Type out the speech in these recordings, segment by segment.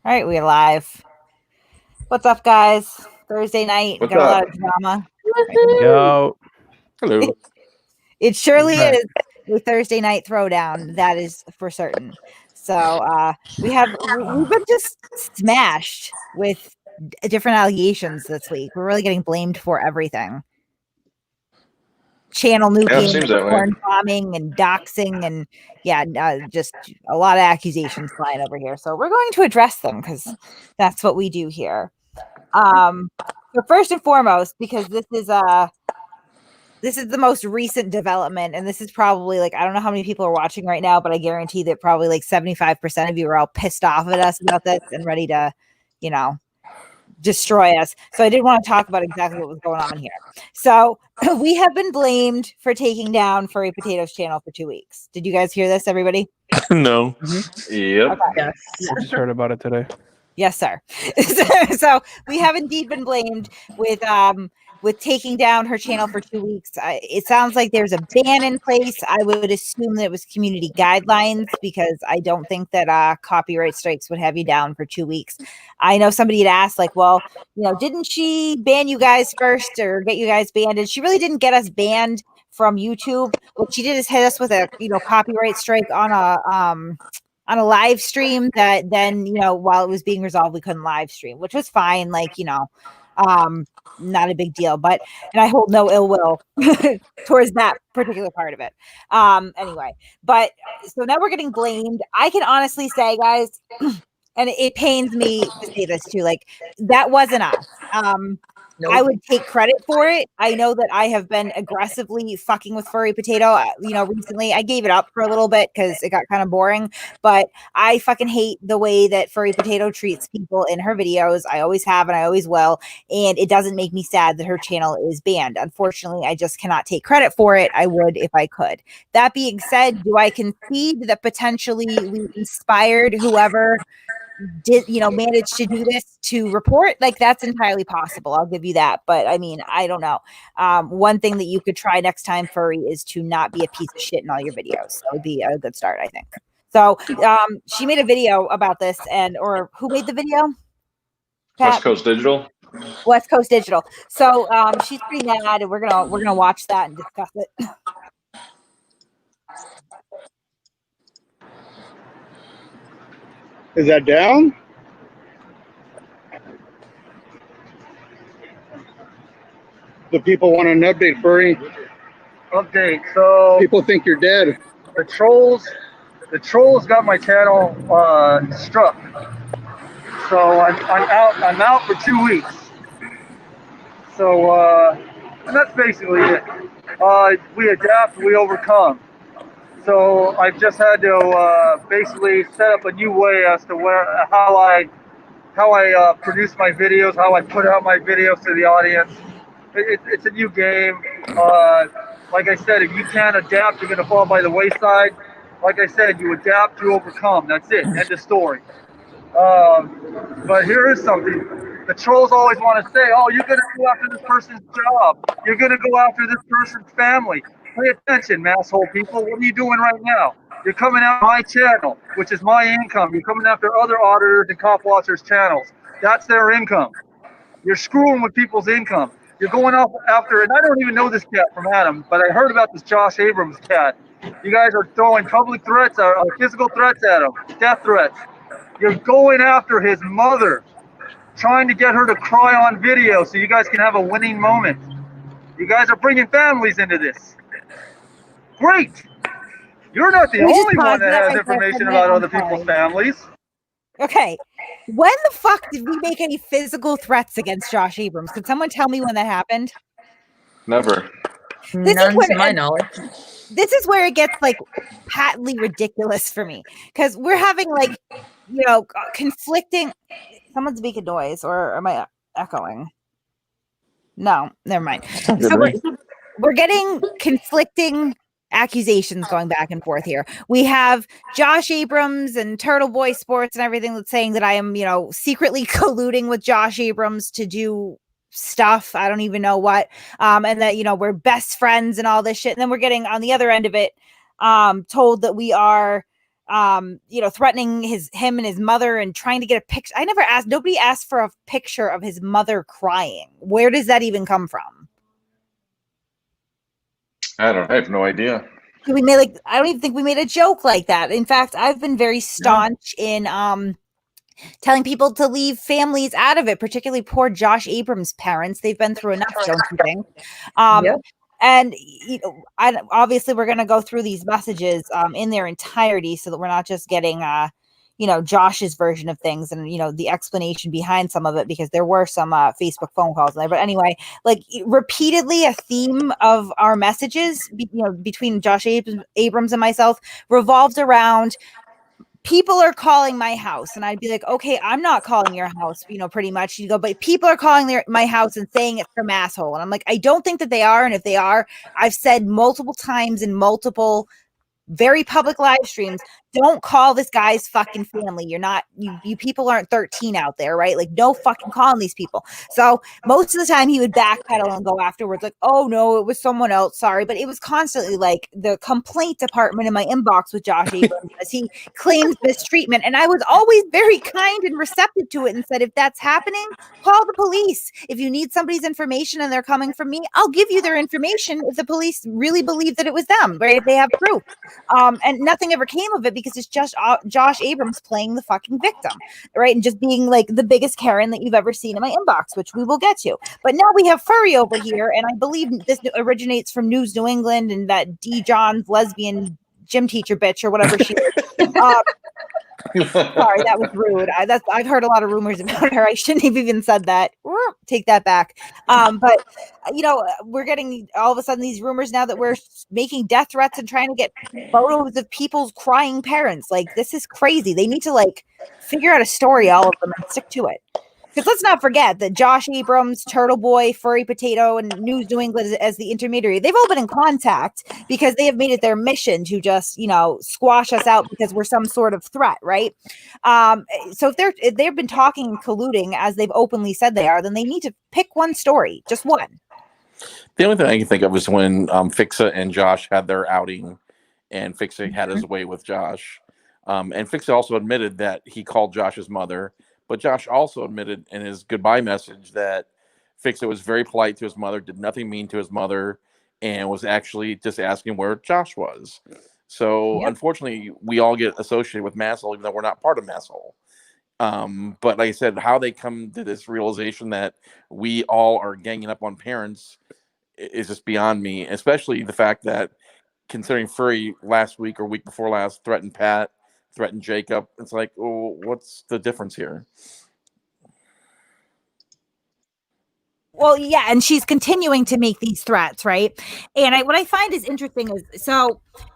All right, we're live. What's up, guys? Thursday night. What's Got a lot up? of drama. Yo. Hello. It surely Right. is a Thursday night throwdown. That is for certain. So we've been just smashed with different allegations this week. We're really getting blamed for everything. Channel nuking, seems that way. porn bombing, and doxing, and just a lot of accusations flying over here. So we're going to address them because that's what we do here. So first and foremost, because this is the most recent development, and this is probably like, I don't know how many people are watching right now, but I guarantee that probably like 75% of you are all pissed off at us about this and ready to, destroy us. So I did want to talk about exactly what was going on here. So we have been blamed for taking down Furry Potato's channel for 2 weeks. Did you guys hear this, everybody? No. Mm-hmm. Yep. Okay. Yes. I just heard about it today. Yes, sir. So we have indeed been blamed with taking down her channel for 2 weeks. It sounds like there's a ban in place. I would assume that it was community guidelines because I don't think that copyright strikes would have you down for 2 weeks. I know somebody had asked, like, well, didn't she ban you guys first or get you guys banned? And she really didn't get us banned from YouTube. What she did is hit us with a copyright strike on a live stream that then, while it was being resolved, we couldn't live stream, which was fine. Like, not a big deal, and I hold no ill will towards that particular part of it. Anyway, but so now we're getting blamed. I can honestly say, guys, and it pains me to say this too, like, that wasn't us. Nope. I would take credit for it. I know that I have been aggressively fucking with Furry Potato. Recently I gave it up for a little bit because it got kind of boring, but I fucking hate the way that Furry Potato treats people in her videos. I always have and I always will. And it doesn't make me sad that her channel is banned. Unfortunately, I just cannot take credit for it. I would if I could. That being said, do I concede that potentially we inspired whoever did manage to do this to report? Like, that's entirely possible. I'll give you that. But I mean, I don't know. One thing that you could try next time, Furry, is to not be a piece of shit in all your videos. That would be a good start, I think. So she made a video about this, or who made the video? Pat? West Coast Digital. West Coast Digital. So she's pretty mad, and we're gonna watch that and discuss it. Is that down? The people want an update, Furry. Update. So People think you're dead. the trolls got my channel struck. So I'm out for 2 weeks. So and that's basically it. We adapt, we overcome. So I've just had to basically set up a new way as to how I produce my videos, how I put out my videos to the audience. It's a new game. Like I said, if you can't adapt, you're going to fall by the wayside. Like I said, you adapt, you overcome. That's it. End of story. But here is something. The trolls always want to say, oh, you're going to go after this person's job. You're going to go after this person's family. Pay attention, asshole people. What are you doing right now? You're coming after my channel, which is my income. You're coming after other auditors and cop watchers' channels. That's their income. You're screwing with people's income. You're going off after, and I don't even know this cat from Adam, but I heard about this Josh Abrams cat. You guys are throwing public threats or physical threats at him, death threats. You're going after his mother, trying to get her to cry on video so you guys can have a winning moment. You guys are bringing families into this. Great. You're not the only one that has information about other people's families. Okay. When the fuck did we make any physical threats against Josh Abrams? Could someone tell me when that happened? Never. None to my knowledge. This is where it gets like patently ridiculous for me, because we're having like, conflicting. Someone's making noise, or am I echoing? No, never mind. So we're getting conflicting accusations going back and forth here. We have Josh Abrams and Turtleboy Sports and everything that's saying that I am, secretly colluding with Josh Abrams to do stuff. I don't even know what. And that, we're best friends and all this shit. And then we're getting on the other end of it, told that we are threatening him and his mother and trying to get a picture. Nobody asked for a picture of his mother crying. Where does that even come from? I have no idea. I don't even think we made a joke like that. In fact, I've been very staunch in telling people to leave families out of it, particularly poor Josh Abrams' parents. They've been through enough, don't you think? And obviously we're going to go through these messages in their entirety so that we're not just getting Josh's version of things and the explanation behind some of it, because there were some Facebook phone calls there. But anyway, repeatedly a theme of our messages between Josh Abrams and myself revolved around people are calling my house. And I'd be like, okay, I'm not calling your house, pretty much. You go, but people are calling my house and saying it's some asshole. And I'm like, I don't think that they are. And if they are, I've said multiple times in multiple very public live streams, don't call this guy's fucking family. You're not, you people aren't 13 out there, right? No fucking calling these people. So most of the time he would backpedal and go afterwards oh no, it was someone else, sorry. But it was constantly the complaint department in my inbox with Josh Abrams as he claims mistreatment. And I was always very kind and receptive to it and said, if that's happening, call the police. If you need somebody's information and they're coming from me, I'll give you their information if the police really believe that it was them, right? If they have proof. And nothing ever came of it because it's just Josh Abrams playing the fucking victim, right? And just being the biggest Karen that you've ever seen in my inbox, which we will get to. But now we have Furry over here, and I believe this originates from News New England and that D. John's lesbian gym teacher bitch or whatever she is. Sorry, that was rude. I've heard a lot of rumors about her. I shouldn't have even said that. Take that back. But we're getting all of a sudden these rumors now that we're making death threats and trying to get photos of people's crying parents. This is crazy. They need to figure out a story, all of them, and stick to it. Because let's not forget that Josh Abrams, Turtleboy, Furry Potato, and News New England as the intermediary, they've all been in contact because they have made it their mission to just, squash us out because we're some sort of threat, right? So if they've been talking and colluding as they've openly said they are, then they need to pick one story, just one. The only thing I can think of is when Fixa and Josh had their outing, and Fixa had his way with Josh. And Fixa also admitted that he called Josh's mother. But Josh also admitted in his goodbye message that Fixa was very polite to his mother, did nothing mean to his mother, and was actually just asking where Josh was. So, Unfortunately, we all get associated with Masshole, even though we're not part of Masshole. But like I said, how they come to this realization that we all are ganging up on parents is just beyond me, especially the fact that considering Furry last week or week before last threatened Pat, threatened Jacob. It's what's the difference here? Well, yeah, and she's continuing to make these threats, right? And what I find is interesting is,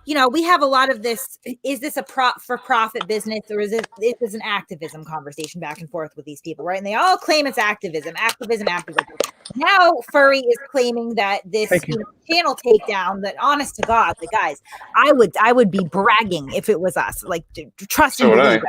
we have a lot of this. Is this a for-profit business, or is this an activism conversation back and forth with these people, right? And they all claim it's activism. Now Furry is claiming that this channel takedown, that honest to God, the guys, I would be bragging if it was us, trust and believe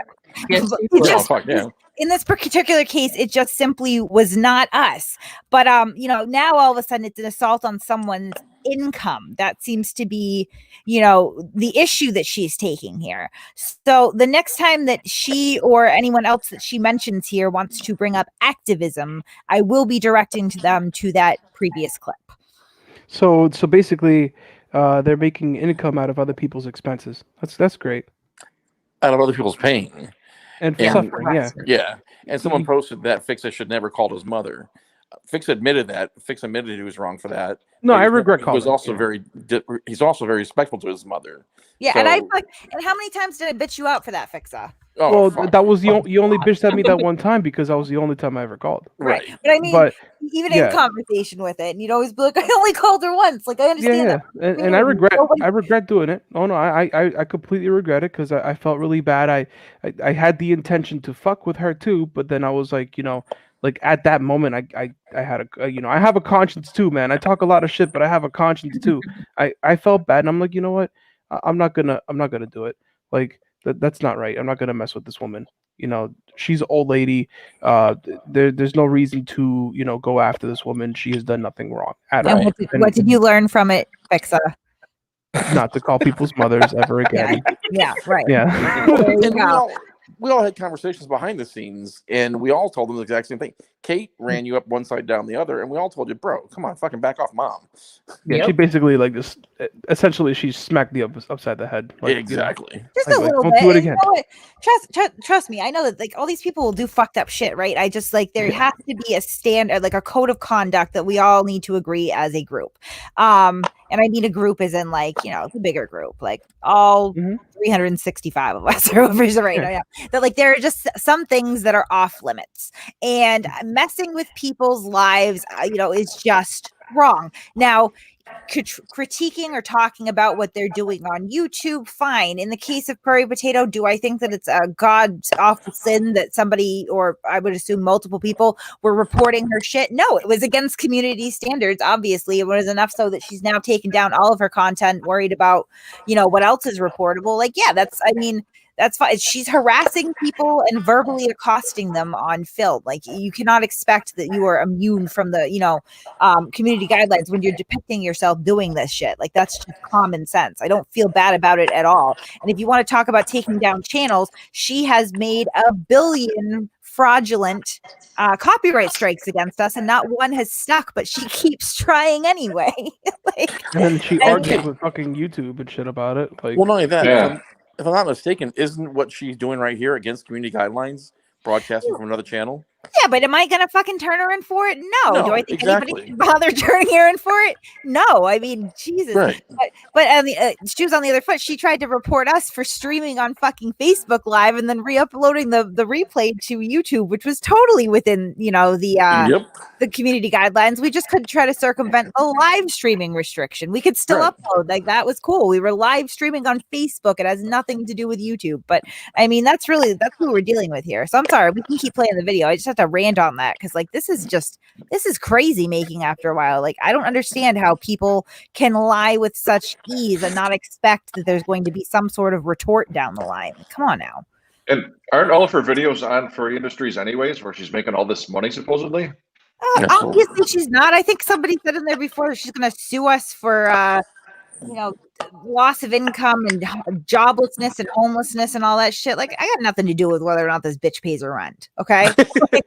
it. In this particular case, it just simply was not us. But, now all of a sudden it's an assault on someone's income. That seems to be, the issue that she's taking here. So the next time that she or anyone else that she mentions here wants to bring up activism, I will be directing them to that previous clip. So basically, they're making income out of other people's expenses. That's great. Out of other people's pain. And suffering, yeah. And someone posted that Fixa should never called his mother. Fixa admitted that. Fixa admitted he was wrong for that. No, I regret calling. He's also very respectful to his mother. Yeah, so, and how many times did I bitch you out for that, Fixa? Oh, well, that was you only bitched at me that one time because that was the only time I ever called. Right. But I mean, even in conversation with it, and you'd always be like, I only called her once. I understand that. And I regret doing it. Oh no, I completely regret it because I felt really bad. I had the intention to fuck with her too, but then I was at that moment, I had I have a conscience too, man. I talk a lot of shit, but I have a conscience too. I felt bad, and I'm like, you know what? I'm not gonna do it. That's not right. I'm not gonna mess with this woman. She's an old lady. There's no reason to go after this woman. She has done nothing wrong at all. What did you learn from it, Fixa? not to call people's mothers ever again. Yeah, right. Yeah. There you And go. we all had conversations behind the scenes, and we all told them the exact same thing. Kate ran you up one side, down the other, and we all told you, bro, come on, fucking back off, mom. Yeah, she basically like just essentially she smacked the upside the head. Like, Exactly. Just like, a little don't bit. do it And you again. know what? Trust me. I know that like all these people will do fucked up shit, right? I just like there has to be a standard, like a code of conduct that we all need to agree as a group. And I mean a group is in like, you know, the bigger group, like all 365 of us or whatever is right now. Yeah. That like there are just some things that are off limits, and messing with people's lives, you know, is just wrong. Now, critiquing or talking about what they're doing on YouTube, fine. In the case of Furry Potato, do I think that it's a god's awful sin that somebody, or I would assume multiple people, were reporting her shit? No, it was against community standards. Obviously, it was enough so that she's now taken down all of her content, worried about, you know, what else is reportable. Like, yeah, that's fine. She's harassing people and verbally accosting them on film. Like, you cannot expect that you are immune from the, you know, community guidelines when you're depicting yourself doing this shit. Like, that's just common sense. I don't feel bad about it at all. And if you want to talk about taking down channels, she has made 1 billion fraudulent copyright strikes against us, and not one has stuck, but she keeps trying anyway. Like, And then she argues with fucking YouTube and shit about it. Like, well, not only that, Yeah. if I'm not mistaken, isn't what she's doing right here against community guidelines, broadcasting from another channel? yeah, but am I gonna fucking turn her in for it? No. Do I think exactly. anybody should bother turning her in for it? No. I mean, Jesus. Right. But on the she was on the other foot. She tried to report us for streaming on fucking Facebook Live and then re-uploading the replay to YouTube, which was totally within, you know, the community guidelines. We just couldn't try to circumvent the live streaming restriction. We could still upload. Like, that was cool. We were live streaming on Facebook. It has nothing to do with YouTube. But I mean, that's who we're dealing with here. So I'm sorry, we can keep playing the video. I just have to rant on that because like this is crazy making after a while. Like, I don't understand how people can lie with such ease and not expect that there's going to be some sort of retort down the line. Come on now. And aren't all of her videos on Furry Industries anyways, where she's making all this money supposedly? Obviously she's not. I think somebody said in there before she's going to sue us for you know, loss of income and joblessness and homelessness and all that shit. Like, I got nothing to do with whether or not this bitch pays her rent. Okay. Like,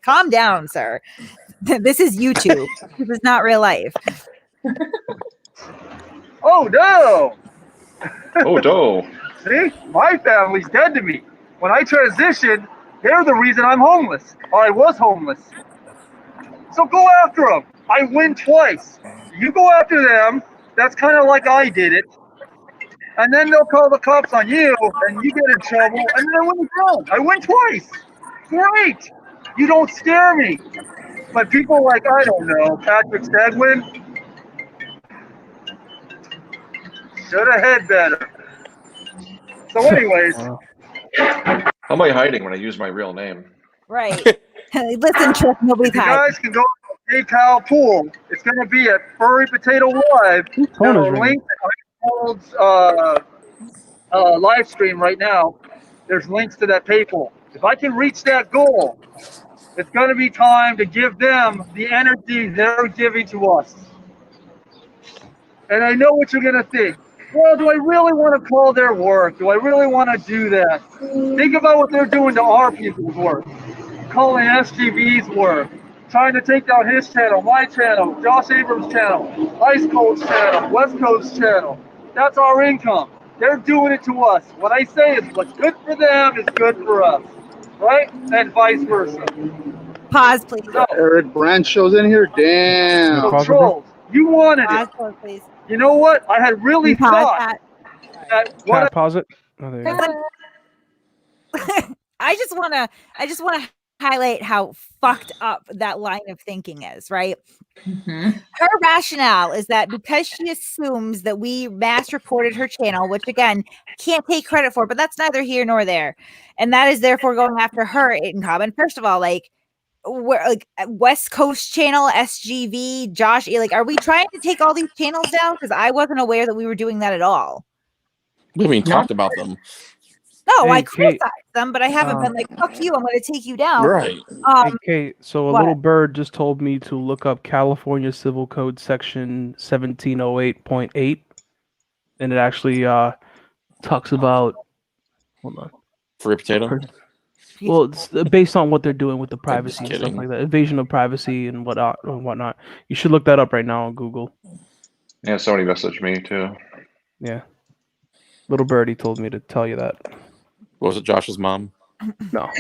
calm down, sir. This is YouTube. This is not real life. Oh no! Oh no! See, my family's dead to me. When I transitioned, they're the reason I'm homeless, or I was homeless. So go after them. I win twice. You go after them. That's kind of like I did it. And then they'll call the cops on you, and you get in trouble, and then I win again. I win twice. Great. You don't scare me. But people like, I don't know, Patrick Stegwin, should have had better. So anyways. How am I hiding when I use my real name? Right. Listen, Trick, nobody's You hiding. guys can go to the PayPal pool. It's going to be at Furry Potato Live. There's a link that live stream right now. There's links to that PayPal. If I can reach that goal, it's going to be time to give them the energy they're giving to us. And I know what you're going to think. Well, do I really want to call their work? Do I really want to do that? Think about what they're doing to our people's work. Calling SGV's work. Trying to take down his channel, my channel, Josh Abrams' channel, Ice Cold's channel, West Coast's channel. That's our income. They're doing it to us. What I say is what's good for them is good for us. Right? And vice versa. Pause, please. So, Eric Brancho's in here. Damn. so trolls, you wanted it. Pause, please. You know what? I had really Pause thought that what Cat, pause it. Oh, there you go. I just want to highlight how fucked up that line of thinking is, right? Her rationale is that because she assumes that we mass reported her channel, which again, can't take credit for, but that's neither here nor there. And that is therefore going after her income. And first of all, like, we're like West Coast channel, SGV, Josh, like, are we trying to take all these channels down? Because I wasn't aware that we were doing that at all. We haven't even talked about them. No, Hey, I Kate, criticized them, but I haven't been like, fuck you, I'm going to take you down. Right. Hey, Kate, so a what? little bird just told me to look up California Civil Code section 1708.8. and it actually talks about. Hold on. Furry Potato. Well, it's based on what they're doing with the I'm just privacy and stuff kidding. like that, invasion of privacy and whatnot. You should look that up right now on Google. Yeah, somebody messaged me too. Yeah, little birdie told me to tell you that. Was it Josh's mom? No,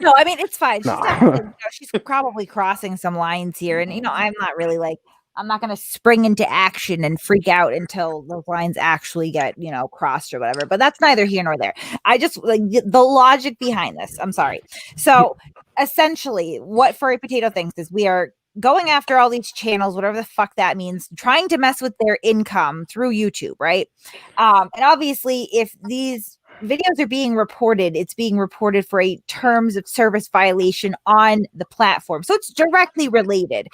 No, I mean it's fine. She's No. definitely, she's probably crossing some lines here, and I'm not really like I'm not gonna spring into action and freak out until those lines actually get crossed or whatever. But that's neither here nor there. I just like the logic behind this. I'm sorry. So essentially, what Furry Potato thinks is we are going after all these channels, whatever the fuck that means, trying to mess with their income through YouTube, right? And obviously, if these videos are being reported, it's being reported for a terms of service violation on the platform, so it's directly related.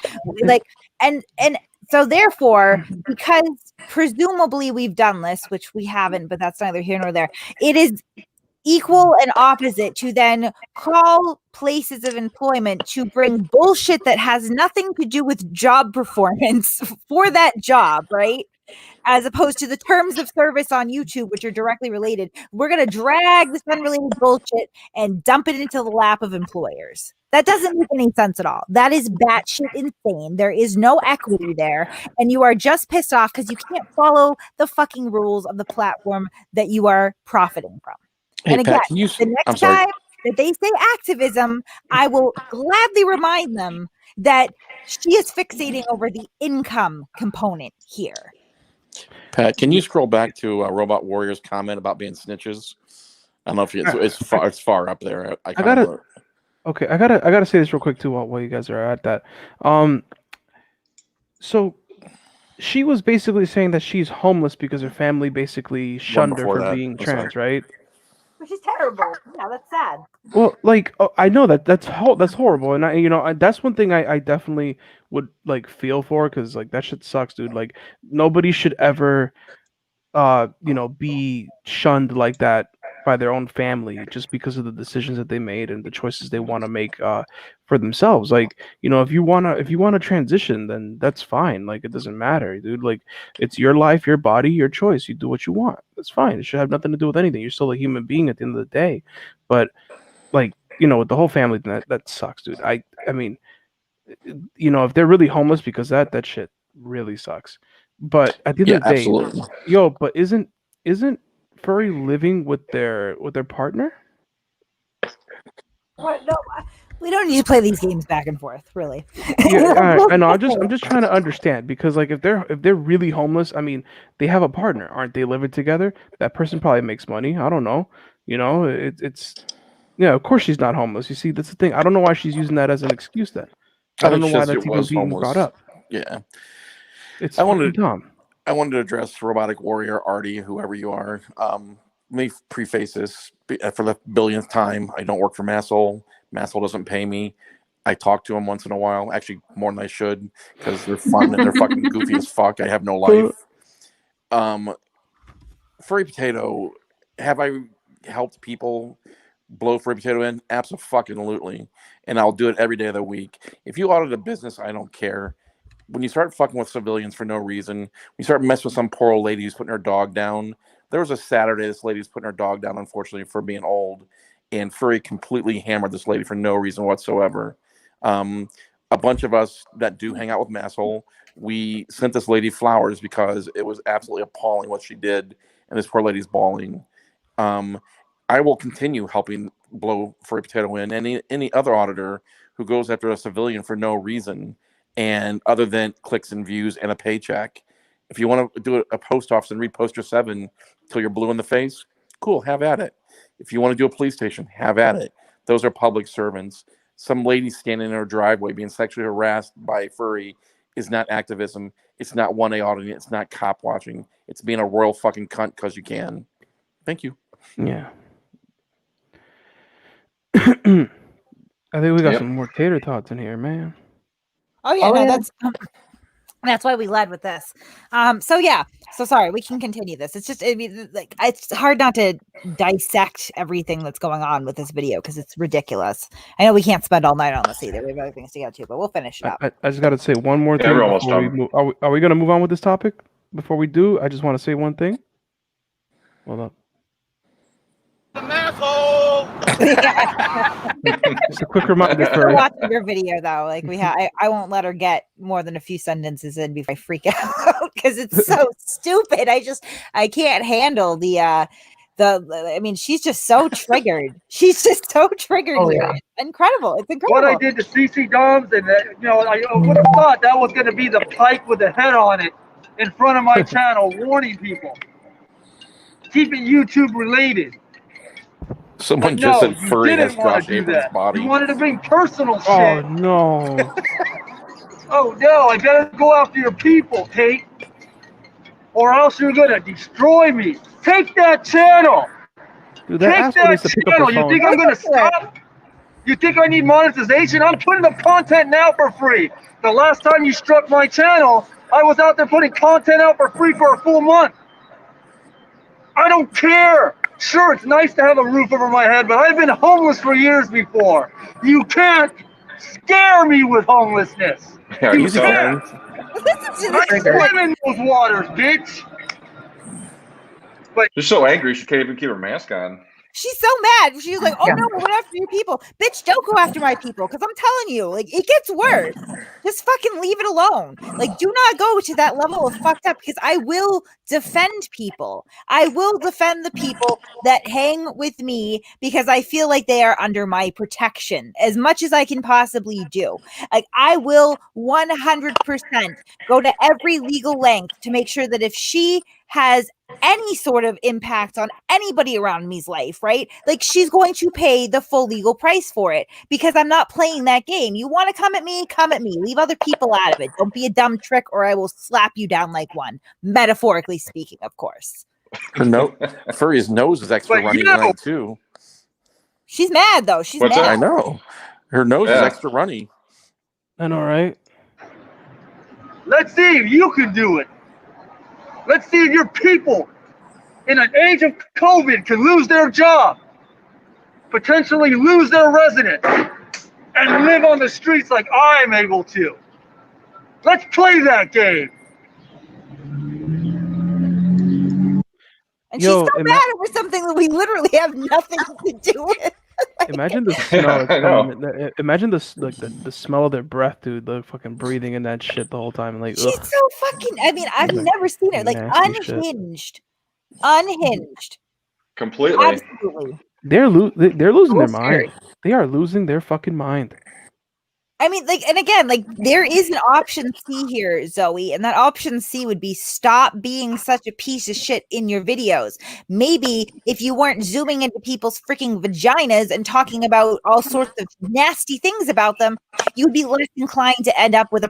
Like, and so therefore, because presumably we've done this, which we haven't, but that's neither here nor there, it is equal and opposite to then call places of employment to bring bullshit that has nothing to do with job performance for that job, right? As opposed to the terms of service on YouTube, which are directly related. We're going to drag this unrelated bullshit and dump it into the lap of employers. That doesn't make any sense at all. That is batshit insane. There is no equity there. And you are just pissed off because you can't follow the fucking rules of the platform that you are profiting from. Hey, And again, Pat, can you? the I'm next sorry. time that they say activism, I will gladly remind them that she is fixating over the income component here. Pat, can you scroll back to Robot Warrior's comment about being snitches? I don't know if it's far up there. I gotta. Okay, I gotta say this real quick too while you guys are at that. So she was basically saying that she's homeless because her family basically shunned her for being trans, right? Which is terrible. Yeah, that's sad. Well, like I know that's horrible, and that's one thing I definitely would like feel for, because like that shit sucks, dude. Like nobody should ever be shunned like that by their own family just because of the decisions that they made and the choices they want to make for themselves. Like, if you wanna transition, then that's fine. Like, it doesn't matter, dude. Like, it's your life, your body, your choice. You do what you want. That's fine. It should have nothing to do with anything. You're still a human being at the end of the day. But like, with the whole family, that sucks, dude. I mean, if they're really homeless because that shit really sucks. But at the end of the day, absolutely. but isn't Furry living with their partner? What? No, we don't need to play these games back and forth, really. Yeah, all right, I know. I'm just trying to understand, because like if they're really homeless, I mean, they have a partner, aren't they? Living together, that person probably makes money. I don't know. It's yeah. Of course, she's not homeless. You see, that's the thing. I don't know why she's using that as an excuse. Then I don't know why that's even being brought up. Yeah, it's dumb. I wanted to address Robotic Warrior, Artie, whoever you are. Let me preface this for the billionth time. I don't work for Massol. Massol doesn't pay me. I talk to them once in a while, actually more than I should, because they're fun and they're fucking goofy as fuck. I have no life. Furry Potato, have I helped people blow Furry Potato in? Absolutely. And I'll do it every day of the week. If you audit a business, I don't care. When you start fucking with civilians for no reason, when you start messing with some poor old lady who's putting her dog down. There was a Saturday, this lady was putting her dog down, unfortunately, for being old. And Furry completely hammered this lady for no reason whatsoever. A bunch of us that do hang out with Massol, we sent this lady flowers because it was absolutely appalling what she did. And this poor lady's bawling. I will continue helping blow Furry Potato in. Any other auditor who goes after a civilian for no reason, and other than clicks and views and a paycheck. If you want to do a post office and read poster 7 till you're blue in the face, cool, have at it. If you want to do a police station, have at it. Those are public servants. Some lady standing in her driveway being sexually harassed by Furry is not activism. It's not 1A auditing. It's not cop watching. It's being a royal fucking cunt because you can. Thank you. Yeah. I think we got some more tater tots in here, man. Oh yeah, that's why we led with this. So sorry, we can continue this. It's just, it's hard not to dissect everything that's going on with this video because it's ridiculous. I know we can't spend all night on this either. We have other things to get to, but we'll finish it up. I just got to say one more thing. We're almost done. Are we going to move on with this topic? before we do, I just want to say one thing. Hold up. Just a quick reminder We're for watching your video though. Like I won't let her get more than a few sentences in before I freak out because it's so stupid. I can't handle I mean, she's just so triggered. She's just so triggered here. Yeah. It's incredible. It's incredible. What I did to CC Doms, and I would have thought that was going to be the pike with the head on it in front of my channel, warning people. Keep it YouTube related. Someone But just no, said you Furry has didn't want Josh to do Abrams' that. body. You wanted to bring personal shit. Oh no. Oh no, I gotta go after your people, Kate. Or else you're gonna destroy me. Take that channel. Dude, that Take asshole that needs to pick up channel. the You phone. think I'm gonna stop? You think I need monetization? I'm putting up content now for free. The last time you struck my channel, I was out there putting content out for free for a full month. I don't care. Sure, it's nice to have a roof over my head, but I've been homeless for years before. You can't scare me with homelessness. Yeah, You you tell. can't. I swim in those waters, bitch. She's so angry she can't even keep her mask on. She's so mad. She's like, "Oh no, I went after your people, bitch! Don't go after my people, because I'm telling you, like, it gets worse. Just fucking leave it alone. Like, do not go to that level of fucked up, because I will defend people. I will defend the people that hang with me because I feel like they are under my protection as much as I can possibly do. Like, I will 100% go to every legal length to make sure that if she has any sort of impact on anybody around me's life, right? Like, she's going to pay the full legal price for it because I'm not playing that game. You want to come at me? Come at me. Leave other people out of it. Don't be a dumb trick or I will slap you down like one. Metaphorically speaking, of course. Furry's nose is extra But runny you- tonight too. She's mad though. She's What's mad. that? I know. Her nose is Yeah. extra runny. I know, right? Let's see if you can do it. Let's see if your people in an age of COVID can lose their job, potentially lose their residence, and live on the streets like I'm able to. Let's play that game. And Yo, she's so mad over something that we literally have nothing to do with. Imagine the smell that's I know. coming. Imagine the smell of their breath, dude. They're fucking breathing in that shit the whole time. Like, She's ugh. so fucking, I mean, I've Like, never seen her like nasty shit. unhinged. Completely. Absolutely. They're losing their scary. mind. They are losing their fucking mind. I mean, like, and again, like, there is an option C here, Zoe, and that option C would be stop being such a piece of shit in your videos. Maybe if you weren't zooming into people's freaking vaginas and talking about all sorts of nasty things about them, you'd be less inclined to end up with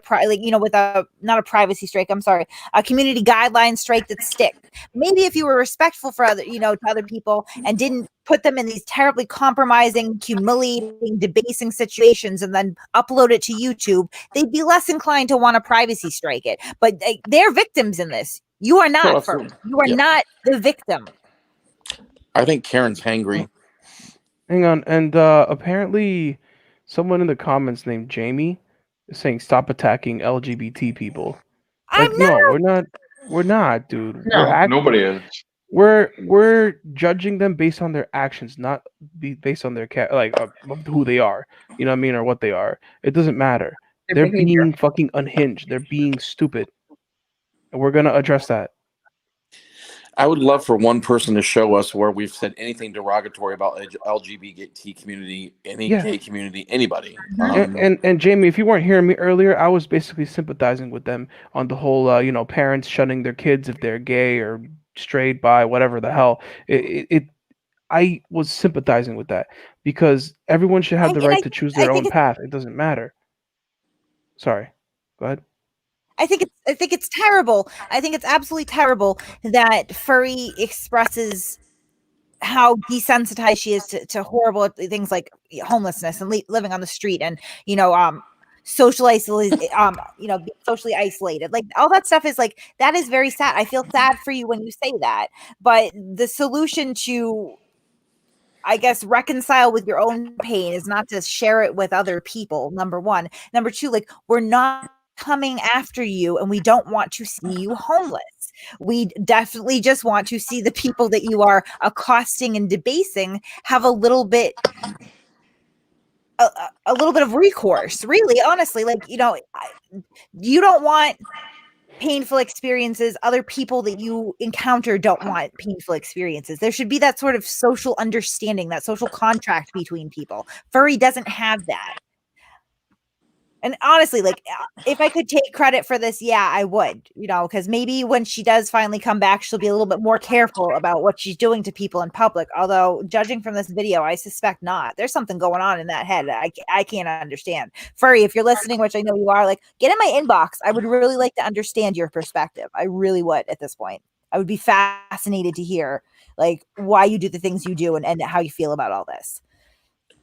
not a privacy strike. I'm sorry, a community guideline strike that sticks. Maybe if you were respectful for to other people and didn't put them in these terribly compromising, humiliating, debasing situations and then upload it to YouTube, they'd be less inclined to want to privacy strike it. But they're victims in this. You are not. Well, You are not the victim. I think Karen's hangry. Hang on, and apparently, someone in the comments named Jamie is saying stop attacking LGBT people. Like, no, we're not, dude. No, nobody is. We're judging them based on their actions, not based on their who they are. You know what I mean, or what they are. It doesn't matter. They're being fucking unhinged. They're being stupid, and we're gonna address that. I would love for one person to show us where we've said anything derogatory about LGBT community, gay community, anybody. And Jamie, if you weren't hearing me earlier, I was basically sympathizing with them on the whole, parents shunning their kids if they're gay or straight, bi, whatever the hell. I was sympathizing with that because everyone should have the right to choose their own path. It doesn't matter. Sorry, go ahead. I think it's terrible. I think it's absolutely terrible that Furry expresses how desensitized she is to horrible things like homelessness and living on the street and socially isolated. Like, all that stuff is like, that is very sad. I feel sad for you when you say that. But the solution to, I guess, reconcile with your own pain is not to share it with other people. Number one. Number two, like, we're not coming after you, and we don't want to see you homeless. We definitely just want to see the people that you are accosting and debasing have a little bit of recourse, really, honestly. Like, you don't want painful experiences. Other people that you encounter don't want painful experiences. There should be that sort of social understanding, that social contract between people. Furry doesn't have that. And honestly, like, if I could take credit for this, yeah, I would, because maybe when she does finally come back, she'll be a little bit more careful about what she's doing to people in public. Although, judging from this video, I suspect not. There's something going on in that head I can't understand. Furry, if you're listening, which I know you are, like, get in my inbox. I would really like to understand your perspective. I really would at this point. I would be fascinated to hear, like, why you do the things you do and how you feel about all this.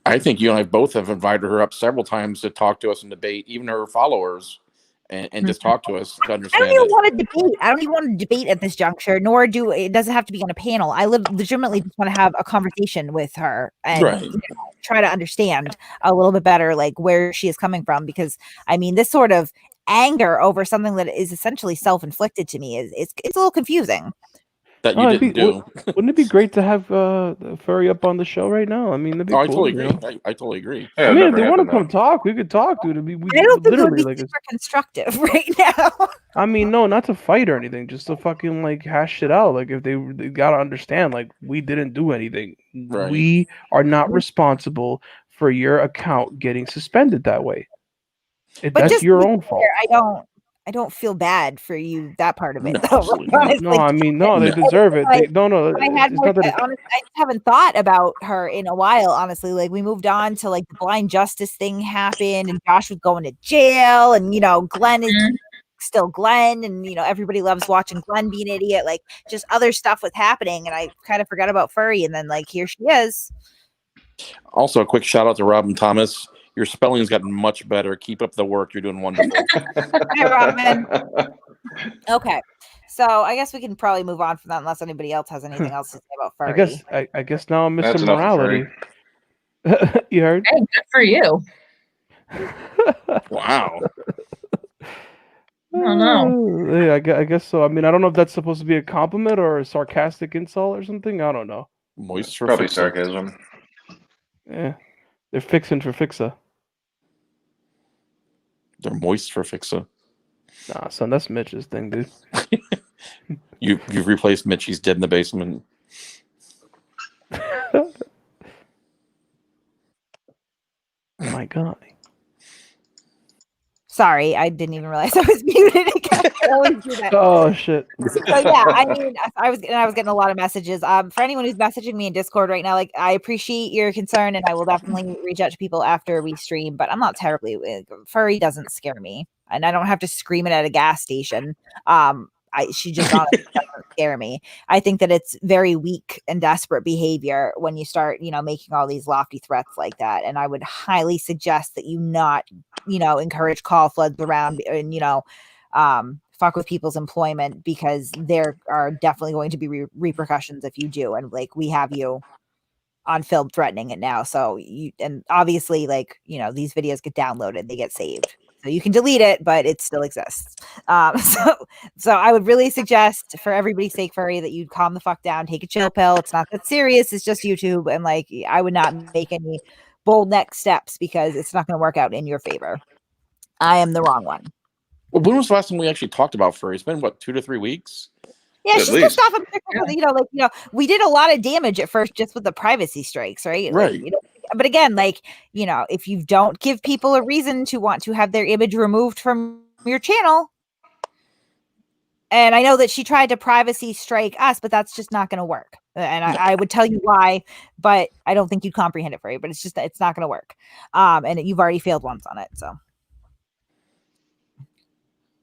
I think you and I both have invited her up several times to talk to us and debate, even her followers, and just talk to us to understand. I don't even want to debate. I don't even want to debate at this juncture, nor it doesn't have to be on a panel. I legitimately just want to have a conversation with her and try to understand a little bit better, like, where she is coming from. Because I mean, this sort of anger over something that is essentially self-inflicted to me it's a little confusing. That you didn't do. Wouldn't it be great to have Furry up on the show right now? I mean, that'd be cool. I totally agree. I totally agree. Yeah, I mean, if they want to come talk, we could talk, dude. We I don't think it would be like super constructive right now. I mean, no, not to fight or anything, just to fucking like hash it out. Like, if they gotta understand, like, we didn't do anything. Right. We are not responsible for your account getting suspended that way. That's your own fault. I don't feel bad for you, that part of it, No, though. No, I mean, no, they deserve it. I haven't thought about her in a while, honestly. Like, we moved on to, like, the blind justice thing happened, and Josh was going to jail, and, Glenn is still Glenn, and, everybody loves watching Glenn be an idiot. Like, just other stuff was happening, and I kind of forgot about Furry, and then, like, here she is. Also, a quick shout out to Robin Thomas. Your spelling's gotten much better. Keep up the work. You're doing wonderful. Hey, Robin. Okay. So I guess we can probably move on from that unless anybody else has anything else to say about Furry. I guess now I'm That's Mr. enough of Morality. You heard? Hey, good for you. Wow. I don't know. Yeah, I guess so. I mean, I don't know if that's supposed to be a compliment or a sarcastic insult or something. I don't know. Moist for Probably Fixa. sarcasm. Yeah, they're fixing for Fixa. They're moist for Fixa. Nah, son, that's Mitch's thing, dude. You've replaced Mitch. He's dead in the basement. My God. Sorry, I didn't even realize I was muted again. I always do that. Oh shit. So yeah, I mean, I was getting a lot of messages. For anyone who's messaging me in Discord right now, like, I appreciate your concern, and I will definitely reach out to people after we stream. But I'm not terribly Furry doesn't scare me, and I don't have to scream it at a gas station. She just honestly doesn't scare me. I think that it's very weak and desperate behavior when you start, making all these lofty threats like that. And I would highly suggest that you not, encourage call floods around and, fuck with people's employment, because there are definitely going to be repercussions if you do. And, like, we have you on film threatening it now. So and obviously, like, these videos get downloaded, they get saved. So you can delete it, but it still exists. So I would really suggest, for everybody's sake, Furry, that you calm the fuck down, take a chill pill. It's not that serious. It's just YouTube. And, like, I would not make any bold next steps because it's not going to work out in your favor. I am the wrong one. Well, when was the last time we actually talked about Furry? It's been, what, 2 to 3 weeks? Yeah, At she's least. pissed off. We did a lot of damage at first just with the privacy strikes, right? Right. Like, but again, like, if you don't give people a reason to want to have their image removed from your channel, and I know that she tried to privacy strike us, but that's just not going to work. And I would tell you why, but I don't think you'd comprehend it for you. But it's not going to work. And you've already failed once on it, so.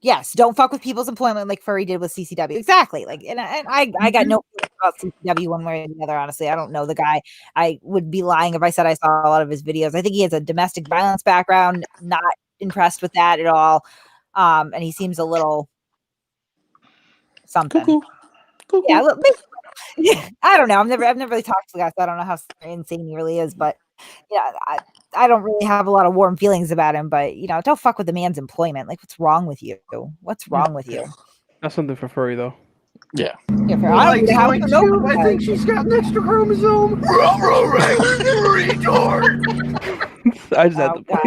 Yes, don't fuck with people's employment like Furry did with CCW. Exactly. Like, and I got no feelings about CCW one way or the other, honestly. I don't know the guy. I would be lying if I said I saw a lot of his videos. I think he has a domestic violence background. Not impressed with that at all. And he seems a little something. Cuckoo. Yeah, look, I don't know. I've never really talked to the guy, so I don't know how insane he really is, but yeah, I don't really have a lot of warm feelings about him, but don't fuck with the man's employment. Like, what's wrong with you? What's wrong with you? That's something for Furry though. Yeah. Yeah, I don't need a house for nobody. I think she's got an extra chromosome. I just had Oh, to play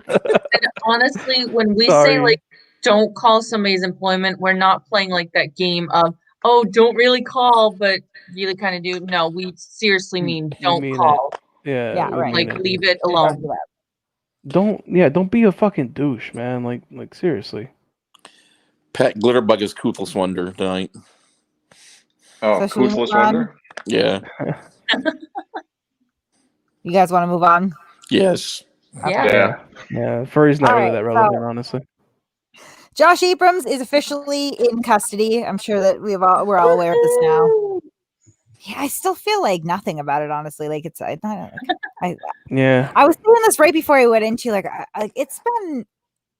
that. And honestly, when we say Sorry. like don't call somebody's employment, we're not playing like that game of don't really call, but really kind of do. No, we seriously mean We don't mean it. call. Yeah, we right. mean Like it. leave it alone. Don't be a fucking douche, man. Like seriously. Pat Glitterbug is Toothless Wonder tonight. Oh, So should we move Toothless on? Wonder? Yeah. You guys want to move on? Yes. Yeah. Yeah. Furry's not All really right, that relevant, honestly. Josh Abrams is officially in custody. I'm sure that we're all aware of this now. Yeah, I still feel like nothing about it, honestly. Like it's not. Yeah. I was doing this right before I went into it's been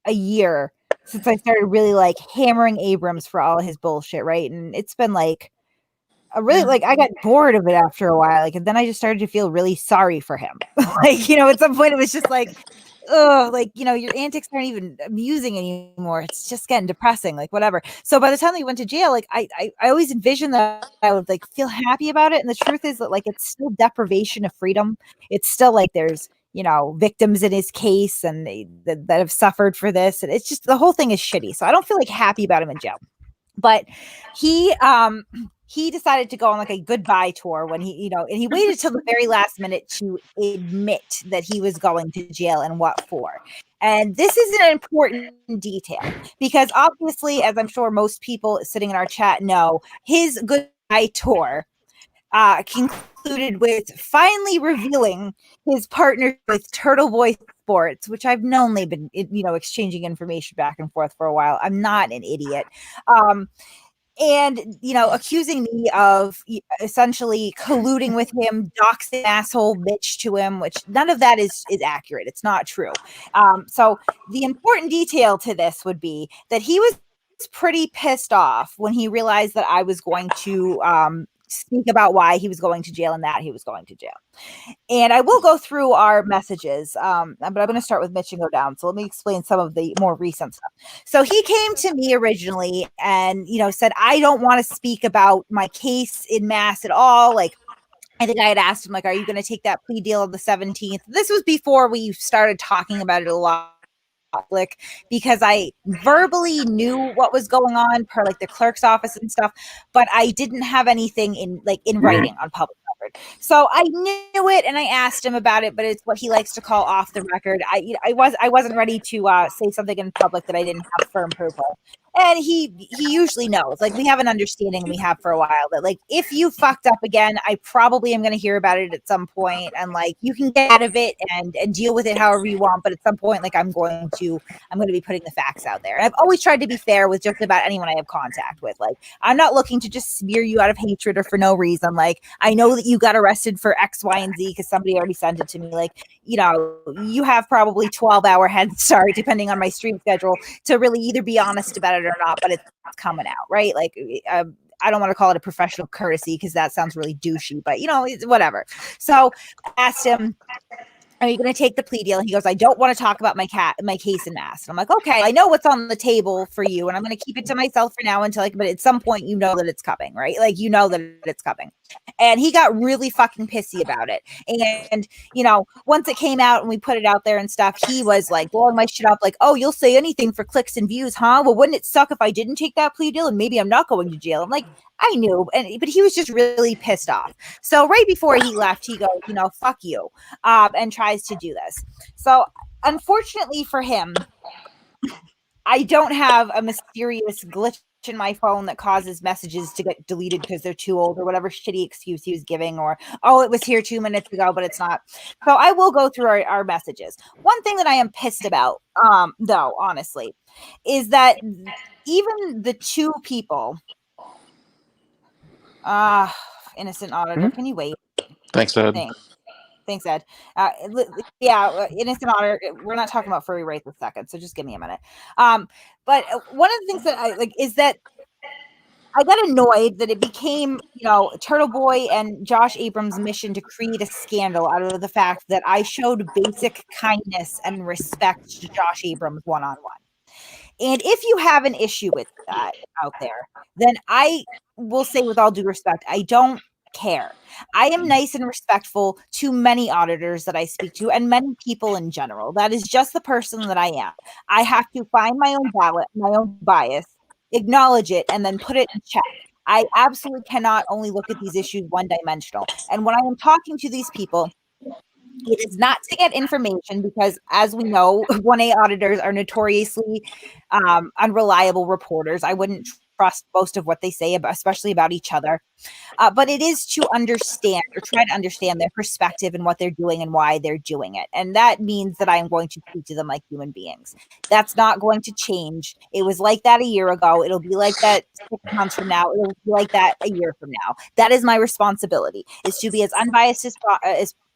a year since I started really like hammering Abrams for all his bullshit, right? And it's been like a really like I got bored of it after a while, and then I just started to feel really sorry for him. At some point it was just like, oh, your antics aren't even amusing anymore. It's just getting depressing, like whatever. So by the time he went to jail, I always envisioned that I would like feel happy about it. And the truth is that like it's still deprivation of freedom. It's still like there's victims in his case and that have suffered for this. And it's just the whole thing is shitty. So I don't feel like happy about him in jail. But he decided to go on like a goodbye tour when he and he waited till the very last minute to admit that he was going to jail and what for. And this is an important detail because obviously, as I'm sure most people sitting in our chat know, his goodbye tour concluded with finally revealing his partnership with Turtleboy Sports, which I've known they've been exchanging information back and forth for a while. I'm not an idiot. And accusing me of essentially colluding with him, doxing asshole bitch to him, which none of that is accurate. It's not true. So the important detail to this would be that he was pretty pissed off when he realized that I was going to speak about why he was going to jail and that he was going to jail. And I will go through our messages, but I'm going to start with Mitch and go down. So let me explain some of the more recent stuff. So he came to me originally and, said, I don't want to speak about my case in mass at all. Like, I think I had asked him, like, are you going to take that plea deal on the 17th? This was before we started talking about it a lot. Because I verbally knew what was going on per like the clerk's office and stuff, but I didn't have anything in writing on public record. So I knew it and I asked him about it, but it's what he likes to call off the record. I wasn't ready to say something in public that I didn't have firm proof of. And he usually knows, like we have an understanding we have for a while that like, if you fucked up again, I probably am going to hear about it at some point and like, you can get out of it and deal with it however you want. But at some point, like I'm going to be putting the facts out there. And I've always tried to be fair with just about anyone I have contact with. Like, I'm not looking to just smear you out of hatred or for no reason. Like, I know that you got arrested for X, Y, and Z because somebody already sent it to me. Like, you have probably 12-hour head start, depending on my stream schedule, to really either be honest about it or not, but it's coming out, right? Like, I don't want to call it a professional courtesy because that sounds really douchey, but whatever. So I asked him, are you going to take the plea deal? And he goes, I don't want to talk about my case in mass. And I'm like, okay, I know what's on the table for you. And I'm going to keep it to myself for now until but at some point, that it's coming, right? Like, that it's coming. And he got really fucking pissy about it. And, once it came out and we put it out there and stuff, he was like blowing my shit up like, oh, you'll say anything for clicks and views, huh? Well, wouldn't it suck if I didn't take that plea deal and maybe I'm not going to jail? I'm like, I knew, but he was just really pissed off. So right before he left, he goes, fuck you, and tries to do this. So unfortunately for him, I don't have a mysterious glitch in my phone that causes messages to get deleted because they're too old or whatever shitty excuse he was giving, or, oh, it was here 2 minutes ago, but it's not. So I will go through our messages. One thing that I am pissed about, though, honestly, is that even the two people, innocent auditor, can you wait? Thanks, Ed. Thanks, Ed. Innocent auditor. We're not talking about furry right this second, so just give me a minute. But one of the things that I like is that I got annoyed that it became, Turtleboy and Josh Abrams' mission to create a scandal out of the fact that I showed basic kindness and respect to Josh Abrams one-on-one. And if you have an issue with that out there, then I will say with all due respect, I don't care. I am nice and respectful to many auditors that I speak to and many people in general. That is just the person that I am. I have to find my own ballot, my own bias, acknowledge it, and then put it in check. I absolutely cannot only look at these issues one-dimensional. And when I am talking to these people, it is not to get information because, as we know, 1A auditors are notoriously unreliable reporters. I wouldn't trust most of what they say, especially about each other. But it is to understand or try to understand their perspective and what they're doing and why they're doing it. And that means that I'm going to speak to them like human beings. That's not going to change. It was like that a year ago. It'll be like that 6 months from now. It'll be like that a year from now. That is my responsibility, is to be as unbiased as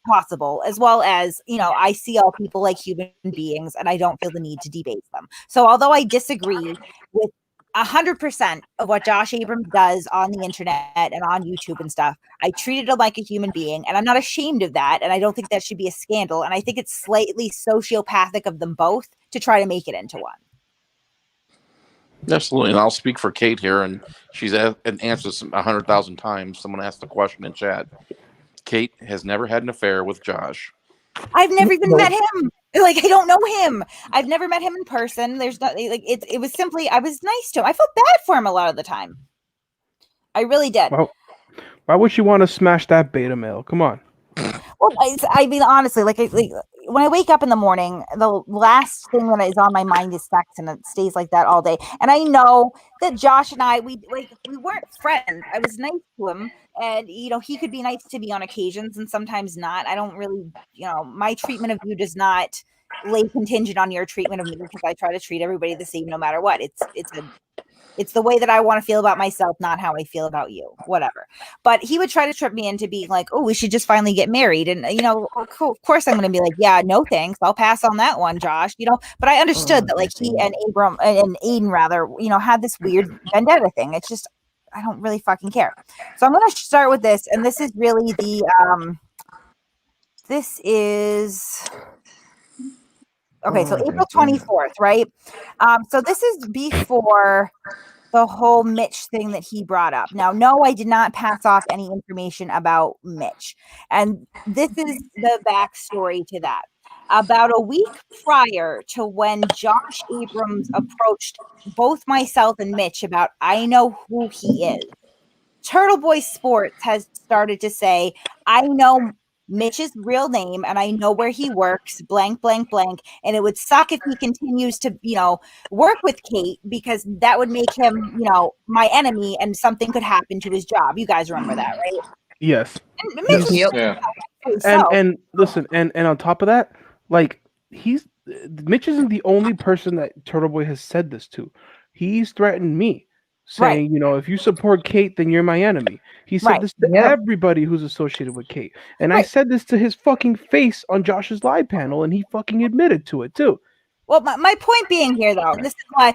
possible, as well as, I see all people like human beings and I don't feel the need to debate them. So although I disagree with 100% of what Josh Abrams does on the internet and on YouTube and stuff, I treated him like a human being, and I'm not ashamed of that. And I don't think that should be a scandal. And I think it's slightly sociopathic of them both to try to make it into one. Absolutely, and I'll speak for Kate here, and she's answered 100,000 times. Someone asked the question in chat. Kate has never had an affair with Josh. I've never even met him. Like, I don't know him. I've never met him in person. There's not like it was simply I was nice to him. I felt bad for him a lot of the time. I really did. Well, why would you want to smash that beta male? Come on. Well, I mean, honestly, like when I wake up in the morning, the last thing that is on my mind is sex, and it stays like that all day. And I know that Josh and I, we weren't friends. I was nice to him, and he could be nice to me on occasions, and sometimes not. I don't really, my treatment of you does not lay contingent on your treatment of me, because I try to treat everybody the same no matter what. It's the way that I want to feel about myself, not how I feel about you, whatever. But he would try to trip me into being like, oh, we should just finally get married. And, of course I'm going to be like, yeah, no, thanks. I'll pass on that one, Josh, but I understood that like he and Aidan rather, had this weird vendetta thing. It's just, I don't really fucking care. So I'm going to start with this. And this is really okay, so April 24th, right? So this is before the whole Mitch thing that he brought up. Now, no, I did not pass off any information about Mitch. And this is the backstory to that. About a week prior to when Josh Abrams approached both myself and Mitch about, I know who he is, Turtleboy Sports has started to say, I know Mitch's real name and I know where he works, blank, blank, blank. And it would suck if he continues to, work with Kate, because that would make him, my enemy, and something could happen to his job. You guys remember that, right? Yes. And Mitch is and listen, and on top of that, like Mitch isn't the only person that Turtleboy has said this to. He's threatened me, saying, if you support Kate, then you're my enemy. He said this to everybody who's associated with Kate. And I said this to his fucking face on Josh's live panel, and he fucking admitted to it too. Well, my point being here, though, this is why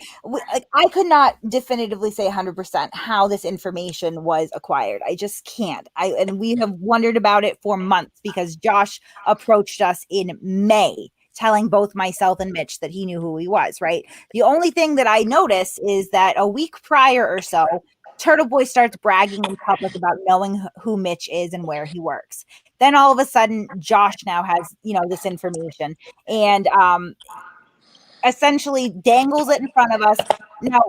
I could not definitively say 100% how this information was acquired. I just can't. And we have wondered about it for months, because Josh approached us in May, telling both myself and Mitch that he knew who he was, right? The only thing that I notice is that a week prior or so, Turtleboy starts bragging in public about knowing who Mitch is and where he works. Then all of a sudden, Josh now has, this information, and essentially dangles it in front of us. Now,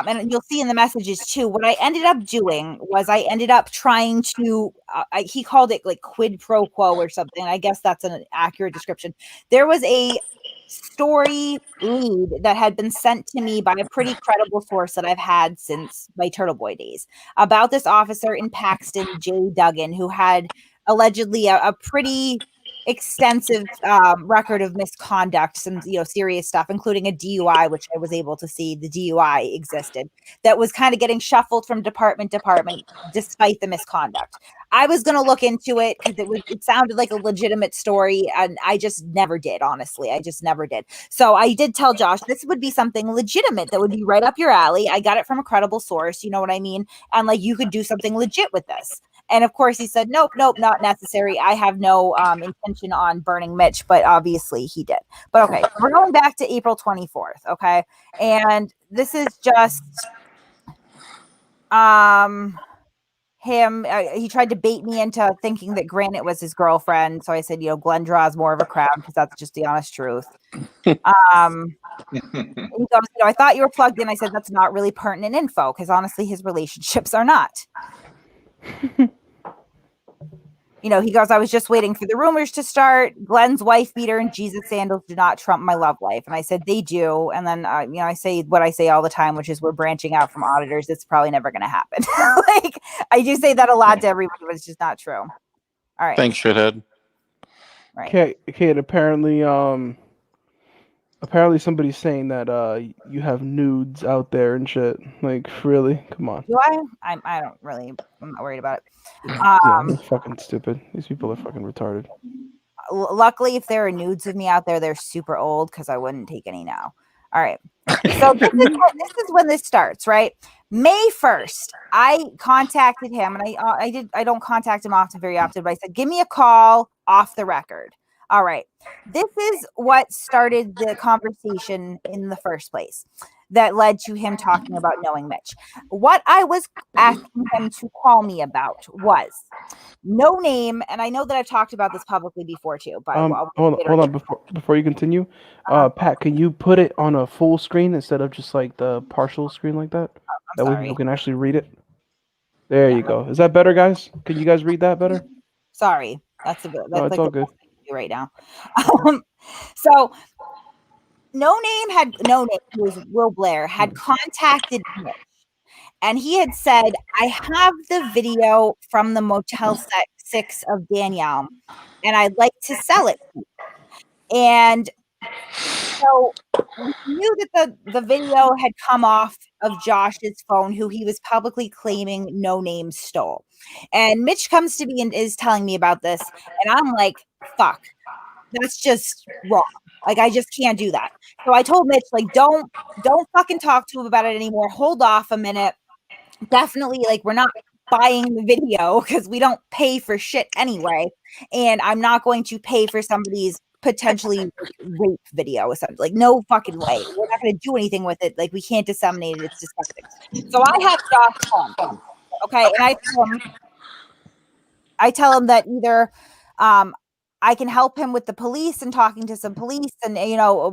and you'll see in the messages too, what I ended up doing was I ended up trying to, he called it like quid pro quo or something. I guess that's an accurate description. There was a story lead that had been sent to me by a pretty credible source that I've had since my Turtleboy days about this officer in Paxton, Jay Duggan, who had allegedly a pretty extensive record of misconduct, some serious stuff, including a DUI, which I was able to see the DUI existed, that was kind of getting shuffled from department to department despite the misconduct. I was going to look into it because it sounded like a legitimate story, and I just never did. Honestly, I just never did. So I did tell Josh this would be something legitimate that would be right up your alley. I got it from a credible source, you know what I mean, and like you could do something legit with this. And of course, he said, nope, not necessary. I have no intention on burning Mitch, but obviously he did. But okay, we're going back to April 24th, okay? And this is just him. He tried to bait me into thinking that Granite was his girlfriend. So I said, Glenn draws more of a crowd because that's just the honest truth. He goes, I thought you were plugged in. I said, that's not really pertinent info because honestly, his relationships are not. He goes, I was just waiting for the rumors to start. Glenn's wife beater and Jesus sandals do not trump my love life. And I said, they do. And then, I say what I say all the time, which is we're branching out from auditors. It's probably never going to happen. Like, I do say that a lot to everybody, but it's just not true. All right. Thanks, shithead. Right. Okay, and apparently somebody's saying that you have nudes out there and shit. Like, really? Come on. Do I? I don't really. I'm not worried about it. Yeah, they're fucking stupid. These people are fucking retarded. Luckily, if there are nudes of me out there, they're super old because I wouldn't take any now. All right. So this is when this starts, right? May 1st, I contacted him, and I don't contact him very often, but I said, give me a call off the record. All right. This is what started the conversation in the first place that led to him talking about knowing Mitch. What I was asking him to call me about was no name, and I know that I've talked about this publicly before too, but hold on before you continue. Pat, can you put it on a full screen instead of just like the partial screen like that? That way people can actually read it. There you go. Is that better, guys? Can you guys read that better? Sorry. That's it's like all good right now. So no name, who is Will Blair, had contacted Mitch, and he had said, I have the video from the Motel 6 of Danielle, and I'd like to sell it. And so we knew that the video had come off of Josh's phone, who he was publicly claiming No Name stole. And Mitch comes to me and is telling me about this, and I'm like, fuck, that's just wrong. Like, I just can't do that. So I told Mitch, like, don't fucking talk to him about it anymore. Hold off a minute. Definitely, like, we're not buying the video because we don't pay for shit anyway. And I'm not going to pay for somebody's potentially rape video. Like, no fucking way. We're not going to do anything with it. Like, we can't disseminate it. It's disgusting. So I have Josh home. Okay. And I tell him that either I can help him with the police and talking to some police, and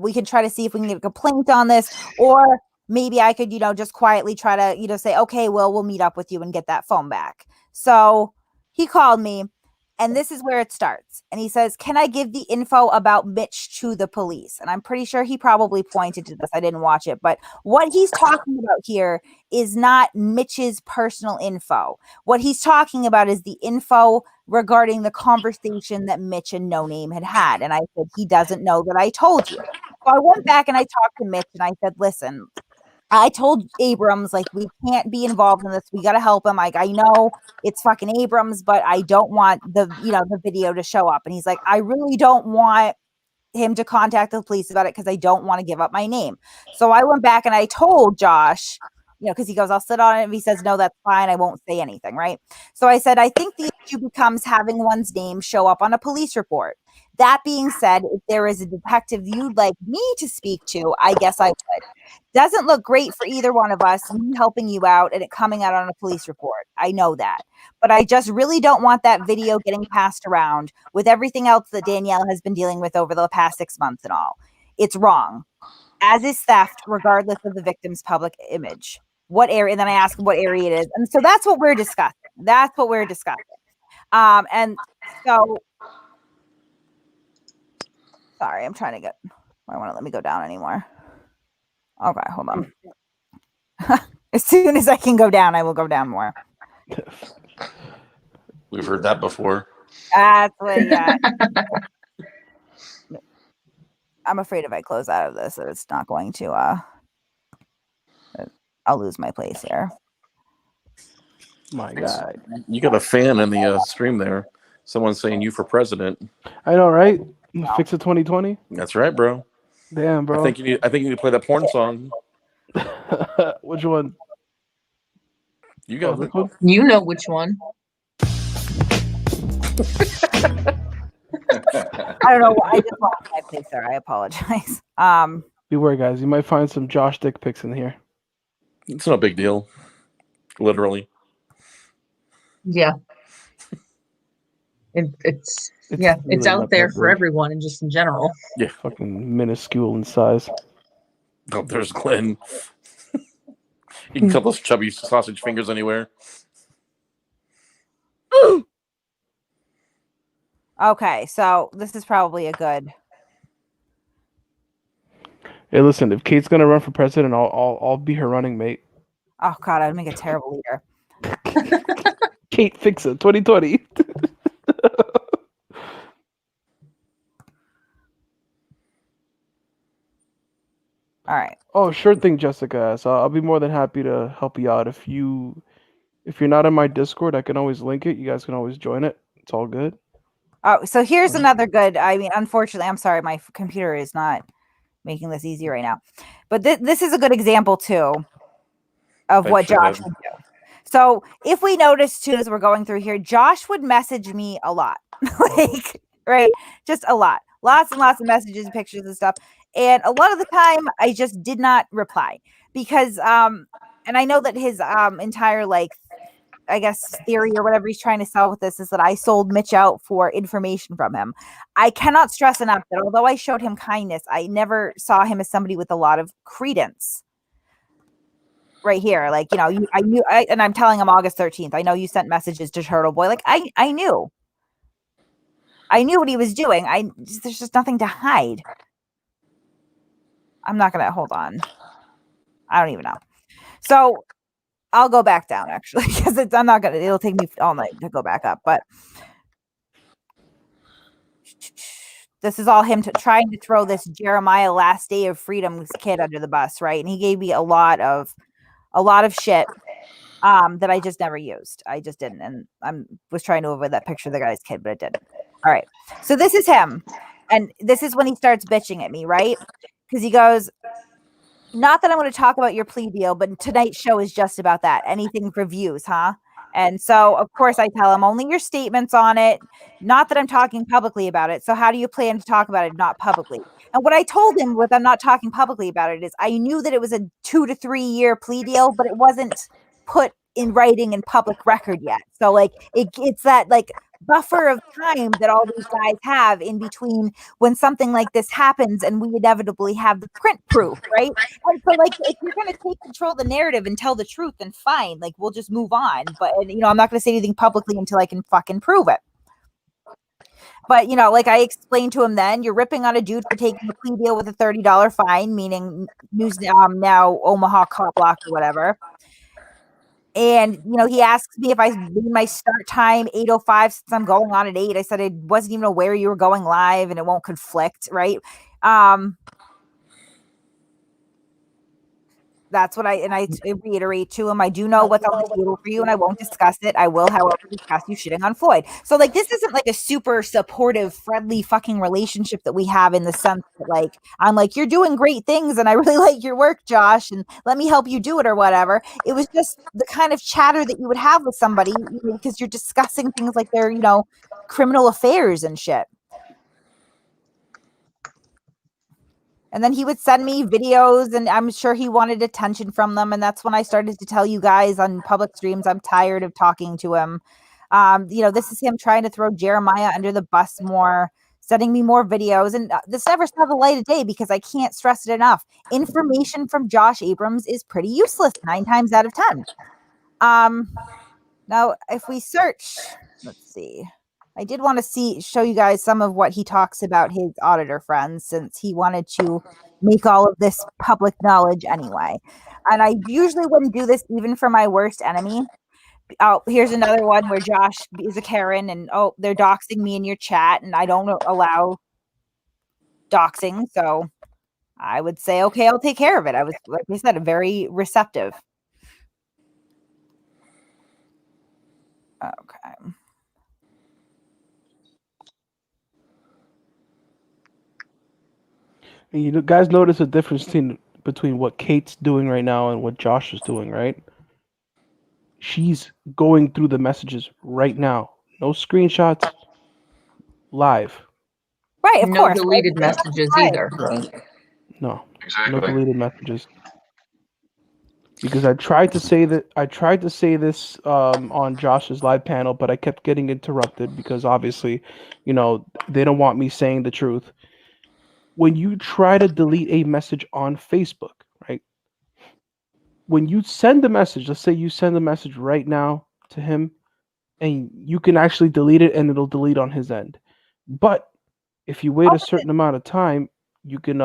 we can try to see if we can get a complaint on this, or maybe I could just quietly try to say, okay, well, we'll meet up with you and get that phone back. So he called me, and this is where it starts. And he says, can I give the info about Mitch to the police? And I'm pretty sure he probably pointed to this. I didn't watch it. But what he's talking about here is not Mitch's personal info. What he's talking about is the info regarding the conversation that Mitch and No Name had. And I said, he doesn't know that I told you. So I went back and I talked to Mitch and I said, listen, I told Abrams, like, we can't be involved in this. We got to help him. Like, I know it's fucking Abrams, but I don't want the video to show up. And he's like, I really don't want him to contact the police about it because I don't want to give up my name. So I went back and I told Josh, because he goes, I'll sit on it. If he says, no, that's fine, I won't say anything, right? So I said, I think the issue becomes having one's name show up on a police report. That being said, if there is a detective you'd like me to speak to, I guess I would. Doesn't look great for either one of us, me helping you out and it coming out on a police report. I know that. But I just really don't want that video getting passed around with everything else that Danielle has been dealing with over the past 6 months and all. It's wrong. As is theft, regardless of the victim's public image. What area? And then I ask what area it is. And so that's what we're discussing. And so, sorry, I'm trying to get, I don't want to let me go down anymore. Okay, hold on. As soon as I can go down, I will go down more. We've heard that before. That's what, yeah. I'm afraid if I close out of this, that it's not going to. I'll lose my place here. My God. You got a fan in the stream there. Someone's saying you for president. I know, right? Fix it 2020. That's right, bro. Damn, bro. I think you need to play that porn song. Which one? You got this it. one? You know which one. I don't know. I just lost my place there. I apologize. Beware, guys. You might find some Josh dick pics in here. It's no big deal. Literally. Yeah. It's really out not there that for big. everyone and just in general. Yeah. Fucking minuscule in size. Oh, there's Glenn. You can cut those chubby sausage fingers anywhere. Okay, so this is probably a good. Hey, listen. If Kate's gonna run for president, I'll be her running mate. Oh God, I'd make a terrible leader. Kate, fix it. 2020. All right. Oh, sure thing, Jessica. So I'll be more than happy to help you out. If you're not in my Discord, I can always link it. You guys can always join it. It's all good. Oh, so here's another good. I mean, unfortunately, I'm sorry, my computer is not making this easy right now. But this is a good example too of what Josh would do. So if we notice too, as we're going through here, Josh would message me a lot, like right, just a lot, lots and lots of messages, and pictures, and stuff. And a lot of the time, I just did not reply because, and I know that his entire like, I guess theory or whatever he's trying to sell with this is that I sold Mitch out for information from him. I cannot stress enough that although I showed him kindness, I never saw him as somebody with a lot of credence. Right here, like, you know, and I'm telling him August 13th. I know you sent messages to Turtleboy. Like, I knew what he was doing. There's just nothing to hide. I'm not gonna hold on. I don't even know. So I'll go back down actually because I'm not gonna. It'll take me all night to go back up. But this is all him trying to throw this Jeremiah Last Day of Freedom's kid under the bus, right? And he gave me a lot of shit that I just never used. I just didn't. And I was trying to avoid that picture of the guy's kid, but it didn't. All right. So this is him. And this is when he starts bitching at me, right? Because he goes, not that I'm going to talk about your plea deal, but tonight's show is just about that. Anything for views, huh? And so, of course, I tell him only your statements on it. Not that I'm talking publicly about it. So how do you plan to talk about it not publicly? And what I told him with I'm not talking publicly about it is I knew that it was a 2 to 3 year plea deal, but it wasn't put in writing in public record yet. So like it's that like buffer of time that all these guys have in between when something like this happens and we inevitably have the print proof, right? And so like if you're going to take control of the narrative and tell the truth, then fine, like we'll just move on. But you know, I'm not going to say anything publicly until I can fucking prove it. But, you know, like I explained to him then, you're ripping on a dude for taking a plea deal with a $30 fine, meaning news now Omaha cop block or whatever. And, you know, he asks me if I made my start time 8:05 since I'm going on at 8. I said I wasn't even aware you were going live and it won't conflict, right? That's what I reiterate to him. I do know what's on the table for you and I won't discuss it. I will, however, discuss you shitting on Floyd. So like this isn't like a super supportive, friendly fucking relationship that we have in the sense that like I'm like, you're doing great things and I really like your work, Josh, and let me help you do it or whatever. It was just the kind of chatter that you would have with somebody, you know, because you're discussing things like their, you know, criminal affairs and shit. And then he would send me videos and I'm sure he wanted attention from them. And that's when I started to tell you guys on public streams, I'm tired of talking to him. You know, this is him trying to throw Jeremiah under the bus more, sending me more videos. And this never saw the light of day because I can't stress it enough. Information from Josh Abrams is pretty useless 9 times out of 10. Now, if we search, let's see. I did want to show you guys some of what he talks about his auditor friends since he wanted to make all of this public knowledge anyway. And I usually wouldn't do this even for my worst enemy. Oh, here's another one where Josh is a Karen and they're doxing me in your chat and I don't allow. doxing. So I would say, okay, I'll take care of it. I was, like I said, very receptive. Okay. And you guys notice the difference between what Kate's doing right now and what Josh is doing, right? She's going through the messages right now. No screenshots. Live. Right, of No course. deleted messages either. Right. No. No Exactly. deleted messages. Because I tried to say this on Josh's live panel, but I kept getting interrupted because obviously, they don't want me saying the truth. When you try to delete a message on Facebook, right? When you send a message, let's say you send a message right now to him, and you can actually delete it and it'll delete on his end. But if you wait a certain amount of time, you can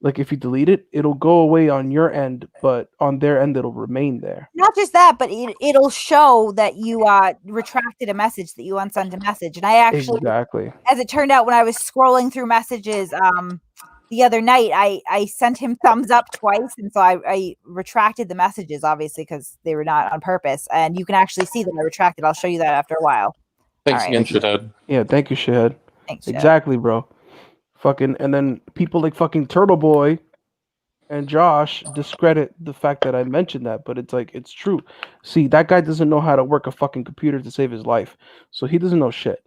like if you delete it, it'll go away on your end, but on their end it'll remain there. Not just that, but it'll show that you retracted a message, that you unsent a message. And I actually, Exactly. as it turned out, when I was scrolling through messages the other night, I sent him thumbs up twice, and so I retracted the messages, obviously, because they were not on purpose. And you can actually see that I retracted. I'll show you that after a while. Thanks All again, right. shithead. Yeah, thank you, shithead. Thanks, shithead. Exactly, bro. Fucking, and then people like fucking Turtleboy and Josh discredit the fact that I mentioned that, but it's like, it's true. See, that guy doesn't know how to work a fucking computer to save his life, so he doesn't know shit.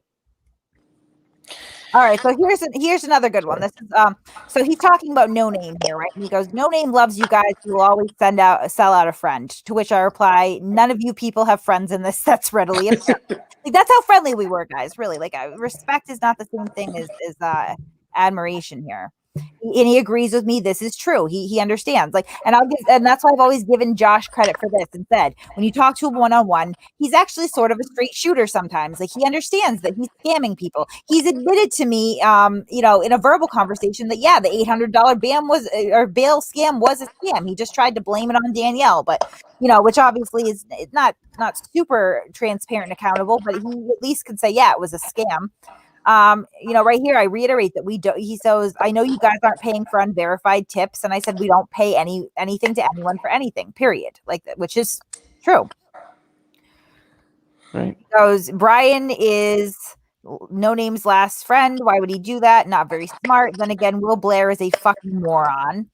All right, so here's another good one. This is so he's talking about No Name here, right? And he goes, "No Name loves you guys. He will always sell out a friend." To which I reply, "None of you people have friends in this. That's readily apparent." Like, that's how friendly we were, guys. Really, like respect is not the same thing as admiration here. And he agrees with me. This is true. He understands. Like, and that's why I've always given Josh credit for this and said, when you talk to him one-on-one, he's actually sort of a straight shooter sometimes. Like, he understands that he's scamming people. He's admitted to me, in a verbal conversation that, yeah, the $800 bail scam was a scam. He just tried to blame it on Danielle, but which obviously is not super transparent and accountable, but he at least could say, yeah, it was a scam. Right here, I reiterate that we don't. He says, "I know you guys aren't paying for unverified tips," and I said, "We don't pay anything to anyone for anything. Period." Like, which is true. Right. He goes, "Brian is No Name's last friend. Why would he do that? Not very smart. Then again, Will Blair is a fucking moron."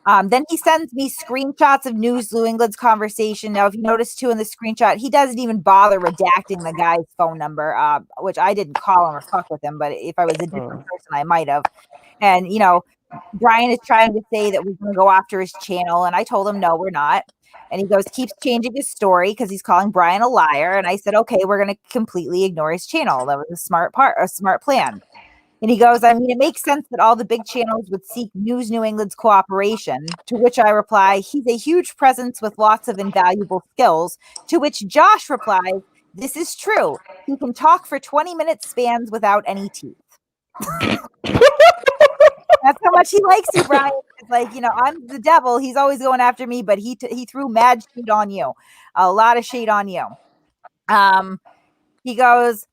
Then he sends me screenshots of News New England's conversation. Now, if you notice too in the screenshot, he doesn't even bother redacting the guy's phone number, which I didn't call him or fuck with him, but if I was a different person, I might have. And, Brian is trying to say that we're going to go after his channel, and I told him, no, we're not. And he keeps changing his story because he's calling Brian a liar. And I said, okay, we're going to completely ignore his channel. That was a smart plan. And he goes, I mean, it makes sense that all the big channels would seek News New England's cooperation, to which I reply, he's a huge presence with lots of invaluable skills, to which Josh replies, this is true. He can talk for 20-minute spans without any teeth. That's how much he likes you, Brian. It's like, I'm the devil. He's always going after me, but he threw mad shade on you. A lot of shade on you. He goes,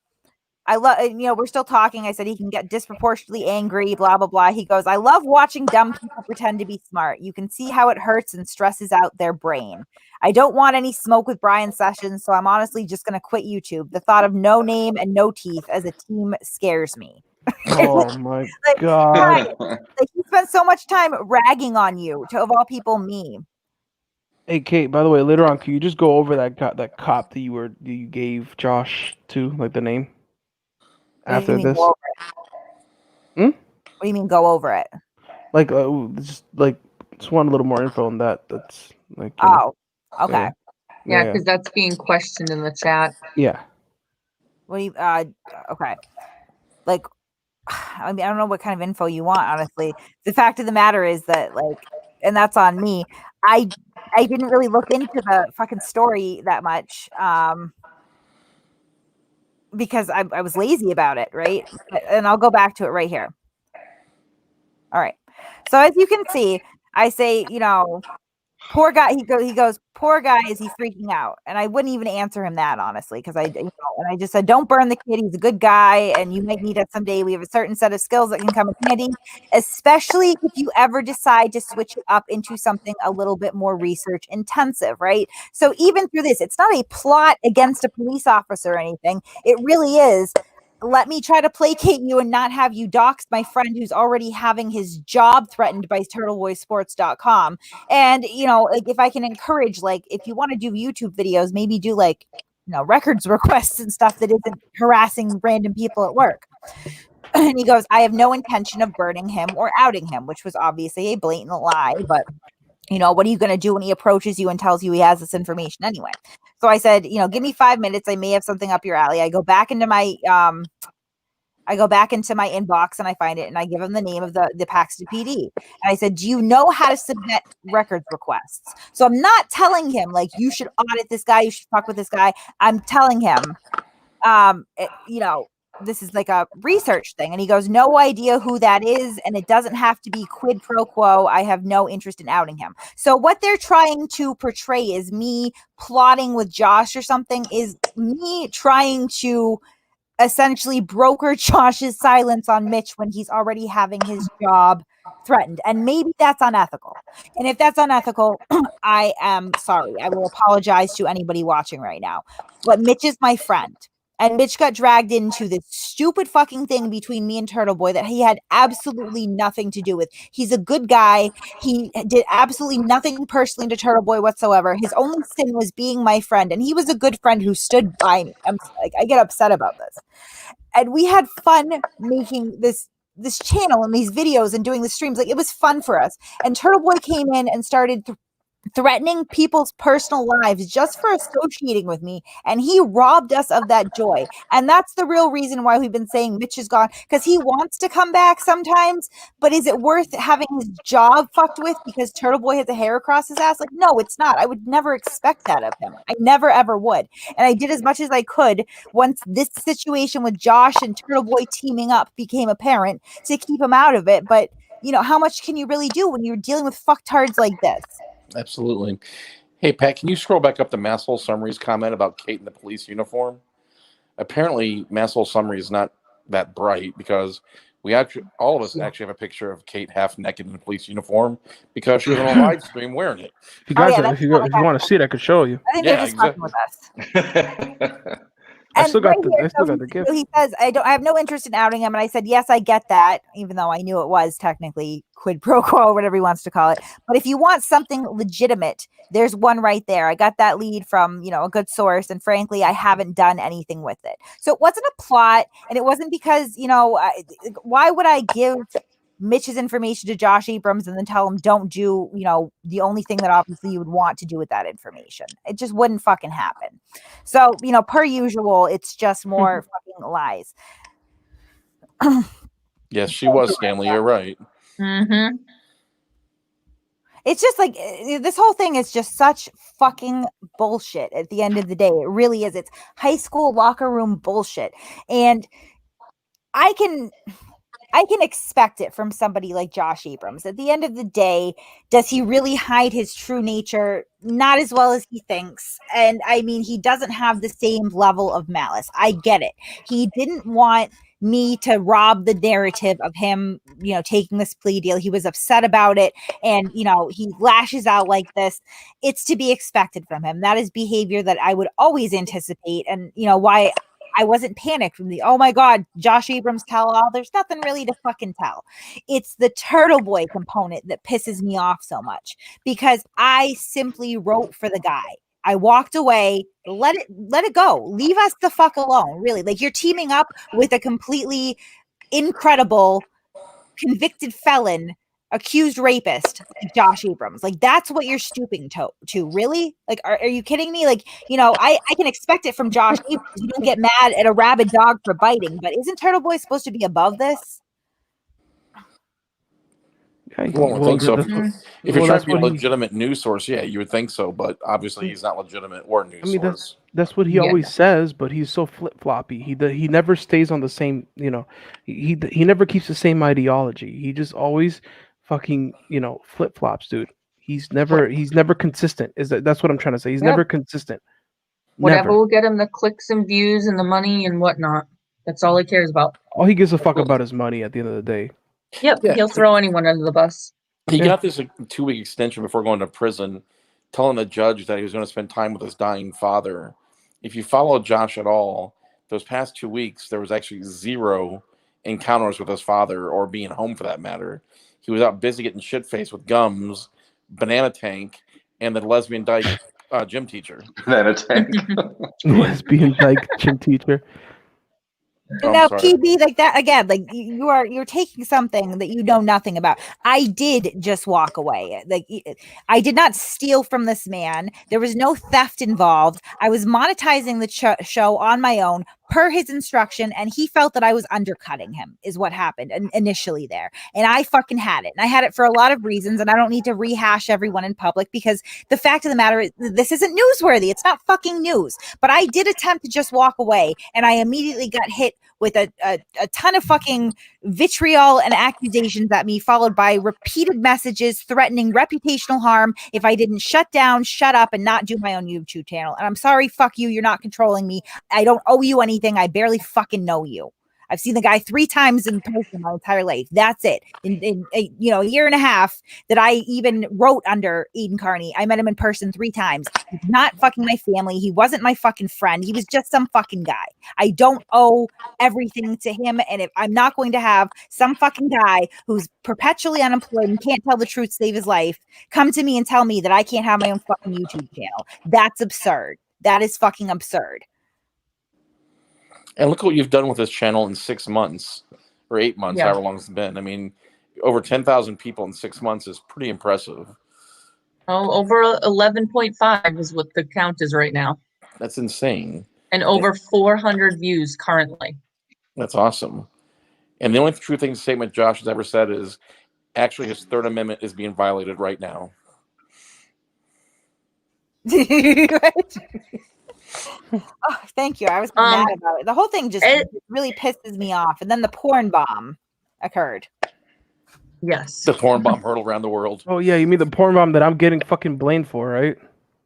I love, we're still talking. I said he can get disproportionately angry, blah, blah, blah. He goes, I love watching dumb people pretend to be smart. You can see how it hurts and stresses out their brain. I don't want any smoke with Brian Sessions, so I'm honestly just going to quit YouTube. The thought of No Name and No Teeth as a team scares me. Oh my God. Like, he spent so much time ragging on you, to, of all people, me. Hey Kate, by the way, later on, can you just go over that cop that you gave Josh to, like the name? After this. What do you mean go over it? Like just want a little more info on that. That's like okay. Yeah, because that's being questioned in the chat. Yeah. What do you okay. Like, I mean, I don't know what kind of info you want, honestly. The fact of the matter is that, like, and that's on me, I didn't really look into the fucking story that much. Because I was lazy about it, right? And I'll go back to it right here. All right. So as you can see, I say, poor guy. He goes, poor guy, is he freaking out? And I wouldn't even answer him that, honestly, because and I just said, don't burn the kid. He's a good guy, and you might need us someday. We have a certain set of skills that can come in handy, especially if you ever decide to switch it up into something a little bit more research intensive, right? So even through this, it's not a plot against a police officer or anything. It really is. Let me try to placate you and not have you dox my friend who's already having his job threatened by turtleboysports.com. And, like, if I can encourage, like, if you want to do YouTube videos, maybe do, like, records requests and stuff that isn't harassing random people at work. And he goes, I have no intention of burning him or outing him, which was obviously a blatant lie. But, what are you going to do when he approaches you and tells you he has this information anyway? So I said, give me 5 minutes. I may have something up your alley. I go back into my inbox and I find it, and I give him the name of the Paxton PD. And I said, do you know how to submit records requests? So I'm not telling him, like, you should audit this guy, you should fuck with this guy. I'm telling him, this is like a research thing. And he goes, no idea who that is. And it doesn't have to be quid pro quo. I have no interest in outing him. So what they're trying to portray is me plotting with Josh or something, is me trying to essentially broker Josh's silence on Mitch when he's already having his job threatened. And maybe that's unethical. And if that's unethical, I am sorry. I will apologize to anybody watching right now. But Mitch is my friend. And Mitch got dragged into this stupid fucking thing between me and Turtleboy that he had absolutely nothing to do with. He's a good guy. He did absolutely nothing personally to Turtleboy whatsoever. His only sin was being my friend. And he was a good friend who stood by me. I get upset about this. And we had fun making this channel and these videos and doing the streams. Like, it was fun for us. And Turtleboy came in and started threatening people's personal lives just for associating with me, and he robbed us of that joy. And that's the real reason why we've been saying Mitch is gone, because he wants to come back sometimes, but is it worth having his job fucked with because Turtleboy has a hair across his ass? Like, no, it's not. I would never expect that of him. I never ever would. And I did as much as I could once this situation with Josh and Turtleboy teaming up became apparent to keep him out of it. But how much can you really do when you're dealing with fucktards like this? Absolutely. Hey, Pat, can you scroll back up to Masshole Summary's comment about Kate in the police uniform? Apparently, Masshole Summary is not that bright because all of us actually have a picture of Kate half naked in a police uniform because she was on a live stream wearing it. If you want to see it, I could show you. I think they're just fucking with us. I still got the gift. So he says, I have no interest in outing him. And I said, yes, I get that, even though I knew it was technically quid pro quo, whatever he wants to call it. But if you want something legitimate, there's one right there. I got that lead from, a good source. And frankly, I haven't done anything with it. So it wasn't a plot. And it wasn't because, why would I give Mitch's information to Josh Abrams and then tell him don't do, the only thing that obviously you would want to do with that information? It just wouldn't fucking happen. So, per usual, it's just more fucking lies. Yes, she was, Stanley. You're right. Mm-hmm. It's just like this whole thing is just such fucking bullshit at the end of the day. It really is. It's high school locker room bullshit. And I can expect it from somebody like Josh Abrams. At the end of the day, does he really hide his true nature? Not as well as he thinks. And I mean, he doesn't have the same level of malice. I get it. He didn't want me to rob the narrative of him, taking this plea deal. He was upset about it. And, he lashes out like this. It's to be expected from him. That is behavior that I would always anticipate. And, why I wasn't panicked from oh my God, Josh Abrams tell all. There's nothing really to fucking tell. It's the Turtleboy component that pisses me off so much because I simply wrote for the guy. I walked away. Let it go. Leave us the fuck alone. Really. Like, you're teaming up with a completely incredible convicted felon, accused rapist like Josh Abrams. Like, that's what you're stooping to really? Like, are you kidding me? Like, I can expect it from Josh Abrams. You don't get mad at a rabid dog for biting, but isn't Turtleboy supposed to be above this? Well, I think so. If you're trying to be a legitimate news source, yeah, you would think so. But obviously, he's not legitimate or a news source. That's what he always says. But he's so flip floppy. He never stays on the same. He never keeps the same ideology. He just always fucking flip flops, dude. He's never consistent. That's what I'm trying to say. He's never consistent. Whatever Never. will get him the clicks and views and the money and whatnot. That's all he cares about. All he gives a fuck about is money at the end of the day. Yep, Yeah. he'll throw anyone under the bus. He Yeah. got this 2-week extension before going to prison, telling the judge that he was going to spend time with his dying father. If you follow Josh at all, those past 2 weeks, there was actually 0 encounters with his father or being home for that matter. He was out busy getting shit-faced with Gums, Banana Tank, and the lesbian dyke gym teacher. Banana Tank. Lesbian like gym teacher. I'm Now, sorry. PB, like that again, like you're taking something that you know nothing about. I did just walk away. Like I did not steal from this man. There was no theft involved. I was monetizing the show on my own per his instruction, and he felt that I was undercutting him is what happened initially there. And I fucking had it. And I had it for a lot of reasons, and I don't need to rehash everyone in public because the fact of the matter is this isn't newsworthy. It's not fucking news. But I did attempt to just walk away, and I immediately got hit with a ton of fucking vitriol and accusations at me, followed by repeated messages threatening reputational harm if I didn't shut down, shut up, and not do my own YouTube channel. And I'm sorry, fuck you. You're not controlling me. I don't owe you anything. I barely fucking know you. I've seen the guy 3 times in person my entire life. That's it. In a year and a half that I even wrote under Aidan Kearney. I met him in person 3 times. He's not fucking my family. He wasn't my fucking friend. He was just some fucking guy. I don't owe everything to him. And if I'm not going to have some fucking guy who's perpetually unemployed and can't tell the truth to save his life come to me and tell me that I can't have my own fucking YouTube channel. That's absurd. That is fucking absurd. And look what you've done with this channel in 6 months or 8 months, Yeah. however long it's been. I mean, over 10,000 people in 6 months is pretty impressive. Oh, over 11.5 is what the count is right now. That's insane. And over 400 views currently. That's awesome. And the only true thing statement Josh has ever said is actually his Third Amendment is being violated right now. Oh, thank you. I was mad about it. The whole thing just really pisses me off. And then the porn bomb occurred. Yes. The porn bomb hurtled around the world. Oh yeah, you mean the porn bomb that I'm getting fucking blamed for, right?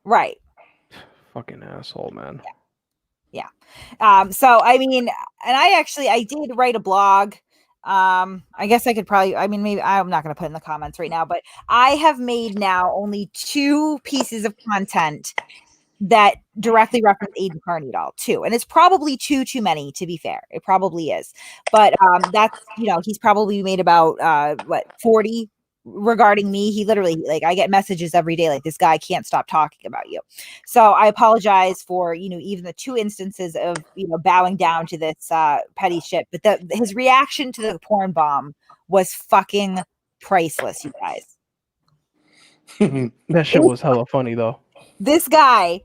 Right. Fucking asshole, man. Yeah. So I mean, and I did write a blog. I guess I could probably, I mean, maybe I'm not going to put in the comments right now, but I have made now only 2 pieces of content that directly reference Aidan Kearney at all, 2. And it's probably too many, to be fair. It probably is. But that's, he's probably made about 40 regarding me. He literally, like, I get messages every day like, this guy can't stop talking about you. So I apologize for, even the 2 instances of, bowing down to this petty shit. But his reaction to the porn bomb was fucking priceless, you guys. That shit was hella funny though. This guy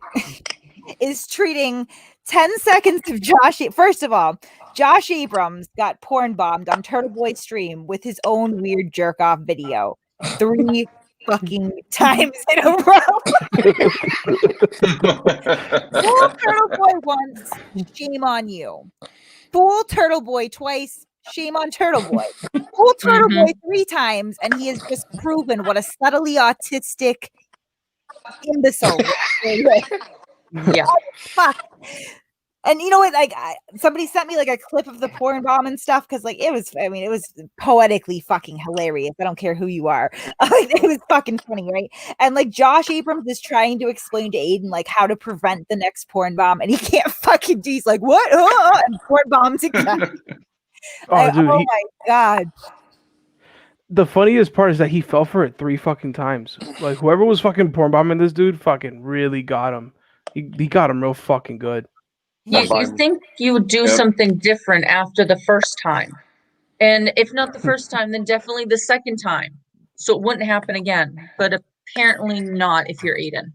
is treating 10 seconds of Josh. First of all, Josh Abrams got porn bombed on Turtleboy stream with his own weird jerk off video 3 fucking times in a row. Fool Turtleboy once, shame on you. Fool Turtleboy twice, shame on Turtleboy. Fool Turtleboy 3 times, and he has just proven what a subtly autistic imbecile. Yeah. Fuck. And you know what? Like, somebody sent me like a clip of the porn bomb and stuff because, like, it was poetically fucking hilarious. I don't care who you are. It was fucking funny, right? And like, Josh Abrams is trying to explain to Aidan like how to prevent the next porn bomb, and he can't fucking do. He's like, what? And porn bombs again. Oh, dude, my god. The funniest part is that he fell for it 3 fucking times. Like, whoever was fucking porn bombing this dude fucking really got him. He got him real fucking good. You think you would do something different after the first time. And if not the first time, then definitely the second time. So it wouldn't happen again. But apparently not if you're Aidan.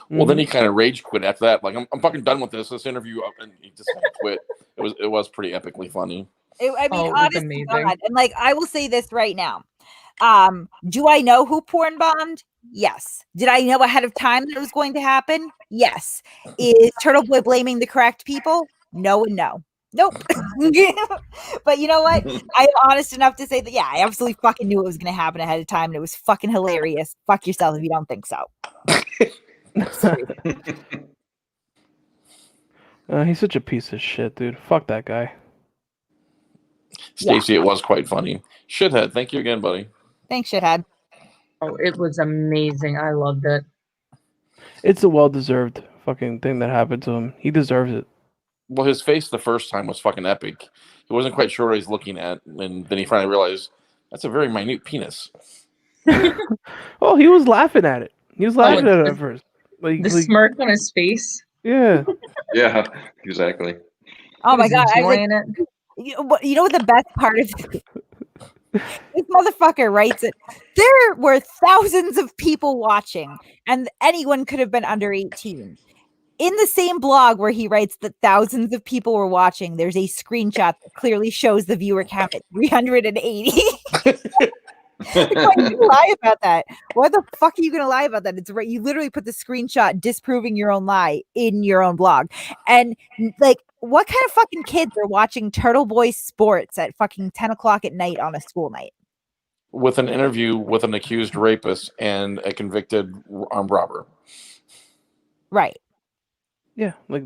Well, then he kind of rage quit after that. Like, I'm fucking done with this interview. And he just kind of quit. It was pretty epically funny. Honestly, God. And like, I will say this right now. Do I know who porn bombed? Yes. Did I know ahead of time that it was going to happen? Yes. Is Turtleboy blaming the correct people? No and no. Nope. But you know what? I'm honest enough to say that, yeah, I absolutely fucking knew it was going to happen ahead of time, and it was fucking hilarious. Fuck yourself if you don't think so. He's such a piece of shit, dude. Fuck that guy. Stacey, it was quite funny. Shithead, thank you again, buddy. Thanks, shithead. Oh, it was amazing. I loved it. It's a well-deserved fucking thing that happened to him. He deserves it. Well, his face the first time was fucking epic. He wasn't quite sure what he was looking at, and then he finally realized that's a very minute penis. Oh, he was laughing at it. He was laughing at it at first. The smirk on his face. Yeah. Yeah, exactly. Oh my god! Enjoying it. You know what the best part is? This motherfucker writes it. There were thousands of people watching, and anyone could have been under 18. In the same blog where he writes that thousands of people were watching, there's a screenshot that clearly shows the viewer count at 380. Like, why do you lie about that? Why the fuck are you going to lie about that? It's right. You literally put the screenshot disproving your own lie in your own blog. And like, what kind of fucking kids are watching Turtleboy sports at fucking 10 o'clock at night on a school night? With an interview with an accused rapist and a convicted armed robber. Right. Yeah. Like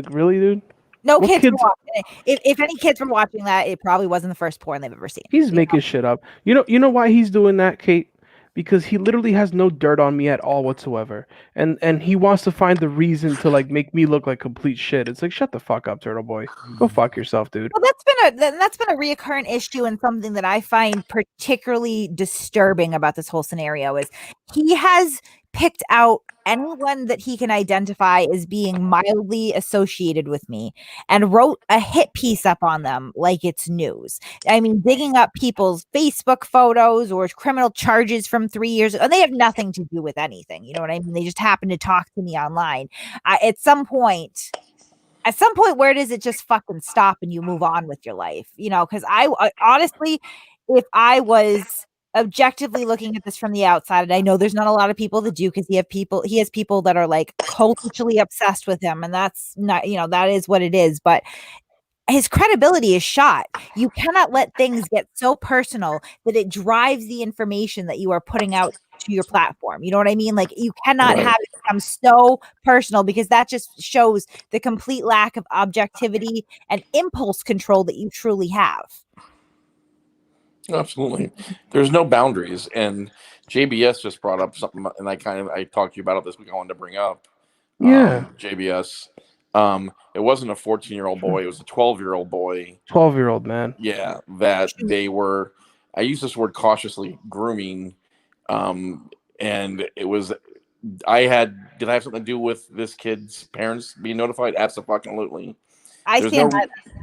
really, dude? No kids were watching it. If any kids were watching that, it probably wasn't the first porn they've ever seen. He's making shit up. You know why he's doing that, Kate? Because he literally has no dirt on me at all whatsoever, and he wants to find the reason to like make me look like complete shit. It's like, shut the fuck up, Turtle Boy. Go fuck yourself, dude. Well, that's been a reoccurring issue, and something that I find particularly disturbing about this whole scenario is he has picked out anyone that he can identify as being mildly associated with me and wrote a hit piece up on them like it's news. I mean, digging up people's Facebook photos or criminal charges from 3 years ago. And they have nothing to do with anything. You know what I mean? They just happen to talk to me online. At some point, where does it just fucking stop and you move on with your life? You know, because I honestly, if I was objectively looking at this from the outside, and I know there's not a lot of people that do, because he has people that are like culturally obsessed with him, and that's not, you know, that is what it is, but his credibility is shot. You cannot let things get so personal that it drives the information that you are putting out to your platform. You know what I mean? Like, you cannot have it become so personal, because that just shows the complete lack of objectivity and impulse control that you truly have. Absolutely. There's no boundaries. And JBS just brought up something, and I talked to you about it this week. I wanted to bring up JBS. It wasn't a 14-year-old boy. It was a 12-year-old boy. 12-year-old man. Yeah, that they were, I use this word cautiously, grooming. And it was, did I have something to do with this kid's parents being notified? Absolutely. I stand by that.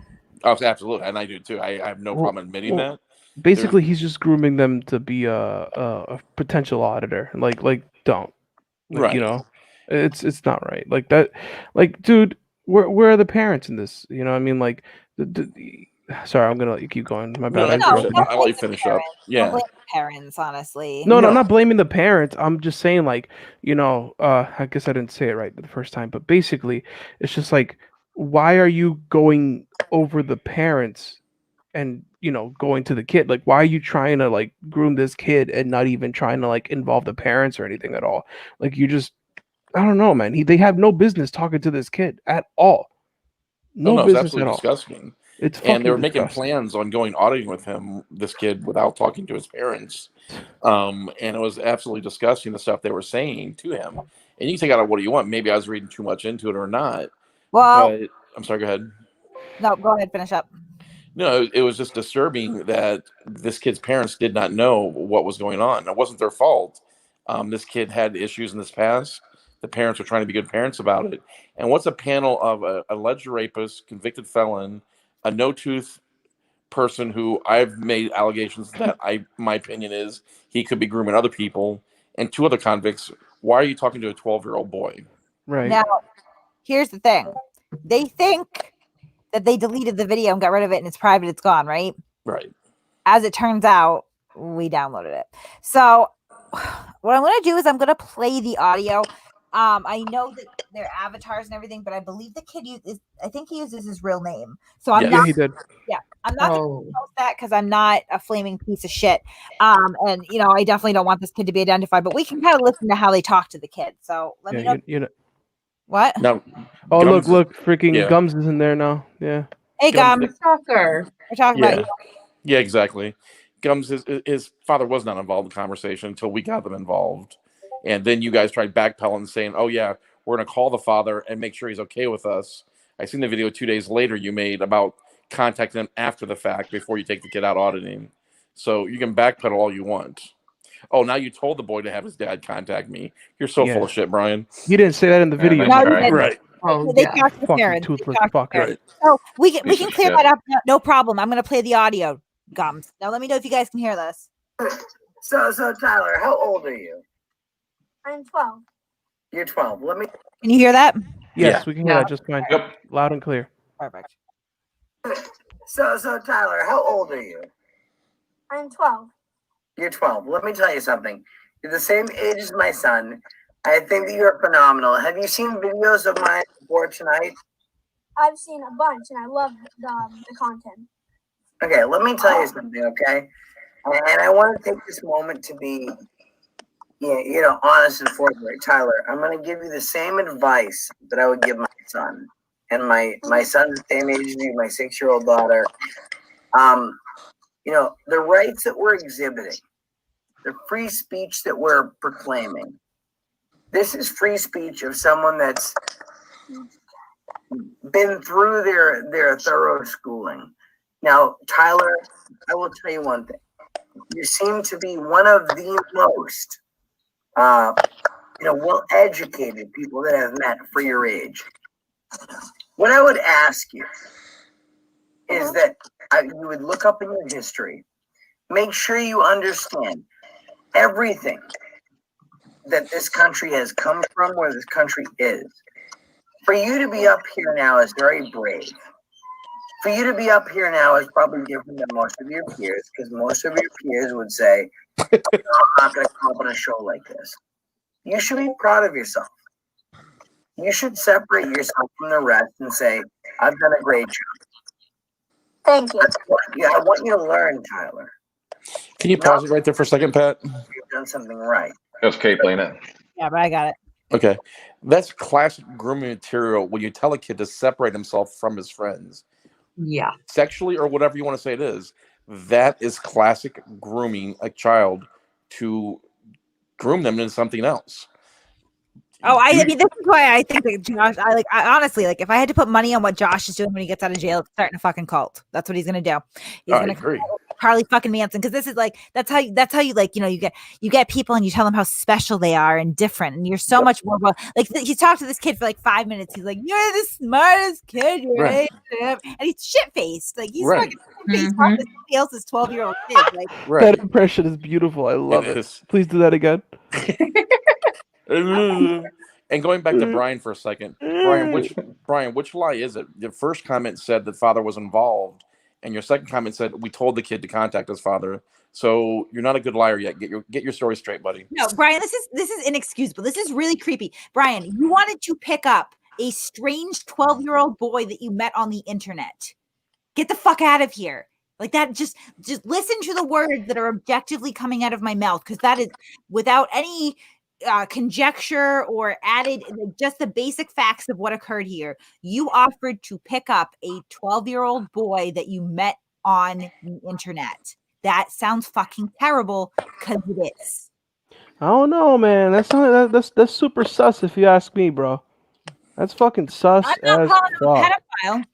Oh, absolutely. And I do too. I have no problem admitting that. Basically, he's just grooming them to be a potential auditor. Like don't. Like, you know, it's not right. Like that. Like, dude, where are the parents in this? You know what I mean? Like, sorry, I'm gonna let you keep going. My bad. I'll let you finish up. Yeah. Don't blame the parents, honestly. No, I'm not blaming the parents. I'm just saying, like, you know, I guess I didn't say it right the first time, but basically, it's just like, why are you going over the parents and, you know, going to the kid? Like, why are you trying to like groom this kid and not even trying to like involve the parents or anything at all? Like, you just, I don't know, man. They have no business talking to this kid at all. No business it's absolutely at all. Disgusting. It's and they were disgusting. making plans on going auditing with him, this kid, without talking to his parents. And it was absolutely disgusting, the stuff they were saying to him. And you can take out what do you want. Maybe I was reading too much into it or not. Well, but, I'm sorry, go ahead. No, go ahead, finish up. No, it was just disturbing that this kid's parents did not know what was going on. It wasn't their fault. This kid had issues in his past. The parents were trying to be good parents about it. And what's a panel of an alleged rapist, convicted felon, a no-tooth person who I've made allegations that my opinion is he could be grooming other people, and two other convicts? Why are you talking to a 12-year-old boy? Right. Now, here's the thing. They think that they deleted the video and got rid of it and it's private, it's gone, right? Right. As it turns out, we downloaded it. So what I'm going to do is I'm going to play the audio. I know that their avatars and everything, but I believe the kid I think he uses his real name. So I'm Yes. not. Yeah, he did. Yeah, I'm not going Oh, to post that because I'm not a flaming piece of shit. And I definitely don't want this kid to be identified. But we can kind of listen to how they talk to the kid. So let me know. You know. What? Now, Oh, Gums, look, freaking yeah. Gums is in there now. Yeah. Hey, Gums- Gum. soccer. We're talking about Yeah, you. yeah, exactly. Gums, his father was not involved in the conversation until we got them involved, and then you guys tried backpedaling and saying, "Oh yeah, we're going to call the father and make sure he's okay with us." I seen the video 2 days later you made about contacting him after the fact before you take the kid out auditing. So you can backpedal all you want. Oh, now you told the boy to have his dad contact me. You're so full of shit, Brian. You didn't say that in the video. nice No, try. you didn't. Right. Oh, They yeah. talk to the Fucking parents. They toothless talk to the fucker. parents. So we can Piece of clear shit. that up. No problem. I'm going to play the audio, Gums. Now let me know if you guys can hear this. So Tyler, how old are you? I'm 12. You're 12. Can you hear that? Yes, Yeah. we can hear Yeah. that just fine. Yep. Loud and clear. Perfect. So Tyler, how old are you? I'm 12. You're 12. Let me tell you something. You're the same age as my son. I think that you're phenomenal. Have you seen videos of mine before tonight? I've seen a bunch and I love the content. Okay, let me tell you something, okay? And I want to take this moment to be, honest and forthright. Tyler, I'm going to give you the same advice that I would give my son. And my son's the same age as you, my 6-year-old daughter. The rights that we're exhibiting, the free speech that we're proclaiming, this is free speech of someone that's been through their thorough schooling. Now, Tyler, I will tell you one thing. You seem to be one of the most, well-educated people that I've met for your age. What I would ask you is that you would look up in your history, make sure you understand everything that this country has come from, where this country is. For you to be up here now is very brave. For you to be up here now is probably different than most of your peers, because most of your peers would say, I'm not going to come up on a show like this. You should be proud of yourself. You should separate yourself from the rest and say, I've done a great job. Thank you. I want you to learn, Tyler. Can you pause it right there for a second, Pat? You've done something right. That's Kate playing it. Yeah, but I got it. Okay. That's classic grooming material when you tell a kid to separate himself from his friends. Yeah. Sexually or whatever you want to say it is. That is classic grooming a child to groom them into something else. Oh, I mean, this is why I think that Josh. I honestly, if I had to put money on what Josh is doing when he gets out of jail, it's starting a fucking cult. That's what he's gonna do. He's I gonna agree. Charlie fucking Manson, because this is that's how you get people and you tell them how special they are and different, and you're so much more. He talked to this kid for 5 minutes. He's like, "You're the smartest kid your age," and he's shit faced. He's fucking shit faced. Somebody else's 12-year-old kid. That impression is beautiful. I love it. Please do that again. And going back to Brian for a second, Brian, which lie is it? Your first comment said that father was involved, and your second comment said we told the kid to contact his father. So you're not a good liar yet. Get your story straight, buddy. No, Brian, this is inexcusable. This is really creepy. Brian, you wanted to pick up a strange 12-year-old boy that you met on the internet. Get the fuck out of here. That, just listen to the words that are objectively coming out of my mouth, because that is without any conjecture or added, just the basic facts of what occurred here. You offered to pick up a 12-year-old boy that you met on the internet. That sounds fucking terrible, because it is. I don't know, man. That's super sus if you ask me, bro. That's fucking sus I'm not as calling him a fuck. pedophile.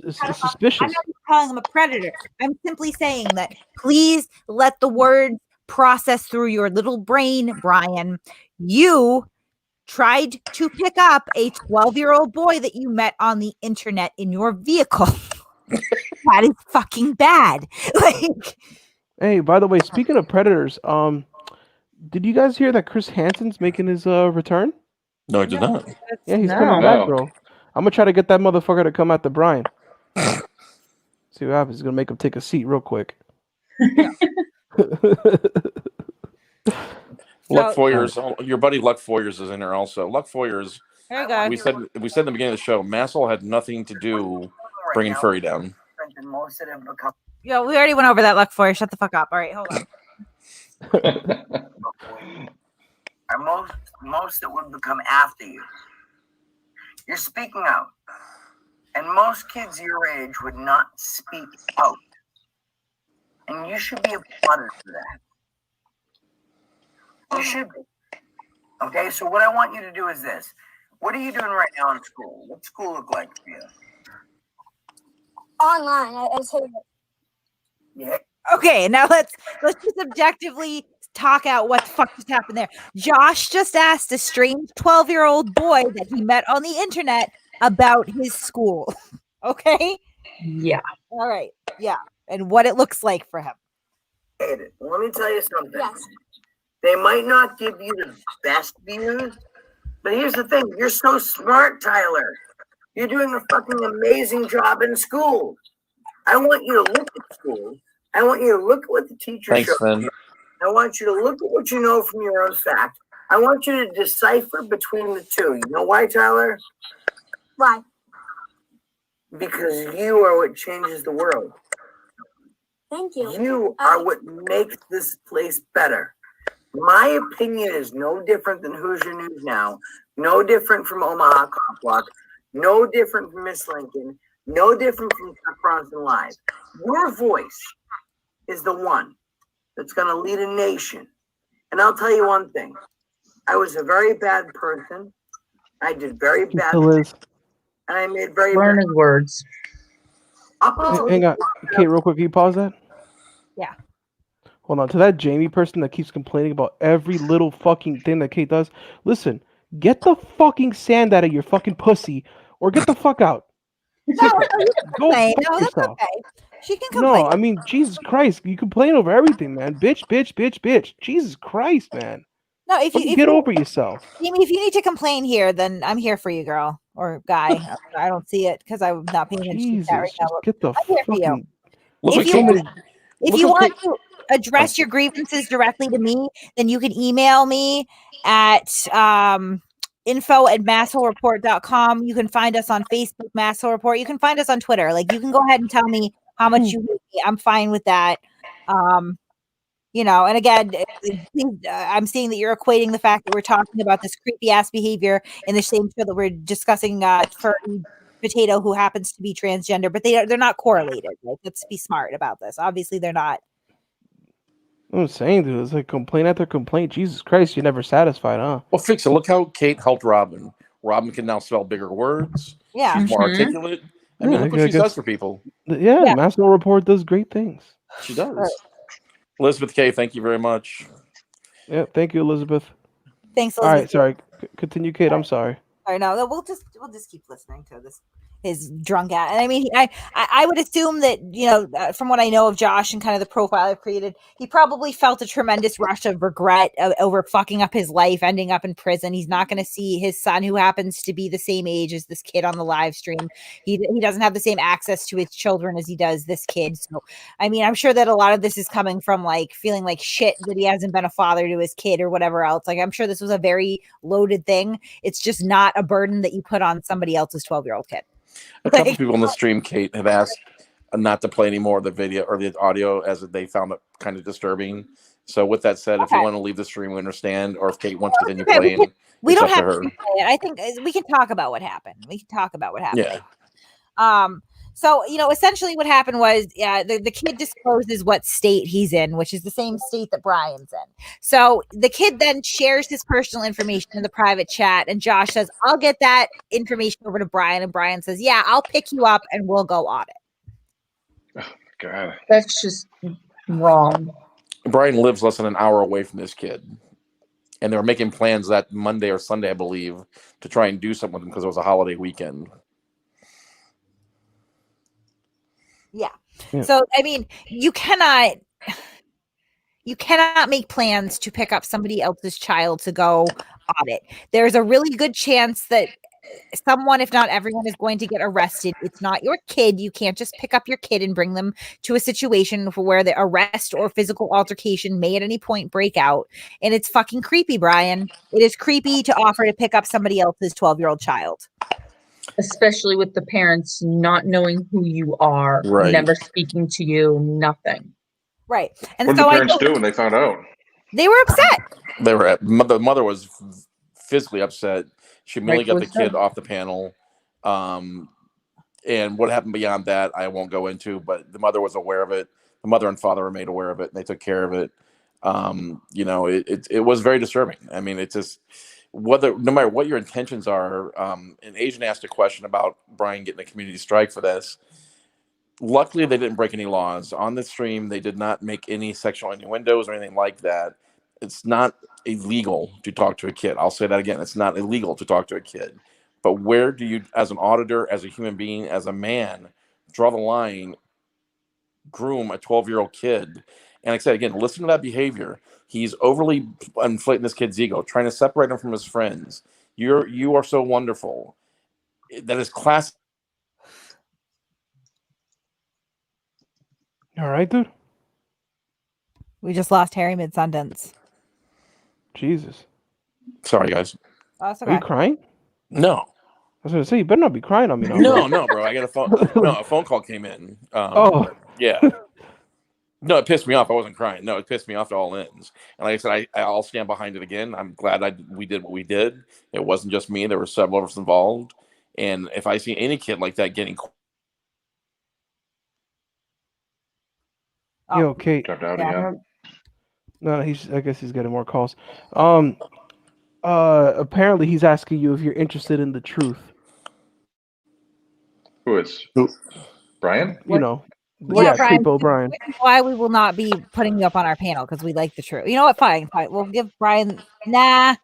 It's suspicious. I'm not calling him a predator. I'm simply saying that please let the words process through your little brain, Brian. You tried to pick up a 12-year-old boy that you met on the internet in your vehicle. That is fucking bad. Hey, by the way, speaking of predators, did you guys hear that Chris Hansen's making his return? No, I did not. Yeah, he's coming back, bro. I'm gonna try to get that motherfucker to come at the Brian. See what happens. He's gonna make him take a seat real quick. Luck Foyers, your buddy Luck Foyers is in there also. Luck Foyers, there you go. we said at the beginning of the show, Massel had nothing to do bringing Furry down. Yeah, we already went over that, Luck Foyer. Shut the fuck up. All right, hold on. Are most that would become after you. You're speaking out. And most kids your age would not speak out. And you should be applauded for that. You should be. Okay, so what I want you to do is this. What are you doing right now in school? What's school look like for you? Online, I hate it. Yeah. Okay, now let's just objectively talk out what the fuck just happened there. Josh just asked a strange 12-year-old boy that he met on the internet about his school. Okay? Yeah. All right. Yeah. And what it looks like for him. Let me tell you something. Yes. They might not give you the best views, but here's the thing. You're so smart, Tyler. You're doing a fucking amazing job in school. I want you to look at school. I want you to look at what the teacher Thanks, shows Finn. you. I want you to look at what you know from your own fact. I want you to decipher between the two. You know why, Tyler? Why? Because you are what changes the world. Thank you. You are what makes this place better. My opinion is no different than Hoosier News Now, no different from Omaha Cop Block, no different from Miss Lincoln, no different from Chuck Bronson Live. Your voice is the one that's going to lead a nation. And I'll tell you one thing. I was a very bad person. I did very bad things. And I made very Learn bad his words. Hang on. Kate, real quick, can you pause that? Yeah. Hold on. To that Jamie person that keeps complaining about every little fucking thing that Kate does, listen, get the fucking sand out of your fucking pussy or get the fuck out. No, Go complain. fuck No, that's yourself. okay. She can complain. No, I mean, Jesus Christ. You complain over everything, man. Bitch, bitch, bitch, bitch. Jesus Christ, man. No, if Fucking you get over yourself. Amy, if you need to complain here, then I'm here for you, girl or guy. I don't see it because I'm not paying attention to Jesus, that right now. just get the I'm here for you. fucking. Look If at you, Kate. if Look you at want Kate. to address your grievances directly to me, then you can email me at info@masshole.report.com. You can find us on Facebook, Masshole Report. You can find us on Twitter. Like, you can go ahead and tell me how much you hate me. I'm fine with that. You know, and again, I'm seeing that you're equating the fact that we're talking about this creepy ass behavior in the same show that we're discussing Furry Potato, who happens to be transgender, but they're not correlated. Like, let's be smart about this. Obviously, they're not. I'm saying, dude, it's like complaint after complaint. Jesus Christ, you're never satisfied, huh? Well, fix it. Look how Kate helped Robin. Robin can now spell bigger words. Yeah. She's more articulate. I mean, Yeah, look what I she guess- does for people. Yeah, Yeah. Masshole Report does great things. She does. Elizabeth K., thank you very much. Yeah, thank you, Elizabeth. Thanks, All right, Elizabeth. sorry. Continue, Kate. I'm sorry. All right, no, we'll just keep listening to this. His drunk ass. And I mean, I would assume that, you know, from what I know of Josh and kind of the profile I've created, he probably felt a tremendous rush of regret over fucking up his life, ending up in prison. He's not going to see his son, who happens to be the same age as this kid on the live stream. He doesn't have the same access to his children as he does this kid. So, I mean, I'm sure that a lot of this is coming from like feeling like shit that he hasn't been a father to his kid or whatever else. Like, I'm sure this was a very loaded thing. It's just not a burden that you put on somebody else's 12-year-old kid. A couple people in the stream, Kate, have asked not to play any more of the video or the audio as they found it kind of disturbing. So with that said, if you want to leave the stream, we understand. Or if Kate wants to continue playing, we don't have to her. to play it. I think we can talk about what happened. Yeah. So, you know, essentially what happened was the kid discloses what state he's in, which is the same state that Brian's in. So the kid then shares his personal information in the private chat, and Josh says, I'll get that information over to Brian. And Brian says, yeah, I'll pick you up and we'll go on it. Oh, God. That's just wrong. Brian lives less than an hour away from this kid. And they were making plans that Monday or Sunday, I believe, to try and do something with him because it was a holiday weekend. Yeah. So, I mean, you cannot make plans to pick up somebody else's child to go audit. There's a really good chance that someone, if not everyone, is going to get arrested. It's not your kid. You can't just pick up your kid and bring them to a situation where the arrest or physical altercation may at any point break out. And it's fucking creepy, Brian. It is creepy to offer to pick up somebody else's 12-year-old child. Especially with the parents not knowing who you are, Right. never speaking to you, nothing. Right. And What did so the parents do when they found out? They were upset. The mother was physically upset. She immediately got the Rightfully kid so. off the panel. And what happened beyond that, I won't go into, but the mother was aware of it. The mother and father were made aware of it, and they took care of it. It was very disturbing. I mean, it's just no matter what your intentions are. And Asian asked a question about Brian getting a community strike for this. Luckily, they didn't break any laws on the stream. They did not make any sexual innuendos or anything like that. It's not illegal to talk to a kid. I'll say that again. It's not illegal to talk to a kid. But where do you, as an auditor, as a human being, as a man, draw the line, groom a 12-year-old kid? And like I said, again, listen to that behavior. He's overly inflating this kid's ego, trying to separate him from his friends. You are so wonderful. That is classic. All right, dude. We just lost Harry mid-sentence. Jesus. Sorry, guys. Oh, that's Are okay. you crying? No. I was gonna say you better not be crying on me now. No, bro. I got a phone. No, a phone call came in. Yeah. No, it pissed me off. I wasn't crying. No, it pissed me off to all ends. And like I said, I'll stand behind it again. I'm glad we did what we did. It wasn't just me. There were several of us involved. And if I see any kid like that getting... You okay? Dropped out, yeah. No, I guess he's getting more calls. Apparently he's asking you if you're interested in the truth. Who is? Brian? You know. Yeah, Brian. Creepo Brian. Why we will not be putting you up on our panel because we like the truth. You know what? Fine. We'll give Brian. Nah,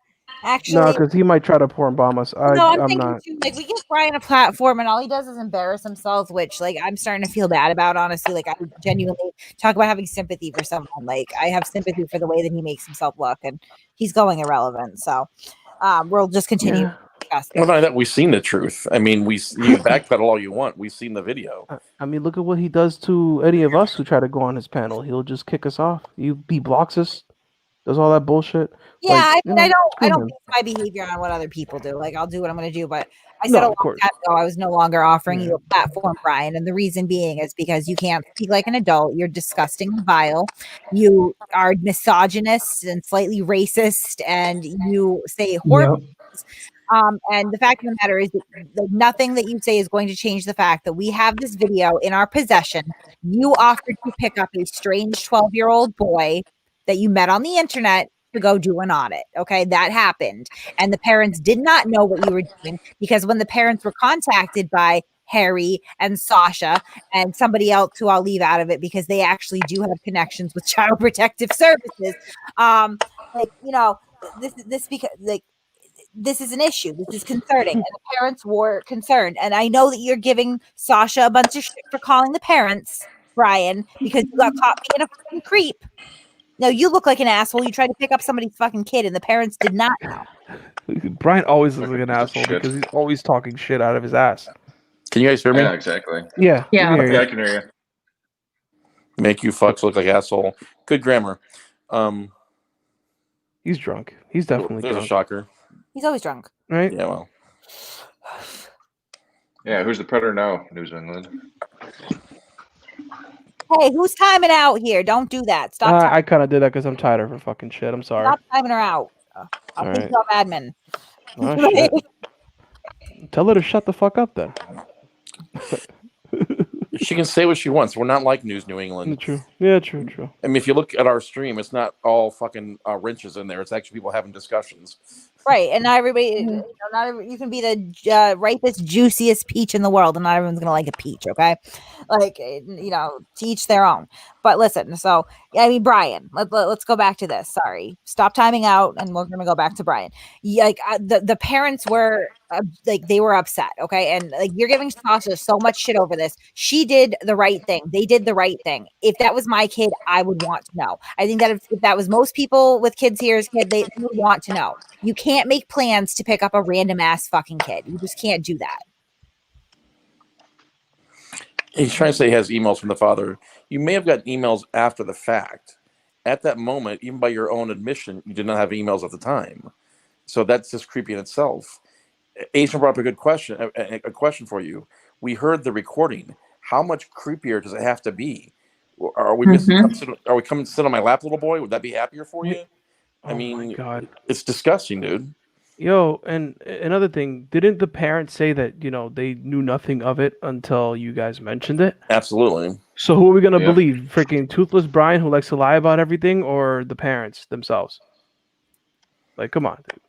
actually, No, because he might try to porn bomb us. I'm I'm thinking not. too, like we give Brian a platform and all he does is embarrass himself, which like I'm starting to feel bad about. Honestly, like I genuinely talk about having sympathy for someone. Like I have sympathy for the way that he makes himself look, and he's going irrelevant. So we'll just continue. Yeah. Well, not that we've seen the truth. I mean, you backpedal all you want. We've seen the video. I mean, look at what he does to any of us who try to go on his panel. He'll just kick us off. He blocks us, does all that bullshit. Yeah, like, I don't base my behavior on what other people do. Like I'll do what I'm going to do, but I said a long time ago I was no longer offering you a platform, Brian, and the reason being is because you can't speak like an adult. You're disgusting and vile. You are misogynist and slightly racist, and you say horrible things. And the fact of the matter is that nothing that you say is going to change the fact that we have this video in our possession. You offered to pick up a strange 12-year-old boy that you met on the internet to go do an audit. Okay, that happened. And the parents did not know what you were doing because when the parents were contacted by Harry and Sasha and somebody else who I'll leave out of it because they actually do have connections with Child Protective Services. This is an issue. This is concerning. And the parents were concerned. And I know that you're giving Sasha a bunch of shit for calling the parents, Brian, because you got caught being a fucking creep. No, you look like an asshole. You tried to pick up somebody's fucking kid and the parents did not know. Brian always looks like an asshole because he's always talking shit out of his ass. Can you guys hear me? Yeah, exactly. Yeah. I can hear you. Make you fucks look like asshole. Good grammar. He's drunk. He's definitely There's drunk. a shocker. He's always drunk. Right? Yeah, well. Yeah, who's the predator now, News of England? Hey, who's timing out here? Don't do that. Stop. I kind of did that because I'm tired of her fucking shit. I'm sorry. Stop timing her out. I'll think you're admin. Oh, shit. Tell her to shut the fuck up then. She can say what she wants. We're not like News New England. True. Yeah, true. I mean, if you look at our stream, it's not all fucking wrenches in there. It's actually people having discussions. Right, and not everybody, you can be the ripest, juiciest peach in the world, and not everyone's gonna like a peach. Okay, like to each their own. But listen, so I mean, Brian, let's go back to this. Sorry, stop timing out, and we're gonna go back to Brian. Yeah, like the parents were like they were upset. Okay. And like you're giving Sasha so much shit over this. She did the right thing. They did the right thing. If that was my kid, I would want to know. I think that if that was most people with kids here's kid, they would want to know. You can't make plans to pick up a random ass fucking kid. You just can't do that. He's trying to say he has emails from the father. You may have gotten emails after the fact. At that moment, even by your own admission, you did not have emails at the time. So that's just creepy in itself. Asian brought up a good question, a question for you. We heard the recording. How much creepier does it have to be? Are we are we coming to sit on my lap, little boy? Would that be happier for you? I mean, my God. It's disgusting, dude. Yo, and another thing, didn't the parents say that, they knew nothing of it until you guys mentioned it? Absolutely. So who are we going to believe? Freaking Toothless Brian who likes to lie about everything, or the parents themselves? Like, come on, dude.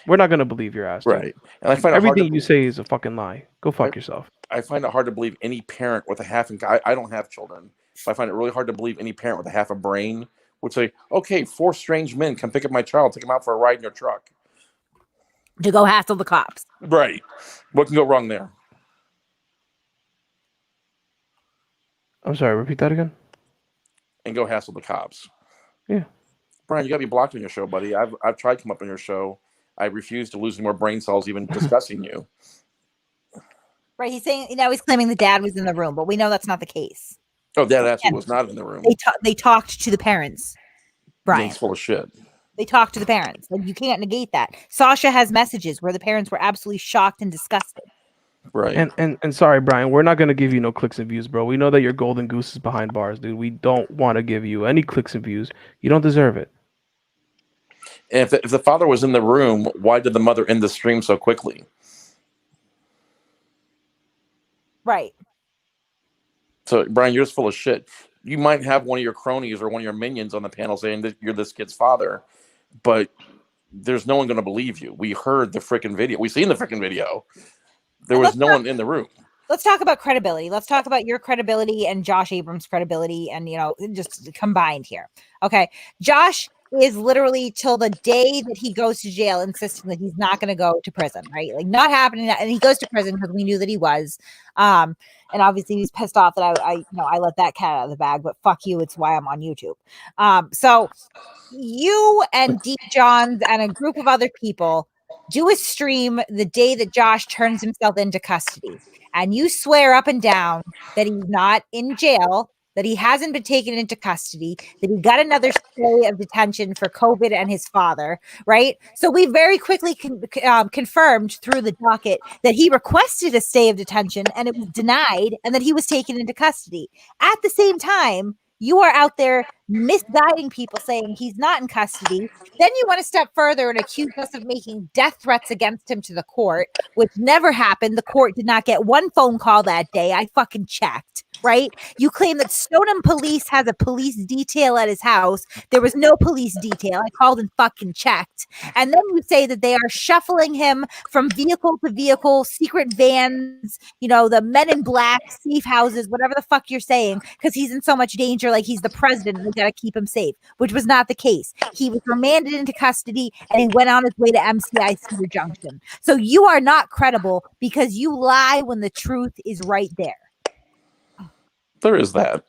We're not going to believe your ass. Dude. Right. And I find everything you say is a fucking lie. Go fuck yourself. I find it hard to believe any parent with a half, I don't have children, but I find it really hard to believe any parent with a half a brain would say, okay, 4 strange men come pick up my child, take him out for a ride in your truck. To go hassle the cops. Right. What can go wrong there? I'm sorry, repeat that again? And go hassle the cops. Yeah. Brian, you got to be blocked on your show, buddy. I've tried to come up on your show. I refuse to lose any more brain cells even discussing you. Right. He's saying, he's claiming the dad was in the room, but we know that's not the case. Oh, dad actually was not in the room. They talked to the parents. Brian. He's full of shit. They talked to the parents. Like, you can't negate that. Sasha has messages where the parents were absolutely shocked and disgusted. Right. And sorry, Brian, we're not gonna give you no clicks and views, bro. We know that your golden goose is behind bars, dude. We don't want to give you any clicks and views. You don't deserve it. And if the father was in the room, why did the mother end the stream so quickly? Right. So, Brian, you're just full of shit. You might have one of your cronies or one of your minions on the panel saying that you're this kid's father, but there's no one going to believe you. We heard the freaking video. We seen the freaking video. There was no one in the room. Let's talk about credibility. Let's talk about your credibility and Josh Abrams' credibility and, just combined here. Okay. Josh is literally till the day that he goes to jail insisting that he's not going to go to prison, right? Like, not happening. And he goes to prison because we knew that he was. And obviously he's pissed off that I let that cat out of the bag, but fuck you. It's why I'm on YouTube. So you and D. Johns and a group of other people do a stream the day that Josh turns himself into custody. And you swear up and down that he's not in jail, that he hasn't been taken into custody, that he got another stay of detention for COVID and his father, right? So we very quickly confirmed through the docket that he requested a stay of detention and it was denied and that he was taken into custody. At the same time, you are out there misguiding people saying he's not in custody. Then you want to step further and accuse us of making death threats against him to the court, which never happened. The court did not get one phone call that day. I fucking checked, right? You claim that Stoneham police has a police detail at his house. There was no police detail. I called and fucking checked. And then you say that they are shuffling him from vehicle to vehicle, secret vans, the men in black, safe houses, whatever the fuck you're saying, because he's in so much danger, like he's the president. We got to keep him safe, which was not the case. He was remanded into custody and he went on his way to MCI Cedar Junction. So you are not credible because you lie when the truth is right there. There is that.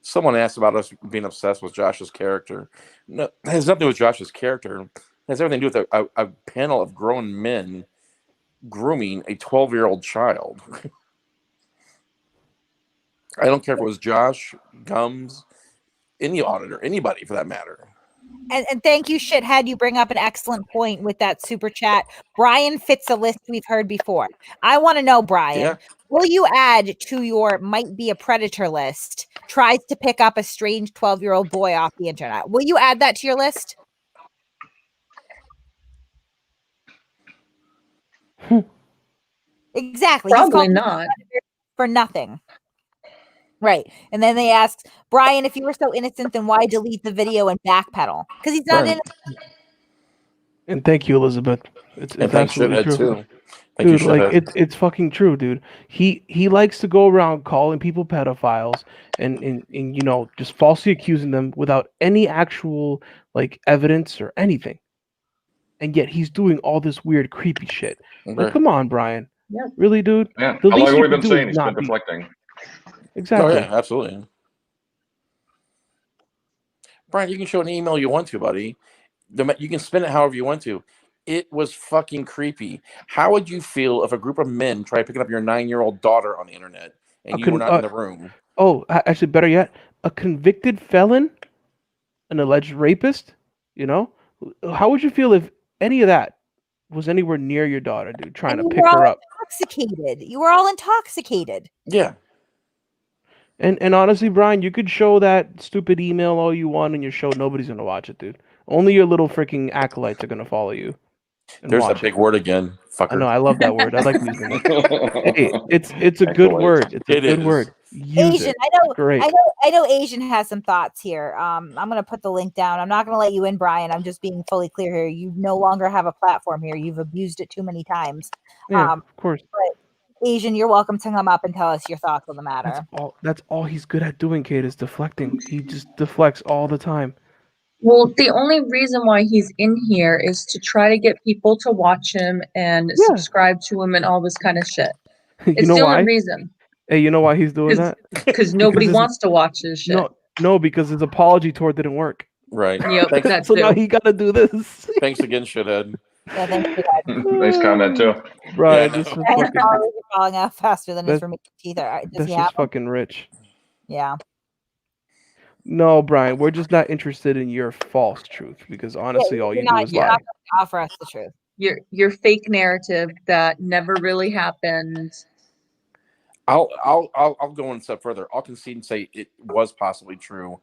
Someone asked about us being obsessed with Josh's character. No, it has nothing to do with Josh's character. It has everything to do with a panel of grown men grooming a 12-year-old child. I don't care if it was Josh, Gums, any auditor, anybody for that matter. And thank you, shithead. You bring up an excellent point with that super chat. Brian fits a list we've heard before. I want to know, Brian, will you add to your might be a predator list, tries to pick up a strange 12-year-old boy off the internet? Will you add that to your list? Exactly. Probably not. For nothing. Right. And then they asked, Brian, if you were so innocent, then why delete the video and backpedal? Because he's not innocent. And thank you, Elizabeth. It's absolutely true. Too. Dude, like it's fucking true, dude. He likes to go around calling people pedophiles and just falsely accusing them without any actual like evidence or anything. and yet he's doing all this weird, creepy shit. Like, Right. come on, Brian. Yeah. Really, dude? Yeah. The How least long you have we could been do saying is he's been not be. deflecting? Exactly. Oh yeah, absolutely. Brian, you can show an email you want to, buddy. You can spin it however you want to. It was fucking creepy. How would you feel if a group of men tried picking up your 9-year-old daughter on the internet and you were not in the room? Oh, actually, better yet, a convicted felon, an alleged rapist. You know, how would you feel if any of that was anywhere near your daughter, dude, trying And to you pick were her all up? intoxicated. You were all intoxicated. Yeah. And honestly, Brian, you could show that stupid email all you want in your show. Nobody's gonna watch it, dude. Only your little freaking acolytes are gonna follow you and There's watch that big word again, I know, fucker. I love that word. I like using it. Hey, it's a good Acolytes. word. It's a It good is. word. Use Asian, it. I Great. know Asian has some thoughts here. I'm gonna put the link down. I'm not gonna let you in, Brian. I'm just being fully clear here. You no longer have a platform here. You've abused it too many times. Yeah, of course. But Asian, you're welcome to come up and tell us your thoughts on the matter. That's all he's good at doing, Kate, is deflecting. He just deflects all the time. Well, the only reason why he's in here is to try to get people to watch him and subscribe to him and all this kind of shit. You It's know the why? only reason. Hey, you know why he's doing that? Because nobody wants to watch his shit. No, because his apology tour didn't work. Right. Yep, that So too. now he gotta do this. Thanks again, shithead. Yeah, thanks for that. Nice comment too. Brian, Yeah, this is His fucking followers are falling out faster than his That- remaining teeth are. Does that's he have just them? fucking rich. Yeah. No, Brian, we're just not interested in your false truth because honestly, all you do is You're lie. not going to offer us the truth. Your fake narrative that never really happened. I'll go one step further. I'll concede and say it was possibly true.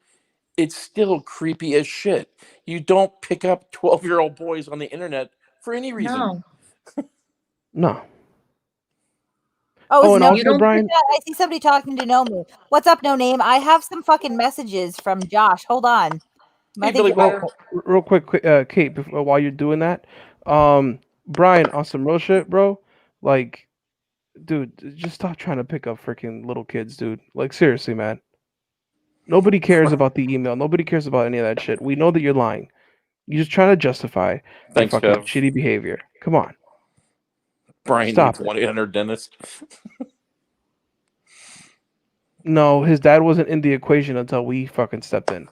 It's still creepy as shit. You don't pick up 12-year-old boys on the internet for any reason. No. No. Oh, and no, also, Brian, I see somebody talking to No Me. What's up, No Name? I have some fucking messages from Josh. Hold on. I think real quick, Kate, before, while you're doing that, Brian, on some real shit, bro. Like, dude, just stop trying to pick up freaking little kids, dude. Like, seriously, man. Nobody cares about the email. Nobody cares about any of that shit. We know that you're lying. You just try to justify Thanks, your fucking Kev. shitty behavior. Come on. Brian Stop needs 1-800 dentist. No, his dad wasn't in the equation until we fucking stepped in.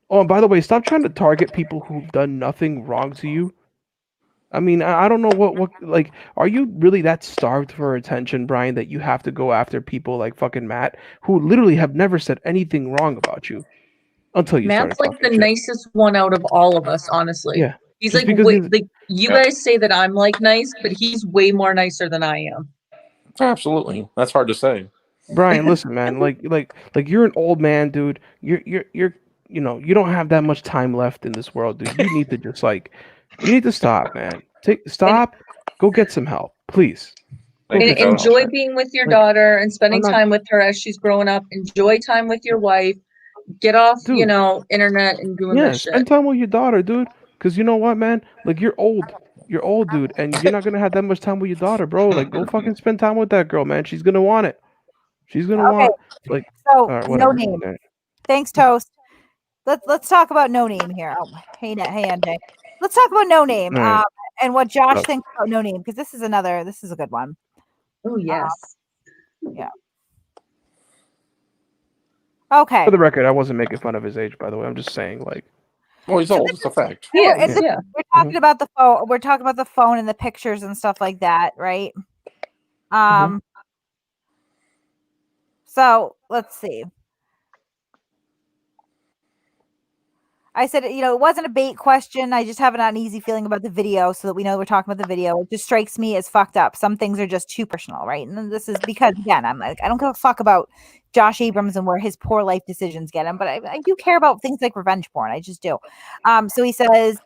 Oh, and by the way, stop trying to target people who've done nothing wrong to you. I mean, I don't know what like, are you really that starved for attention, Brian, that you have to go after people like fucking Matt, who literally have never said anything wrong about you until you Matt's started like talking the shit. nicest one out of all of us, honestly. Yeah. He's Just like, because he's- like you guys say that I'm like nice, but he's way more nicer than I am. Absolutely. That's hard to say. Brian, listen, man, like you're an old man, dude. You're you know, you don't have that much time left in this world, dude. You need to just you need to stop, man. Stop. Go get some help, please. Go And get some help, enjoy man. being with your Like, daughter and spending I'm not- time with her as she's growing up. Enjoy time with your wife. Get off, Dude. you know, internet and doing Yeah, this shit. spend time with your daughter, dude. Because you know what, man? Like, you're old. You're old, dude, and you're not gonna have that much time with your daughter, bro. Like, go fucking spend time with that girl, man. She's gonna want it. She's gonna want like. So, all right, No whatever. Name. All right. Thanks, Toast. Let's talk about No Name here. Oh, hey, NJ. Let's talk about No Name. All right. And what Josh Look. thinks about No Name, because this is a good one. Oh yes. Yeah. Okay. For the record, I wasn't making fun of his age, by the way. I'm just saying, like. Well, he's old. It's a fact. We're Yeah. talking about the phone. We're talking about the phone and the pictures and stuff like that, right? So let's see. I said, you know, it wasn't a bait question. I just have an uneasy feeling about the video, so that we know we're talking about the video. It just strikes me as fucked up. Some things are just too personal, right? And then this is because, again, I'm like, I don't give a fuck about Josh Abrams and where his poor life decisions get him, but I do care about things like revenge porn. I just do. So he says,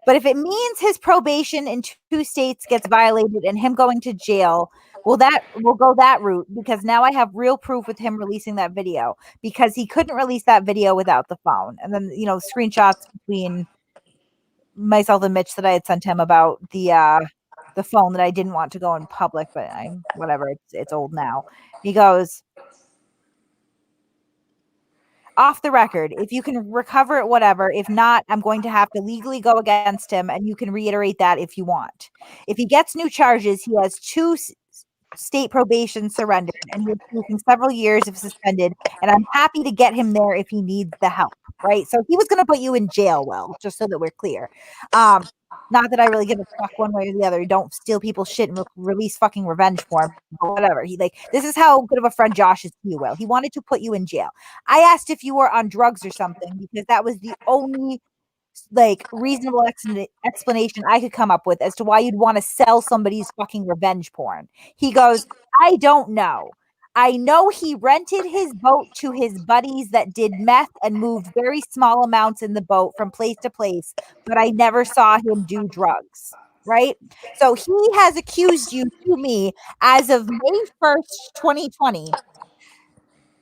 but if it means his probation in 2 states gets violated and him going to jail, we'll go that route, because now I have real proof with him releasing that video, because he couldn't release that video without the phone. And then, you know, screenshots between myself and Mitch that I had sent him about the phone that I didn't want to go in public, but whatever, it's old now. He goes, off the record, if you can recover it, whatever. If not, I'm going to have to legally go against him, and you can reiterate that if you want. If he gets new charges, he has 2 state probation surrendered, and he is facing several years of suspended, and I'm happy to get him there if he needs the help, right? So he was going to put you in jail, Will, just so that we're clear. Not that I really give a fuck one way or the other. Don't steal people's shit and release fucking revenge porn, but whatever. This is how good of a friend Josh is to you, Will. He wanted to put you in jail. I asked if you were on drugs or something because that was the only reasonable explanation I could come up with as to why you'd want to sell somebody's fucking revenge porn. He goes, I don't know. I know he rented his boat to his buddies that did meth and moved very small amounts in the boat from place to place, but I never saw him do drugs. Right? So he has accused you to me as of May 1st, 2020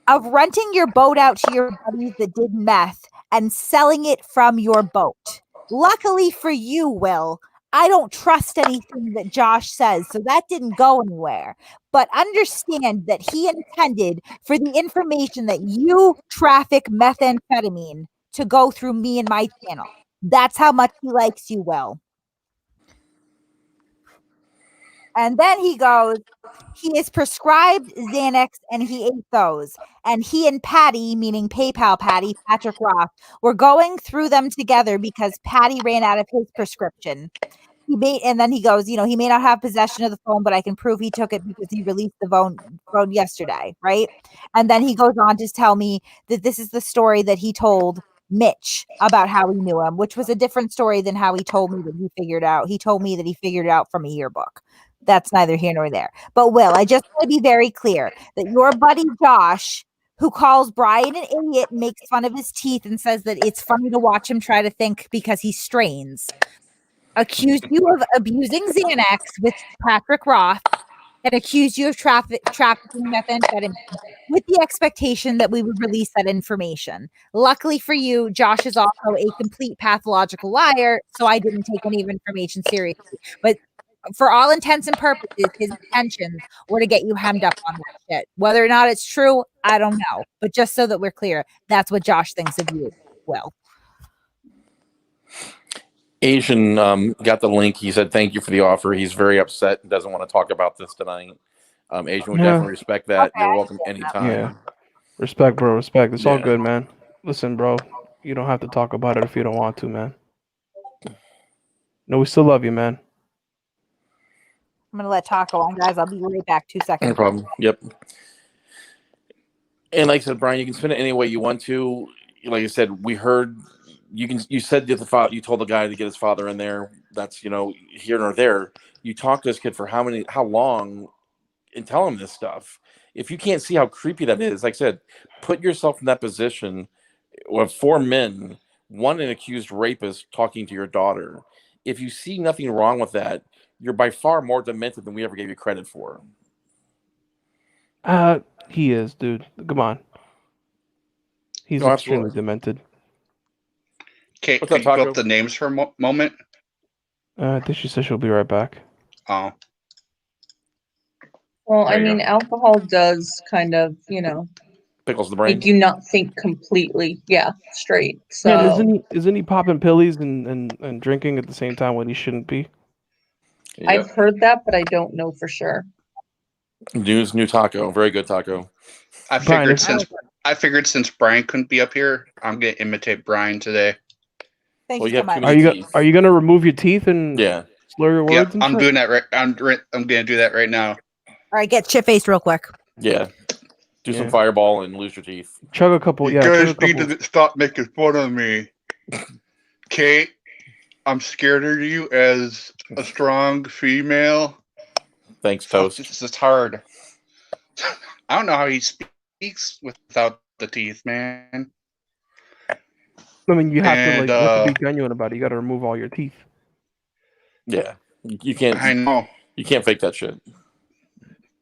of renting your boat out to your buddies that did meth and selling it from your boat. Luckily for you, Will, I don't trust anything that Josh says, so that didn't go anywhere. But understand that he intended for the information that you traffic methamphetamine to go through me and my channel. That's how much he likes you, Will. And then he goes, he is prescribed Xanax and he ate those. And he and Patty, meaning PayPal Patty, Patrick Roth, were going through them together because Patty ran out of his prescription. And then he goes, he may not have possession of the phone, but I can prove he took it because he released the phone yesterday, right? And then he goes on to tell me that this is the story that he told Mitch about how he knew him, which was a different story than how he told me that he figured out. He told me that he figured it out from a yearbook. That's neither here nor there. But Will, I just want to be very clear that your buddy Josh, who calls Brian an idiot, makes fun of his teeth and says that it's funny to watch him try to think because he strains, accused you of abusing Xanax with Patrick Roth and accused you of trafficking methamphetamine with the expectation that we would release that information. Luckily for you, Josh is also a complete pathological liar, so I didn't take any of information seriously. But for all intents and purposes, his intentions were to get you hemmed up on that shit. Whether or not it's true, I don't know. But just so that we're clear, that's what Josh thinks of you. Will. Asian got the link. He said, thank you for the offer. He's very upset and doesn't want to talk about this tonight. Asian would definitely respect that. Okay, you're welcome anytime. Yeah. Respect, bro. Respect. It's all good, man. Listen, bro. You don't have to talk about it if you don't want to, man. No, we still love you, man. I'm going to let Taco on, guys. I'll be right back. 2 seconds. No problem. Yep. And like I said, Brian, you can spin it any way you want to. Like I said, we heard you said that you told the guy to get his father in there. That's, here nor there. You talked to this kid for how long and tell him this stuff. If you can't see how creepy that is, like I said, put yourself in that position of 4 men, one an accused rapist talking to your daughter. If you see nothing wrong with that, you're by far more demented than we ever gave you credit for. He is, dude. Come on. He's extremely demented. Okay, can you go up the names for a moment? I think she said she'll be right back. Oh. Well, I mean, alcohol does kind of, pickles the brain. Make you not think completely, straight. So yeah, isn't he popping pillies and drinking at the same time when he shouldn't be? Yep. I've heard that, but I don't know for sure. New Taco, very good Taco. I figured since Brian couldn't be up here, I'm gonna imitate Brian today. Thank you so much. Are you gonna remove your teeth and slur your words? Yeah, I'm doing that right. I'm gonna do that right now. All right, get shit faced real quick. Yeah, do some fireball and lose your teeth. Chug a couple. You guys need to stop making fun of me. Kate, I'm scared of you as a strong female. Thanks, Toast. This is hard. I don't know how he speaks without the teeth, man. I mean, you have to be genuine about it. You got to remove all your teeth. Yeah, you can't. I know. You can't fake that shit.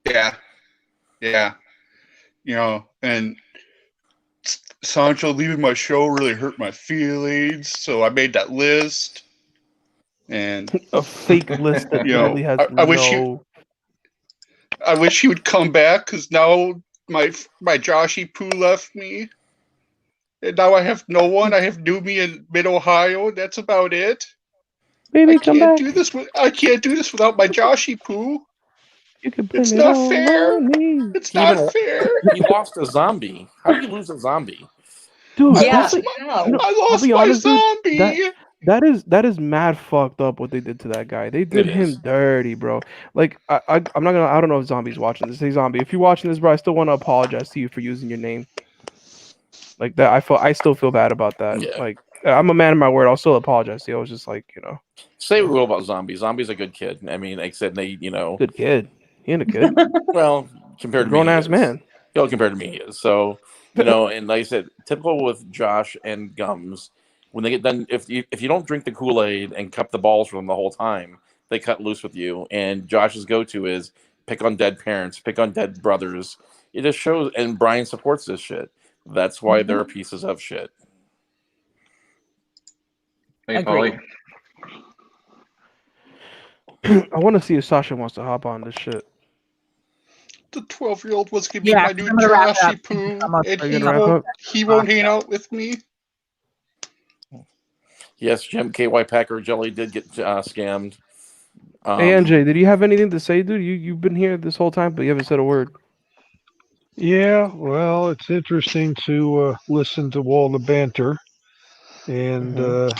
Yeah. And Sancho leaving my show really hurt my feelings, so I made that list. And a fake list that really has I wish he would come back because now my Joshy Poo left me. And now I have no one. I have Numi in mid-Ohio. That's about it. Baby, I come can't back. do this. I can't do this without my Joshy Poo. You can blame It's it not all fair. on me. It's not fair. He lost a zombie. How do you lose a zombie? Dude, Yeah, that's like, how? you know, I I'll lost be my honest, dude. zombie. That is mad fucked up what they did to that guy. They did It him is. dirty, bro. Like I'm not gonna. I don't know if Zombie's watching this. Hey, Zombie, if you're watching this, bro, I still want to apologize to you for using your name like that. I still feel bad about that. Yeah. Like I'm a man of my word. I'll still apologize to you. I was just like, Say what we will about Zombie. Zombie's a good kid. I mean, like I said, good kid. He ain't a kid. well, compared to me, Grown he ass is. man. Compared to me, he is. So, and like I said, typical with Josh and Gums, when they get done, if you don't drink the Kool-Aid and cup the balls for them the whole time, they cut loose with you. And Josh's go-to is pick on dead parents, pick on dead brothers. It just shows, and Brian supports this shit. That's why they're pieces of shit. Hey, Polly. I want to see if Sasha wants to hop on this shit. The 12-year-old was gonna be Yeah, my new I'm gonna wrap it Joshy up. Poo, Almost. and Are you gonna wrap up? he won't hang out with me. Yes, Jim KY Packer Jelly did get scammed. Hey, NJ, did you have anything to say, dude? You've been here this whole time, but you haven't said a word. Yeah, well, it's interesting to listen to all the banter. And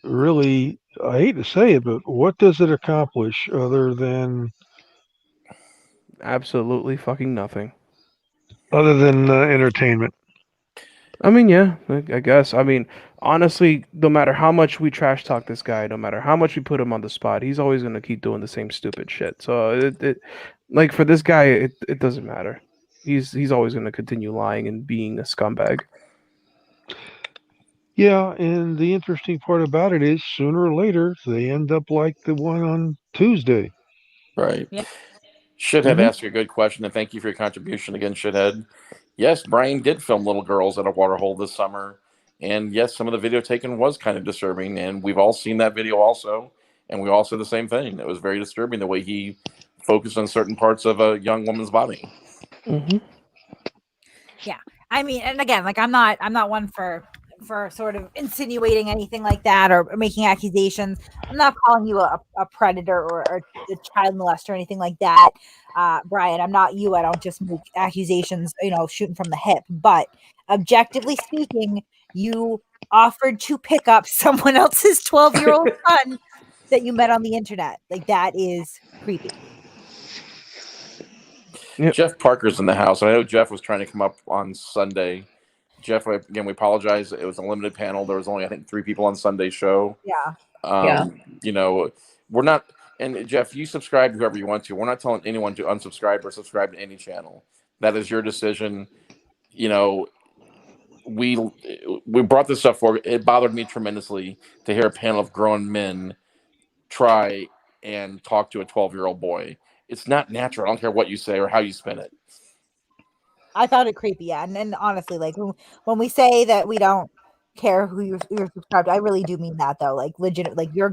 really, I hate to say it, but what does it accomplish other than Absolutely fucking nothing. Entertainment? I mean, yeah, I guess. I mean, honestly, no matter how much we trash talk this guy, no matter how much we put him on the spot, he's always gonna keep doing the same stupid shit. So like for this guy, it doesn't matter. He's always gonna continue lying and being a scumbag. Yeah, and the interesting part about it is sooner or later they end up like the one on Tuesday. Right. Yeah. Shithead asked you a good question, and thank you for your contribution again, Shithead. Yes, Brian did film little girls at a waterhole this summer, and yes, some of the video taken was kind of disturbing, and we've all seen that video also, and we all said the same thing. It was very disturbing the way he focused on certain parts of a young woman's body. Mm-hmm. Yeah, I mean, and again, like I'm not one for sort of insinuating anything like that or making accusations. I'm not calling you a predator or a child molester or anything like that, Brian. I'm not you. I don't just make accusations, shooting from the hip. But objectively speaking, you offered to pick up someone else's 12-year-old son that you met on the internet. Like that is creepy. Yep. Jeff Parker's in the house. I know Jeff was trying to come up on Sunday. Jeff, again, we apologize. It was a limited panel. There was only, I think, 3 people on Sunday's show. Yeah. We're not. And Jeff, you subscribe to whoever you want to. We're not telling anyone to unsubscribe or subscribe to any channel. That is your decision. We brought this up for. It bothered me tremendously to hear a panel of grown men try and talk to a 12-year-old boy. It's not natural. I don't care what you say or how you spin it. I found it creepy, yeah. And honestly, like when we say that we don't care who you're subscribed to, I really do mean that though. Like legit, like you're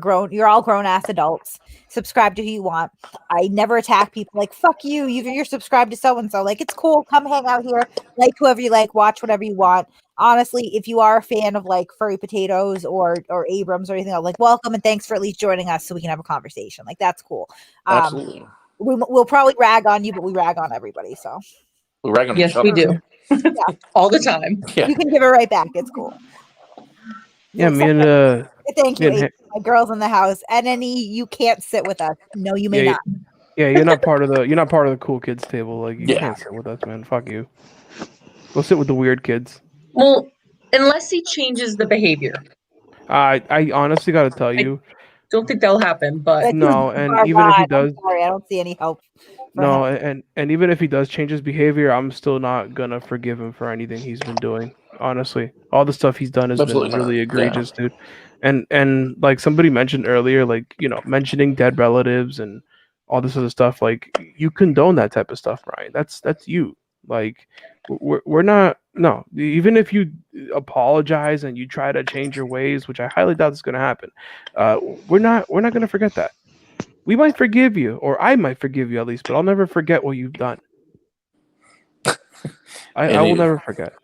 all grown ass adults. Subscribe to who you want. I never attack people like fuck you. You're subscribed to so and so. Like it's cool. Come hang out here. Like whoever you like. Watch whatever you want. Honestly, if you are a fan of like Furry Potatoes or Abrams or anything, I'm like welcome and thanks for at least joining us so we can have a conversation. Like that's cool. Absolutely. We'll probably rag on you, but we rag on everybody. So. We rag on Yes, each other. we do. Yeah. All the time. Yeah. You can give it right back. It's cool. Yeah, me and thank you, my girls in the house. And any you can't sit with us. No, you may not. Yeah, you're not part of the cool kids table. Like you can't sit with us, man. Fuck you. Go sit with the weird kids. Well, unless he changes the behavior. I honestly got to tell you. Don't think that'll happen, but no, and even if he does, sorry, I don't see any help. No, and even if he does change his behavior, I'm still not gonna forgive him for anything he's been doing. Honestly, all the stuff he's done has been really egregious, dude. And like somebody mentioned earlier, like mentioning dead relatives and all this other stuff, like you condone that type of stuff, Brian. That's you. Like we're not. No, even if you apologize and you try to change your ways, which I highly doubt is gonna happen, we're not gonna forget that. We might forgive you, or I might forgive you at least, but I'll never forget what you've done. I will never forget.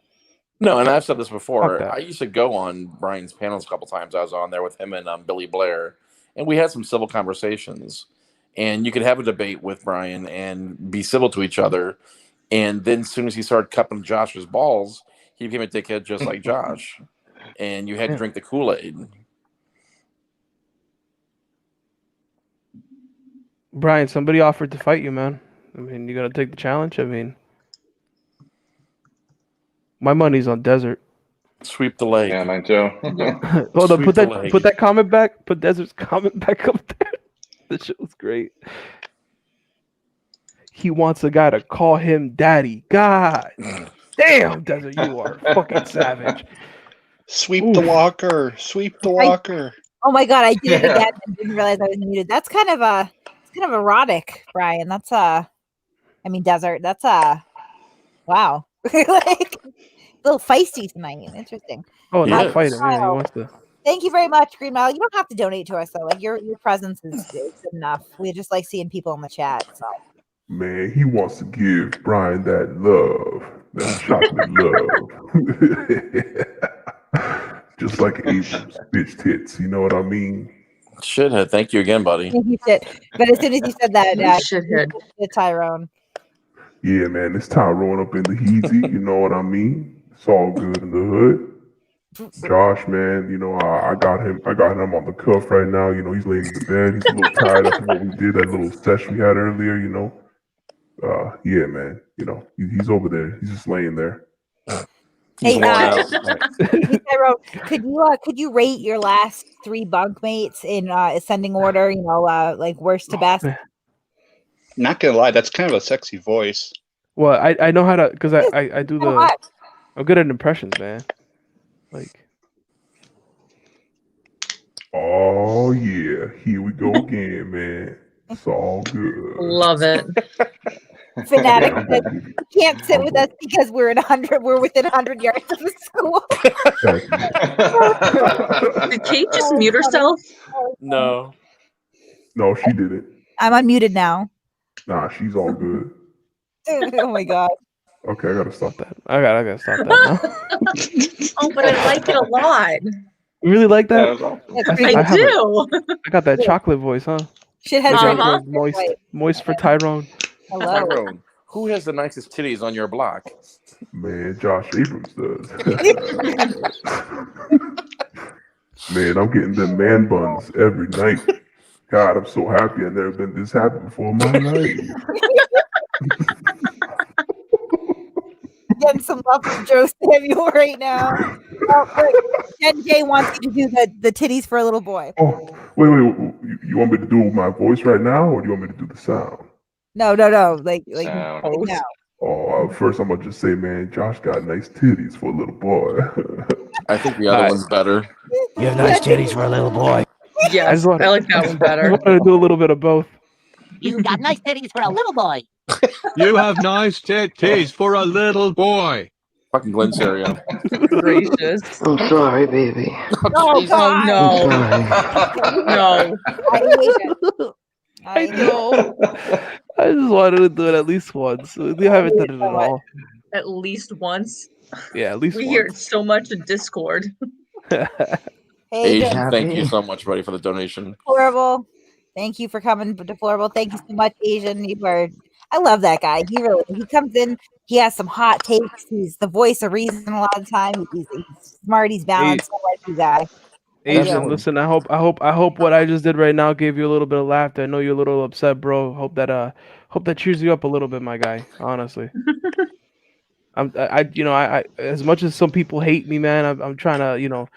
No, and I've said this Fuck before. that. I used to go on Brian's panels a couple times. I was on there with him and Billy Blair, and we had some civil conversations. And you could have a debate with Brian and be civil to each other. And then as soon as he started cupping Josh's balls, he became a dickhead just like Josh. And you had to drink the Kool-Aid. Brian, somebody offered to fight you, man. I mean, you gotta take the challenge. I mean, my money's on Desert. Sweep the leg. Yeah, mine too. Hold on, Sweep the leg. put that comment back. Put Desert's comment back up there. This shit was great. He wants a guy to call him daddy. God damn, Desert, you are fucking savage. Sweep the walker. Sweep the walker. Oh my god, I did it again and didn't realize I was muted. That's kind of erotic, Brian. That's I mean, Desert. That's wow. Like a little feisty tonight. Interesting. Oh, not fight him. Yeah, he wants to. Thank you very much, Green Mile. You don't have to donate to us though. Like your presence is good enough. We just like seeing people in the chat. So Man, he wants to give Brian that love, that chocolate love. Just like Abrams, bitch tits. You know what I mean? Shithead, thank you again, buddy. you should. But as soon as you said that, shithead. Tyrone. Yeah, man, it's Tyrone up in the heezy. You know what I mean? It's all good in the hood. Josh, man, you know, I got him on the cuff right now. You know, he's laying in the bed. He's a little tired after what we did, that little session we had earlier, you know. Yeah, man, you know, he's over there. He's just laying there. Hey, Tyrone, could you rate your last 3 bunkmates in ascending order? You know, like worst to best. Not gonna lie, that's kind of a sexy voice. Well, I know how to, because I do the. I'm good at impressions, man. Like. Oh yeah, here we go again, man. It's all good. Love it. Fanatic says, you can't sit with us because we're within 100 yards of the school. Did Kate just mute herself? No. No, she didn't. I'm unmuted now. Nah, she's all good. Oh my god. Okay, I gotta stop that. I gotta stop that now. Oh, but I like it a lot. You really like that? I do. I got that chocolate voice, huh? Shithead Moist for Tyrone. Hello. Tyrone, who has the nicest titties on your block? Man, Josh Abrams does. Man, I'm getting them man buns every night. God, I'm so happy. I've never been this happy before in my life. Getting some love from Joe Samuel right now. Jen J wants you to do the titties for a little boy. Oh, wait. You want me to do my voice right now, or do you want me to do the sound? No. Like no. Oh, first I'm gonna just say, man, Josh got nice titties for a little boy. I think the other one's better. You have nice titties for a little boy. Yes, I like that one better. I wanted to do a little bit of both. You got nice titties for a little boy. You have nice titties for a little boy. Fucking Glenn Serio. Gracious. I'm sorry, baby. Oh, no. No. I know. I just wanted to do it at least once. We haven't done it at all. At least once. Yeah, at least we once. hear it so much in Discord. Asian, thank you so much, buddy, for the donation. Deplorable. Thank you for coming, Deplorable. Thank you so much, Asian. I love that guy. He comes in. He has some hot takes. He's the voice of reason a lot of the time. He's smart. He's balanced. I like you guy. Asian, listen. I hope what I just did right now gave you a little bit of laughter. I know you're a little upset, bro. Hope that cheers you up a little bit, my guy. Honestly, I as much as some people hate me, man, I'm trying to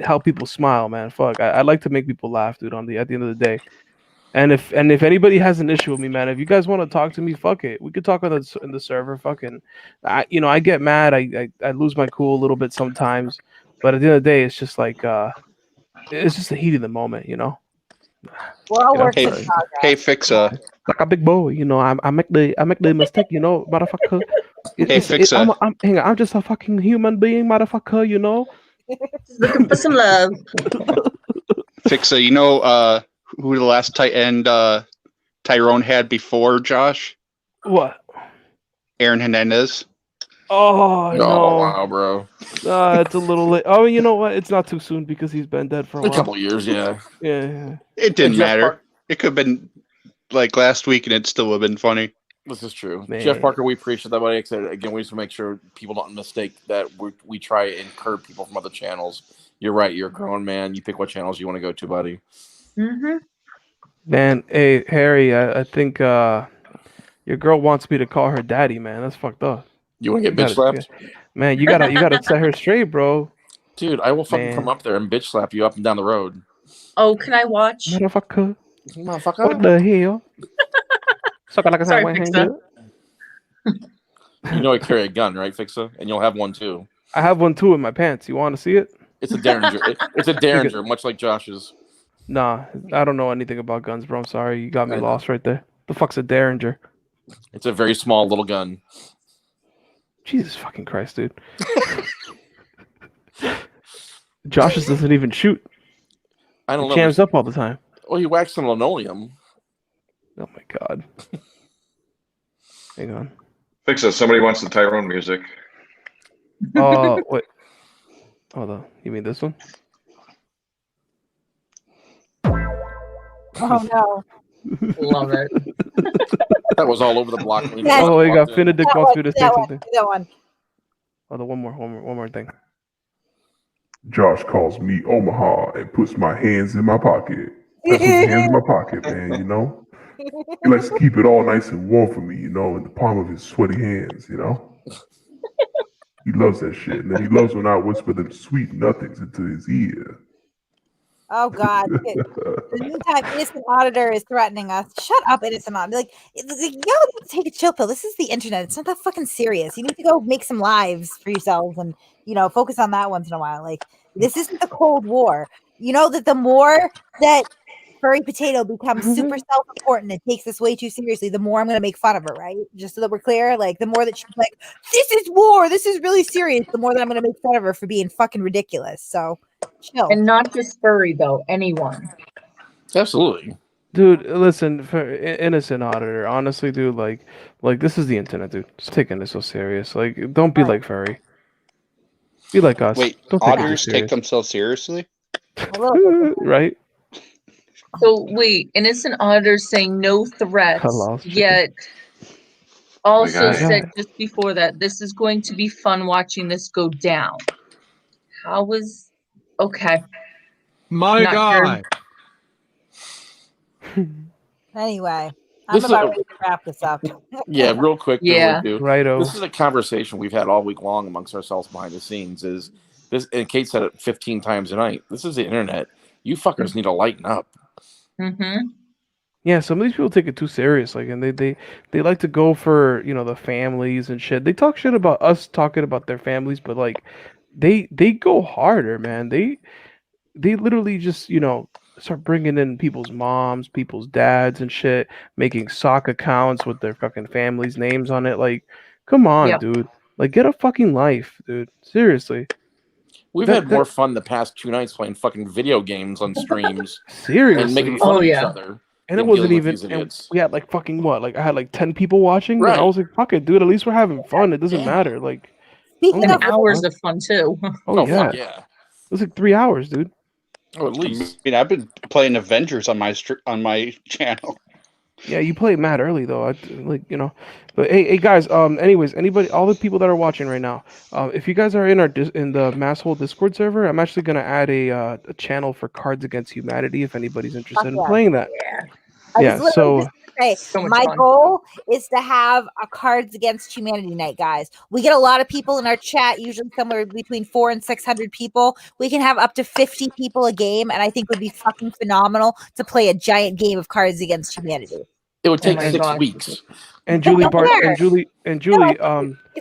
help people smile, man. Fuck, I like to make people laugh, dude. At the end of the day. And if anybody has an issue with me, man, if you guys want to talk to me, fuck it. We could talk in the server. Fucking, I get mad. I lose my cool a little bit sometimes, but at the end of the day, it's just like it's just the heat of the moment, We're all working. Hey, Fixa. Like a big boy, I make the mistake, motherfucker. Hey, Fixa. I'm just a fucking human being, motherfucker. Looking for some love. Fixa, who the last tight end Tyrone had before Josh? What? Aaron Hernandez. Oh no! wow, bro. It's a little late. Oh, you know what? It's not too soon because he's been dead for a A while. couple years, yeah. Yeah. It didn't And Jeff matter. It could have been like last week, and it still would have been funny. This is true. Man. Jeff Parker, we appreciate that. But like I said, again, we just want to make sure people don't mistake that we try and curb people from other channels. You're right. You're a grown man. You pick what channels you want to go to, buddy. Mm-hmm. Man, hey Harry, I think your girl wants me to call her daddy. Man, that's fucked up. You want to get bitch slapped? Man, you gotta set her straight, bro. Dude, I will fucking come up there and bitch slap you up and down the road. Oh, can I watch? Motherfucker. Motherfucker. What the hell? Sorry, Fixa. You know I carry a gun, right, Fixa? And you'll have one too. I have one too in my pants. You want to see it? It's a Derringer. It's a Derringer, much like Josh's. Nah, I don't know anything about guns, bro. I'm sorry. You got me lost right there. The fuck's a Derringer? It's a very small little gun. Jesus fucking Christ, dude. Josh's doesn't even shoot. I don't know. Jams up all the time. Oh, he waxed on linoleum. Oh my god. Hang on. Fix it. Somebody wants the Tyrone music. Oh, wait. Hold on. You mean this one? Oh no. Love it. That was all over the block. Oh, you got Finadic wants me to say something. That one. Oh, one more thing. Josh calls me Omaha and puts my hands in my pocket. Puts his hands in my pocket, man, you know? He likes to keep it all nice and warm for me, you know, in the palm of his sweaty hands, you know? He loves that shit. And then he loves when I whisper them sweet nothings into his ear. Oh God! The meantime, innocent auditor is threatening us. Shut up, innocent auditor! Like, yo, take a chill pill. This is the internet. It's not that fucking serious. You need to go make some lives for yourselves and focus on that once in a while. Like, this isn't the Cold War. You know that the more that Furry Potato becomes super self-important and takes this way too seriously, the more I'm going to make fun of her. Right? Just so that we're clear. Like, the more that she's like, "This is war. This is really serious," the more that I'm going to make fun of her for being fucking ridiculous. So. Chill. And not just furry though, anyone. Absolutely. Dude, listen, for innocent auditor, honestly, dude, like this is the internet, dude. Just taking this so serious. Like, don't be like Furry. Be like us. Wait, don't auditors take themselves seriously? Right? So wait, innocent auditors saying no threats, yet also said just before that, this is going to be fun watching this go down. How was okay? My guy. Anyway, I'm about ready to wrap this up. Yeah, real quick. Yeah. Righto. This is a conversation we've had all week long amongst ourselves behind the scenes. Is this? And Kate said it 15 times a night. This is the internet. You fuckers need to lighten up. Mm-hmm. Yeah, some of these people take it too serious, like, and they like to go for the families and shit. They talk shit about us talking about their families, but like, they go harder, man. They literally just start bringing in people's moms, people's dads, and shit, making sock accounts with their fucking families' names on it. Like, come on, dude. Like, get a fucking life, dude. Seriously. We've had more fun the past 2 nights playing fucking video games on streams. Seriously. And making fun of each other. And it wasn't even. And we had like fucking what? Like, I had like 10 people watching. Right. And I was like, fuck it, dude. At least we're having fun. It doesn't matter. Like, speaking of hours of fun too. Oh yeah. It was like 3 hours, dude. Oh, at least. I mean, I've been playing Avengers on my channel. Yeah, you play mad early though. But hey guys. Anyways, anybody, all the people that are watching right now, if you guys are in the Masshole Discord server, I'm actually gonna add a channel for Cards Against Humanity if anybody's interested in playing that. Yeah. So. My goal is to have a Cards Against Humanity night, guys. We get a lot of people in our chat, usually somewhere between 400 and 600 people. We can have up to 50 people a game, and I think it would be fucking phenomenal to play a giant game of Cards Against Humanity. It would take 6 weeks. And Julie if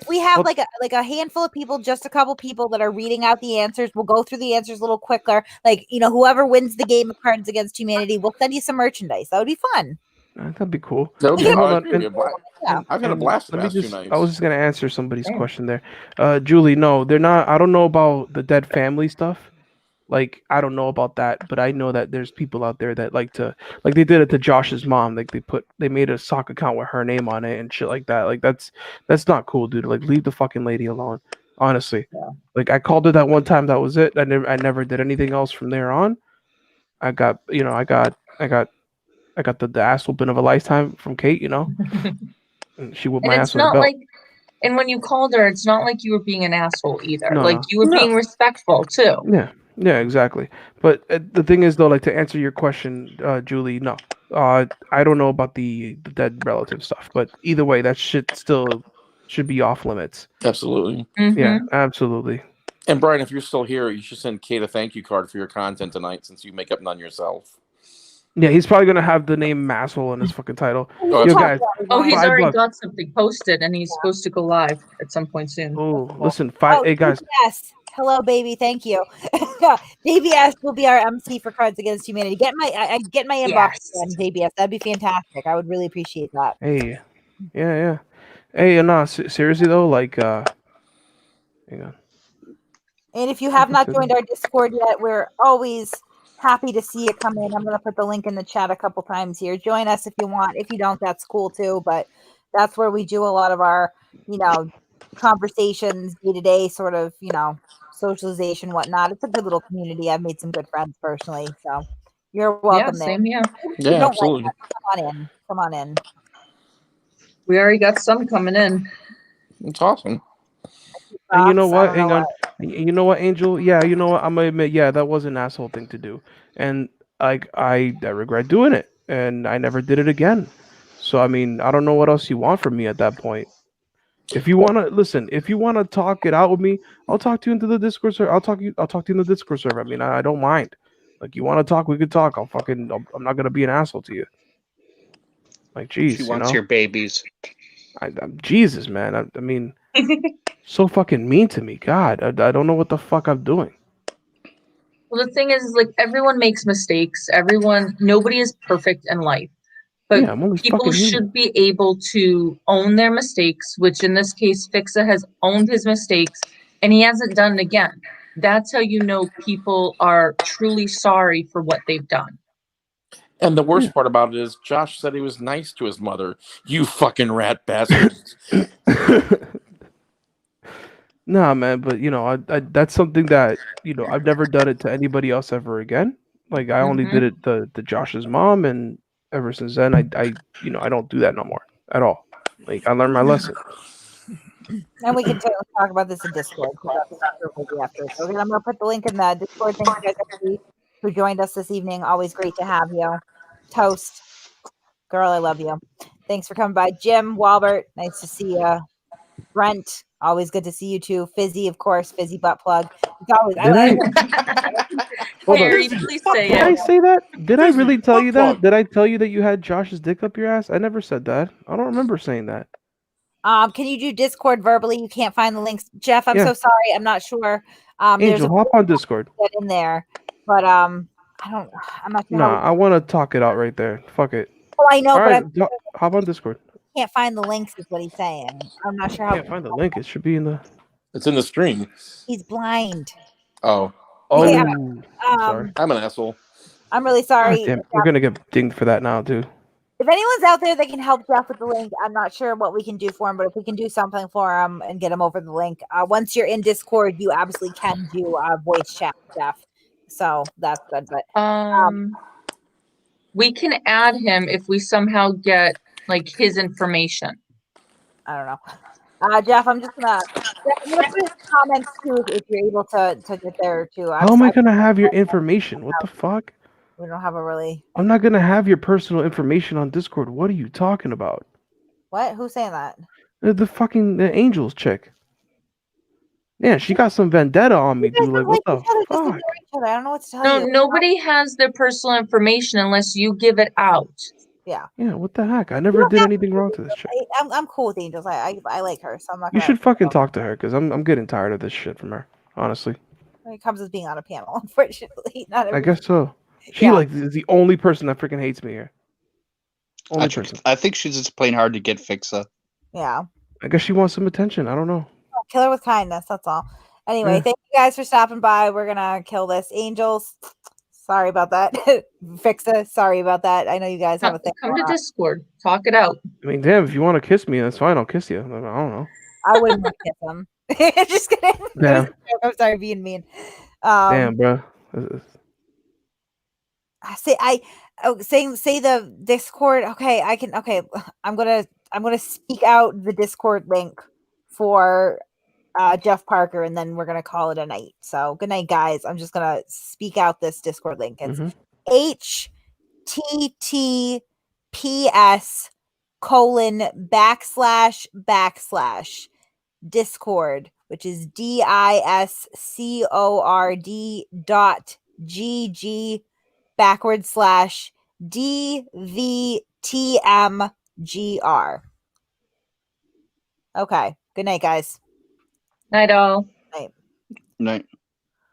we have like a handful of people, just a couple people that are reading out the answers, we'll go through the answers a little quicker. Like, whoever wins the game of Cards Against Humanity, we'll send you some merchandise. That would be fun. That'd be cool. That would be I've had a blast the past 2 nights. I was just gonna answer somebody's question there. Julie, no, they're not. I don't know about the dead family stuff. Like, I don't know about that, but I know that there's people out there that like to, like they did it to Josh's mom. Like they made a sock account with her name on it and shit like that. Like that's not cool, dude. Like leave the fucking lady alone. Honestly. Yeah. Like I called her that one time, that was it. I never did anything else from there on. I got the ass whooping of a lifetime from Kate, and she whooped And my it's ass with a not belt. like, and when you called her, it's not like you were being an asshole either. No, Like no. you were being respectful too. Yeah, exactly. But the thing is, though, like to answer your question, Julie, no, I don't know about the dead relative stuff, but either way, that shit still should be off limits. Absolutely. Yeah, absolutely. And Brian, if you're still here, you should send Kate a thank you card for your content tonight, since you make up none yourself. Yeah, he's probably gonna have the name Masshole in his fucking title. Oh, Yo, guys, He's already $5. got something posted, and he's supposed to go live at some point soon. Oh, listen, hey guys, Yes. Hello, baby. Thank you. JBS will be our MC for Cards Against Humanity. Get my get my inbox on JBS. That'd be fantastic. I would really appreciate that. hey, yeah. Hey, no, seriously though, like, hang on. And if you have not joined our Discord yet, we're always happy to see you come in. I'm going to put the link in the chat a couple times here. Join us if you want. If you don't, that's cool too. But that's where we do a lot of our, conversations, day-to-day sort of, socialization, whatnot. It's a good little community. I've made some good friends personally. So you're welcome there. Same here. Yeah, absolutely. Come on in. We already got some coming in. It's awesome. And you know what? Hang on. You know what, Angel? Yeah, you know what? I'm gonna admit, yeah, that was an asshole thing to do, and like I regret doing it, and I never did it again. So I mean, I don't know what else you want from me at that point. If you wanna listen, if you wanna talk it out with me, I'll talk to you into the Discord server. I'll talk to you in the Discord server. I mean, I don't mind. Like you wanna talk, we could talk. I'm not gonna be an asshole to you. Like, geez, She wants your babies. I'm Jesus, man. I mean. So fucking mean to me. God, I don't know what the fuck I'm doing. Well, the thing is, like, everyone makes mistakes. Nobody is perfect in life. But Yeah, I'm only people fucking human. should be able to own their mistakes, which in this case, Fixa has owned his mistakes, and he hasn't done it again. That's how you know people are truly sorry for what they've done. And the worst part about it is Josh said he was nice to his mother. You fucking rat bastards. Nah, man, but I that's something that I've never done it to anybody else ever again. Like I only did it to Josh's mom, and ever since then, I don't do that no more at all. Like I learned my lesson. And we can talk about this in Discord. After. So I'm gonna put the link in the Discord. Thank you guys everybody who joined us this evening. Always great to have you. Toast, girl, I love you. Thanks for coming by, Jim Walbert. Nice to see you. Brent, always good to see you too. Fizzy, of course, Fizzy butt plug. It's always. Harry, please say Did it. I say that? Did I really tell you that? Did I tell you that you had Josh's dick up your ass? I never said that. I don't remember saying that. Can you do Discord verbally? You can't find the links, Jeff. I'm Yeah. so sorry. I'm not sure. Angel, hop on Discord. Get in there, but I'm not sure. Nah, I want to talk it out right there. Fuck it. Oh, I know, All but right, I hop on Discord. can't find the links. Is what he's saying. I'm not sure how. Can't find the link. It should be in the. It's in the stream. He's blind. Oh. Yeah. Sorry. I'm an asshole. I'm really sorry. God damn, we're gonna get dinged for that now too. If anyone's out there that can help Jeff with the link, I'm not sure what we can do for him, but if we can do something for him and get him over the link, once you're in Discord, you absolutely can do voice chat with Jeff. So that's good. But we can add him if we somehow get like his information. I don't know. Jeff, I'm gonna put in the comments too if you're able to get there too. How am I gonna have your information? What the fuck? We don't have a really. I'm not gonna have your personal information on Discord. What are you talking about? What? Who's saying that? The Angels chick. Yeah, she got some vendetta on me, dude. Like, what the fuck? I don't know what to tell No, you. nobody has their personal information unless you give it out. Yeah. Yeah, what the heck? I never did anything wrong to this chick. I'm cool with Angels. I like her, so I'm not. You gonna, should fucking talk to her, because I'm getting tired of this shit from her. Honestly. It comes as being on a panel, unfortunately. Not I guess so. She is the only person that freaking hates me here. Only person. I think she's just plain hard to get, Fixa. Yeah. I guess she wants some attention. I don't know. Kill her with kindness. That's all. Anyway, thank you guys for stopping by. We're gonna kill this. Angels, sorry about that. Fixa, sorry about that. I know you guys have a thing. Come to Discord. Talk it out. I mean, damn, if you want to kiss me, that's fine. I'll kiss you. I don't know. I wouldn't want to kiss him. Just kidding. Damn. I'm sorry, being mean. Damn, bro. Say the Discord. Okay, I can. Okay, I'm gonna speak out the Discord link for Jeff Parker, and then we're gonna call it a night. So good night, guys. I'm just gonna speak out this Discord link. It's https:// Discord, which is discord.gg/DVTMGR. Okay. Good night, guys. Night all. Night. Night.